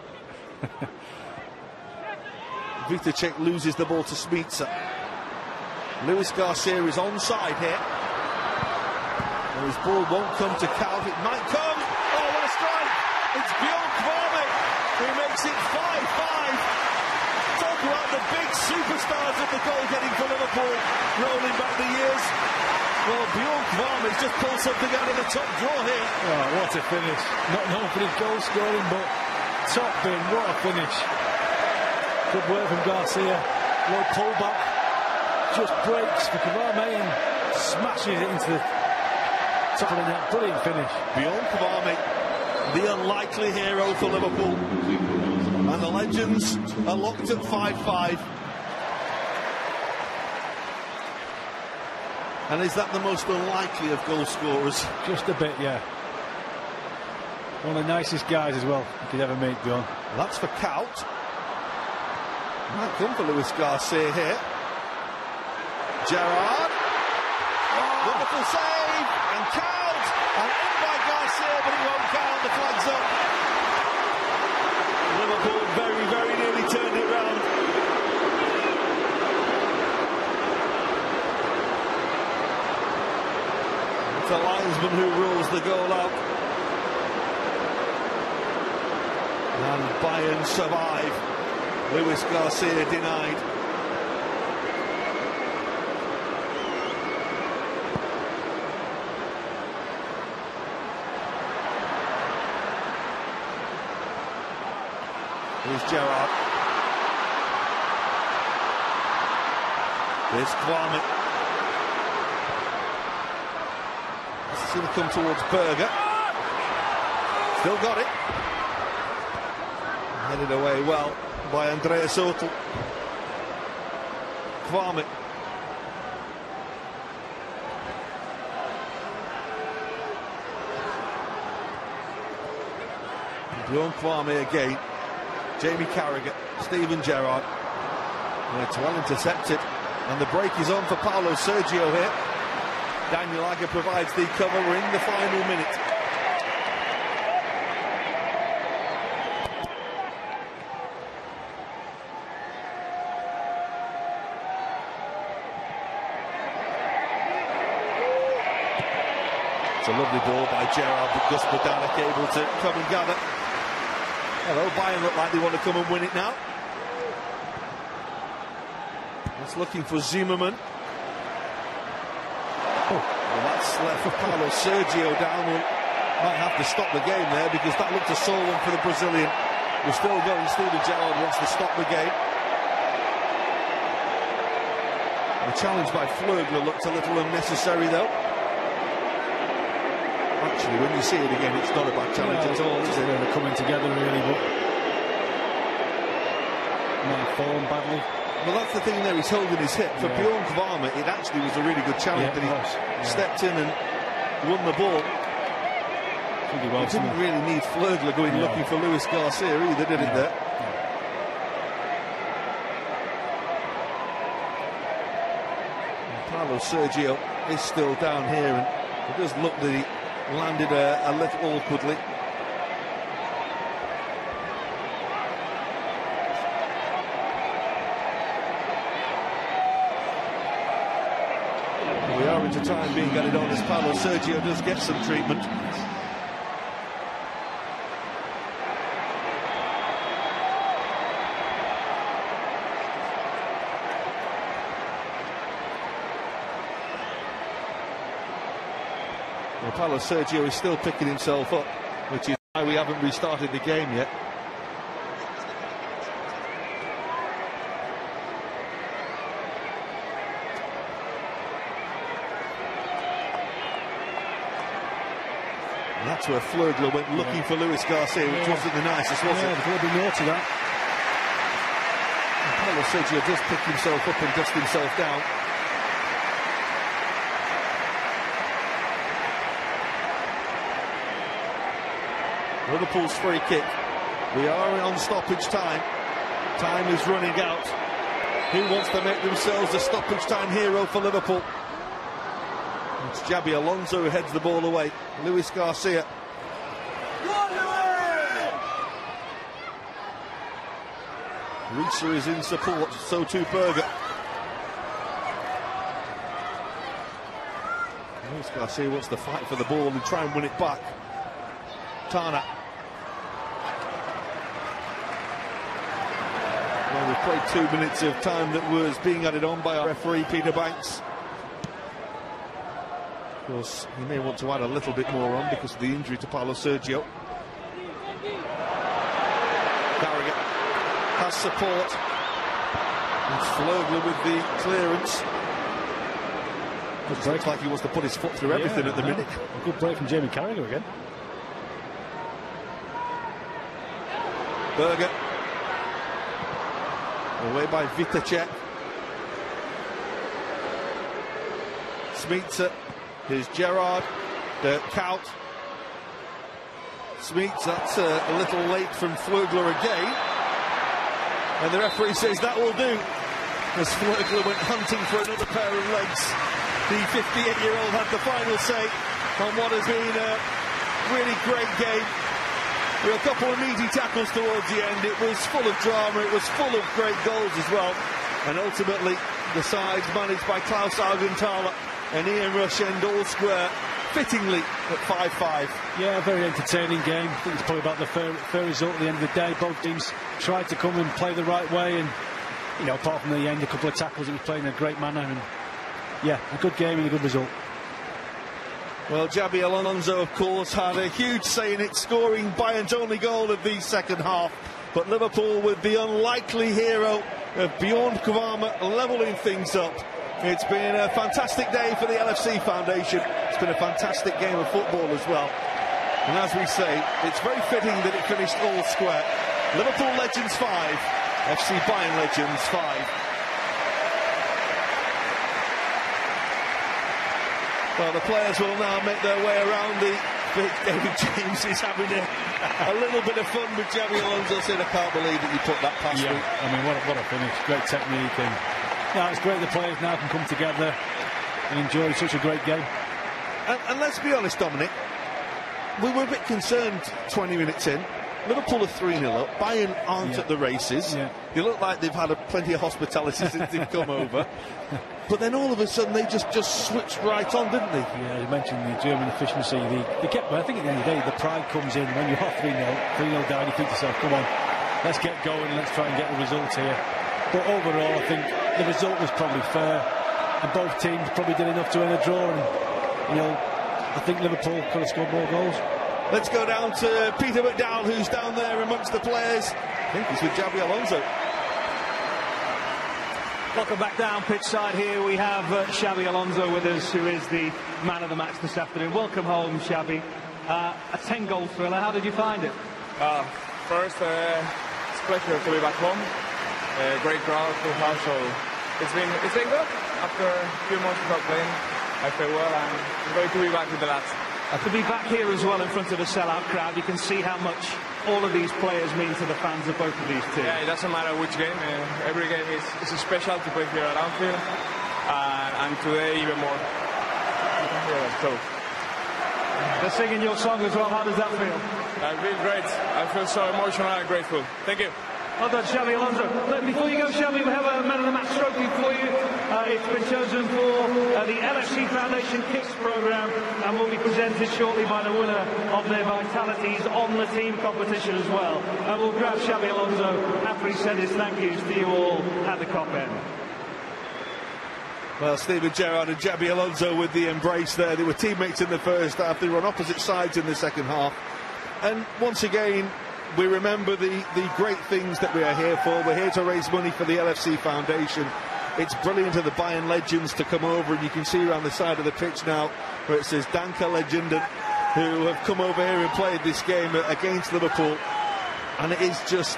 Vitacek loses the ball to Smeaton. Luis Garcia is onside here. And his ball won't come to Kuyt. It might come. Oh, what a strike! It's Bjorn Kwame who makes it 5-5. Talk about the big superstars of the goal-getting for Liverpool, rolling back the years. Well, Bjorn Kwame's just pulled something out of the top drawer here. Oh, what a finish. Not known for his goal scoring, but top bin, what a finish. Good work from Garcia. Low pullback. Just breaks for Kavame and smashes it into the top of the net. Brilliant finish. Bjorn Kavame, the unlikely hero for Liverpool. And the Legends are locked at 5-5. And is that the most unlikely of goal scorers? Just a bit, yeah. One of the nicest guys as well you could ever meet, Bjorn. That's for Kaut. Might come for Luis Garcia here. Gerrard. Wonderful save. And Kaut. And in by Garcia, but it won't count. The flag's up. Liverpool very, very nearly turned it round. It's the linesman who rules the goal out. And Bayern survive. Luis Garcia denied. Here's Gerrard. Here's Kwame. This is going to come towards Berger. Still got it. Headed away well by Andrea Soto. Kwame. Bjorn Kwame again. Jamie Carragher, Steven Gerrard. And it's well intercepted. And the break is on for Paulo Sergio here. Daniel Agger provides the cover. We're in the final minute. It's a lovely ball by Gerrard, but Gus Badanek able to come and gather. Hello, Bayern look like they want to come and win it now. That's looking for Zimmerman. Well, that's left for Paulo Sergio down. Might have to stop the game there because that looked a sore one for the Brazilian. We're still going. Steven Gerrard wants to stop the game. The challenge by Flögler looked a little unnecessary though. Actually, when you see it again, it's not a bad challenge at all, is it? They're coming together really, but not form badly. Well, that's the thing there, he's holding his hip. For Bjorn Kvama, it actually was a really good challenge that he stepped in and won the ball. He didn't really need Flögler going looking for Luis Garcia either, did it there? Paulo Sergio is still down here, and it does look that he landed a little awkwardly. We are into time being added on as Paulo Sergio does get some treatment. Well, Paulo Sergio is still picking himself up, which is why we haven't restarted the game yet. And that's where Flögler went looking for Luis Garcia, which wasn't the nicest, was it? It was a little bit naughty, that. And Paulo Sergio does pick himself up and dust himself down. Liverpool's free kick. We are on stoppage time. Time is running out. Who wants to make themselves a stoppage time hero for Liverpool? It's Xabi Alonso who heads the ball away. Luis Garcia. Risa is in support, so too Berger. Luis Garcia wants to fight for the ball and try and win it back. Tana. Well, we've played 2 minutes of time that was being added on by our referee, Peter Banks. Of course, he may want to add a little bit more on because of the injury to Paulo Sergio. Carragher has support. It's Flögler with the clearance. Looks like he wants to put his foot through everything at the minute. A good break from Jamie Carragher again. Berger. Away by Vitacek. Smeetser. Here's Gerrard. Kaut. Smeets, that's a little late from Flögler again. And the referee says that will do. As Flögler went hunting for another pair of legs. The 58-year-old had the final say on what has been a really great game. There were a couple of meaty tackles towards the end. It was full of drama. It was full of great goals as well. And ultimately, the sides managed by Klaus Augenthaler and Ian Rush end all square, fittingly at 5-5. Yeah, a very entertaining game. I think it's probably about the fair result at the end of the day. Both teams tried to come and play the right way, and you know, apart from the end, a couple of tackles, it was played in a great manner, and yeah, a good game and a good result. Well, Xabi Alonso, of course, had a huge say in it, scoring Bayern's only goal of the second half. But Liverpool, with the unlikely hero of Bjorn Kvama, levelling things up. It's been a fantastic day for the LFC Foundation. It's been a fantastic game of football as well. And as we say, it's very fitting that it finished all square. Liverpool Legends 5, FC Bayern Legends 5. Well, the players will now make their way around the... David James is having a little bit of fun with Xabi Alonso, saying, I can't believe that you put that past me. I mean, what a finish. Great technique. And yeah, it's great the players now can come together and enjoy such a great game. And let's be honest, Dominic, we were a bit concerned 20 minutes in. Liverpool are 3-0 up. Bayern aren't at the races. They look like they've had plenty of hospitality since they've come over. But then all of a sudden they just switched right on, didn't they? Yeah, you mentioned the German efficiency. They kept, but I think at the end of the day, the pride comes in when you're 3-0 down. You think to yourself, come on, let's get going, let's try and get the result here. But overall, I think the result was probably fair, and both teams probably did enough to win a draw. And you know, I think Liverpool could have scored more goals. Let's go down to Peter McDowell, who's down there amongst the players. I think he's with Xabi Alonso. Welcome back down pitch side here. We have Xabi Alonso with us, who is the man of the match this afternoon. Welcome home, Xabi. A 10-goal thriller. How did you find it? First, it's a pleasure to be back home. Great crowd to have, so it's been good. After a few months without playing, I feel well, and I'm going to be back with the lads. To be back here as well in front of a sellout crowd, you can see how much all of these players mean to the fans of both of these teams. Yeah, it doesn't matter which game. Every game is special to play here at Anfield, and today even more. You can hear that, so. They're singing your song as well. How does that feel? I feel great. I feel so emotional and grateful. Thank you. Well done, Xabi Alonso. Before you go, Xabi, we have a man of the match trophy for you. It's been chosen for the LFC Foundation Kicks programme and will be presented shortly by the winner of their Vitalities on the team competition as well. And we'll grab Xabi Alonso after he said his thank yous to you all at the Cop End. Well, Steven Gerrard and Xabi Alonso with the embrace there. They were teammates in the first half. They were on opposite sides in the second half. And once again, we remember the great things that we are here for. We're here to raise money for the LFC Foundation. It's brilliant of the Bayern legends to come over, and you can see around the side of the pitch now where it says Danke Legenden, who have come over here and played this game against Liverpool. And it is just...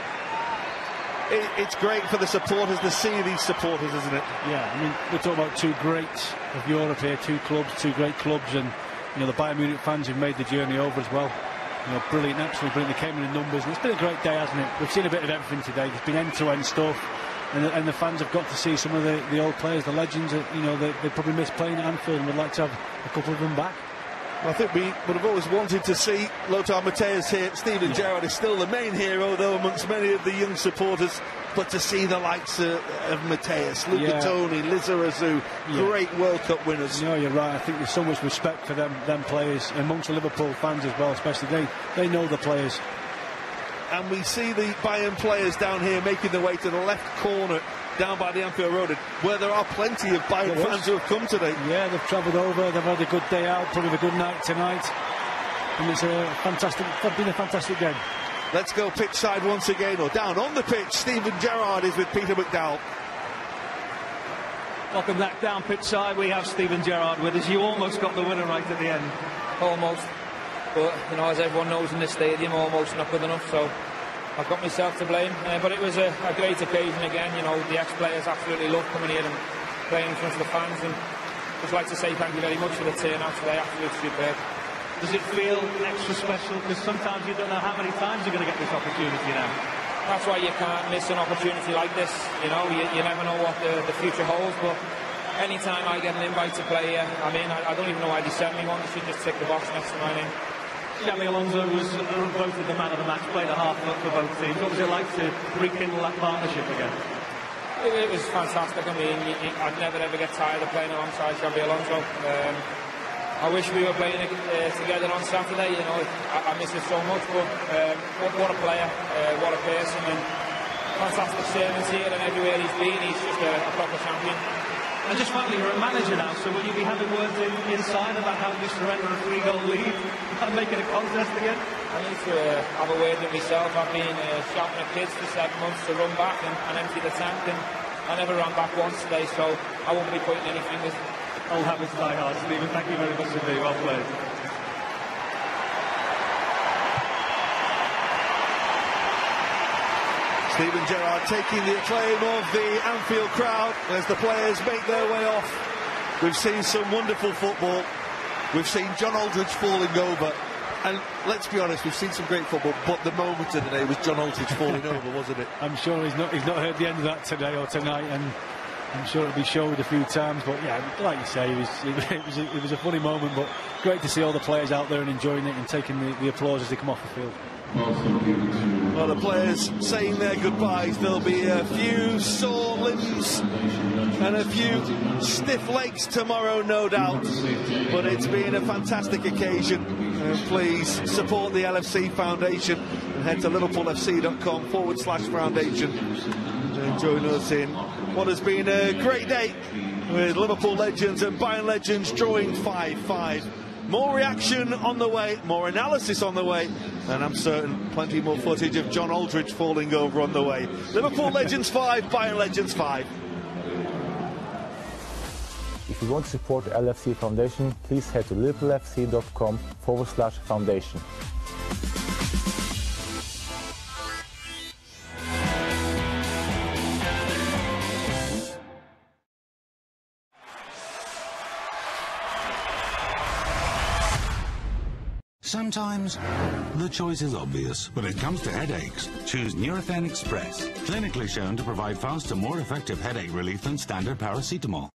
It's great for the supporters to see these supporters, isn't it? Yeah, I mean, we're talking about two greats of Europe here, two great clubs, and you know, the Bayern Munich fans who've made the journey over as well. You know, brilliant, absolutely brilliant. They came in numbers, and it's been a great day, hasn't it? We've seen a bit of everything today. There's been end-to-end stuff, and the fans have got to see some of the old players, the legends. That, you know, they probably missed playing at Anfield, and would like to have a couple of them back. I think we would have always wanted to see Lothar Matthäus here. Steven Gerrard is still the main hero, though, amongst many of the young supporters. But to see the likes of Matthäus, Luca Toni, Lizarazu, great World Cup winners. No, you're right. I think there's so much respect for them players, amongst the Liverpool fans as well, especially. They know the players. And we see the Bayern players down here making their way to the left corner, down by the Anfield Road, where there are plenty of Bayern fans who have come today. Yeah, they've travelled over, they've had a good day out, probably a good night tonight. And it's been a fantastic game. Let's go pitch side once again, or down on the pitch. Steven Gerrard is with Peter McDowell. Welcome back down pitch side. We have Steven Gerrard with us. You almost got the winner right at the end. Almost. But, you know, as everyone knows in this stadium, almost not good enough. So I've got myself to blame. But it was a great occasion again. You know, the ex-players absolutely love coming here and playing in front of the fans. And just like to say thank you very much for the turnout today. Absolutely superb. Does it feel extra special? Because sometimes you don't know how many times you're going to get this opportunity now. That's why you can't miss an opportunity like this. You know, you never know what the future holds. But anytime I get an invite to play here, I mean, I don't even know why they sent me one. They should just tick the box next to my name. Xabi Alonso was voted the man of the match, played a half for both teams. What was it like to rekindle that partnership again? It was fantastic. I mean, I'd never ever get tired of playing alongside Xabi Alonso. I wish we were playing together on Saturday. You know, I miss it so much. But what a player, what a person, and fantastic servants here and everywhere he's been. He's just a proper champion. And just finally, you're a manager now, so will you be having words inside about how you surrender a 3-goal lead and make it a contest again? I need to have a word with myself. I've been shouting at kids for 7 months to run back and empty the tank, and I never ran back once today, so I won't be pointing any fingers. Old habits die hard, Stephen. Thank you very much indeed. Well played. Steven Gerrard taking the acclaim of the Anfield crowd as the players make their way off. We've seen some wonderful football. We've seen John Aldridge falling over. And let's be honest, we've seen some great football, but the moment of the day was John Aldridge falling over, wasn't it? I'm sure he's not heard the end of that today or tonight, and I'm sure it'll be showed a few times. But yeah, like you say, it was a funny moment, but great to see all the players out there and enjoying it and taking the applause as they come off the field. Well, the players saying their goodbyes. There'll be a few sore limbs and a few stiff legs tomorrow, no doubt. But it's been a fantastic occasion. Please support the LFC Foundation and head to liverpoolfc.com/foundation and join us in what has been a great day with Liverpool legends and Bayern legends drawing 5-5. More reaction on the way, more analysis on the way, and I'm certain plenty more footage of John Aldridge falling over on the way. Liverpool legends 5, Bayern legends 5. If you want to support the LFC Foundation, please head to liverpoolfc.com/foundation. Sometimes the choice is obvious. When it comes to headaches, choose Nurofen Express. Clinically shown to provide faster, more effective headache relief than standard paracetamol.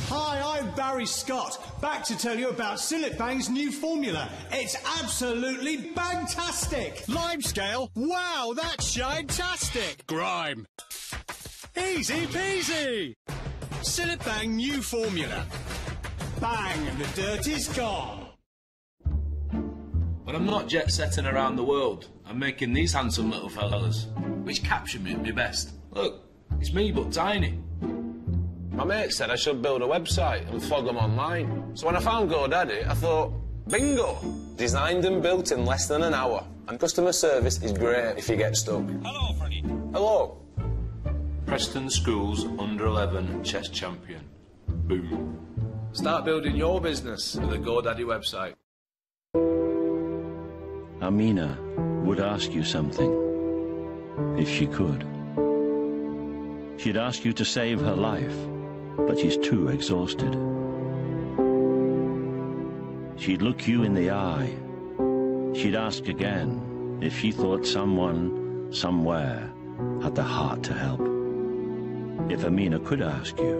Hi, I'm Barry Scott, back to tell you about Silitbang's new formula. It's absolutely bangtastic. Lime scale? Wow, that's shine-tastic. Grime. Easy peasy. Silitbang new formula. Bang, the dirt is gone. But I'm not jet-setting around the world. I'm making these handsome little fellas, which capture me best. Look, it's me but tiny. My mate said I should build a website and flog them online. So when I found GoDaddy, I thought, bingo! Designed and built in less than an hour. And customer service is great if you get stuck. Hello, Freddie. Hello. Preston Schools under-11 chess champion. Boom. Start building your business with a GoDaddy website. Amina would ask you something, if she could. She'd ask you to save her life, but she's too exhausted. She'd look you in the eye. She'd ask again if she thought someone, somewhere, had the heart to help. If Amina could ask you,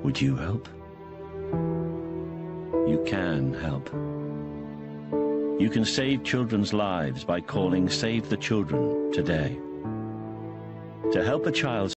would you help? You can help. You can save children's lives by calling Save the Children today. To help a child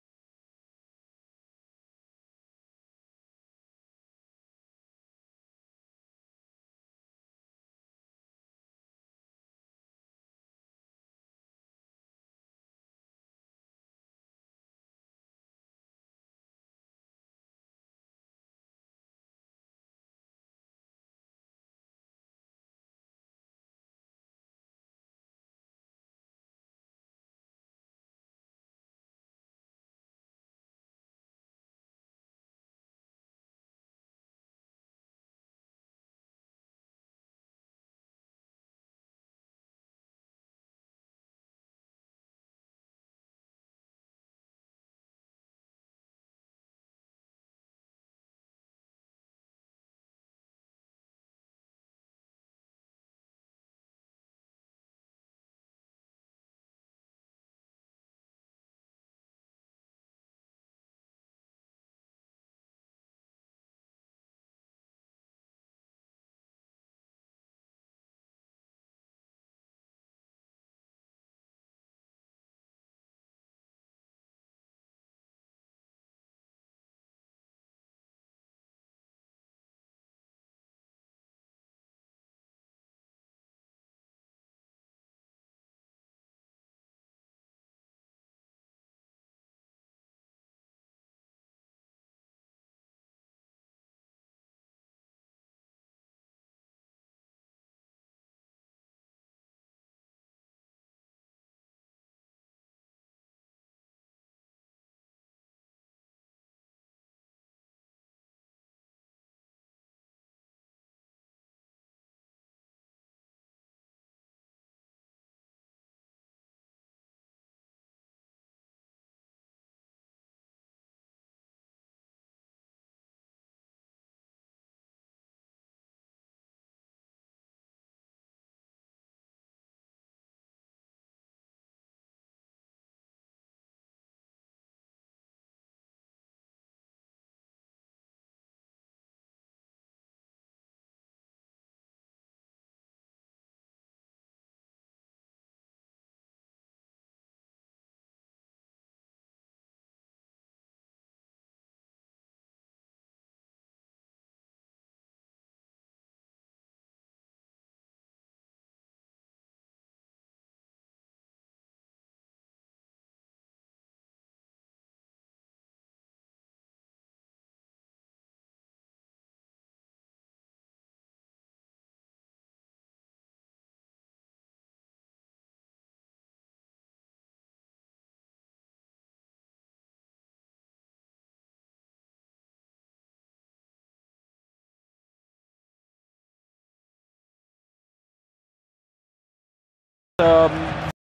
Um,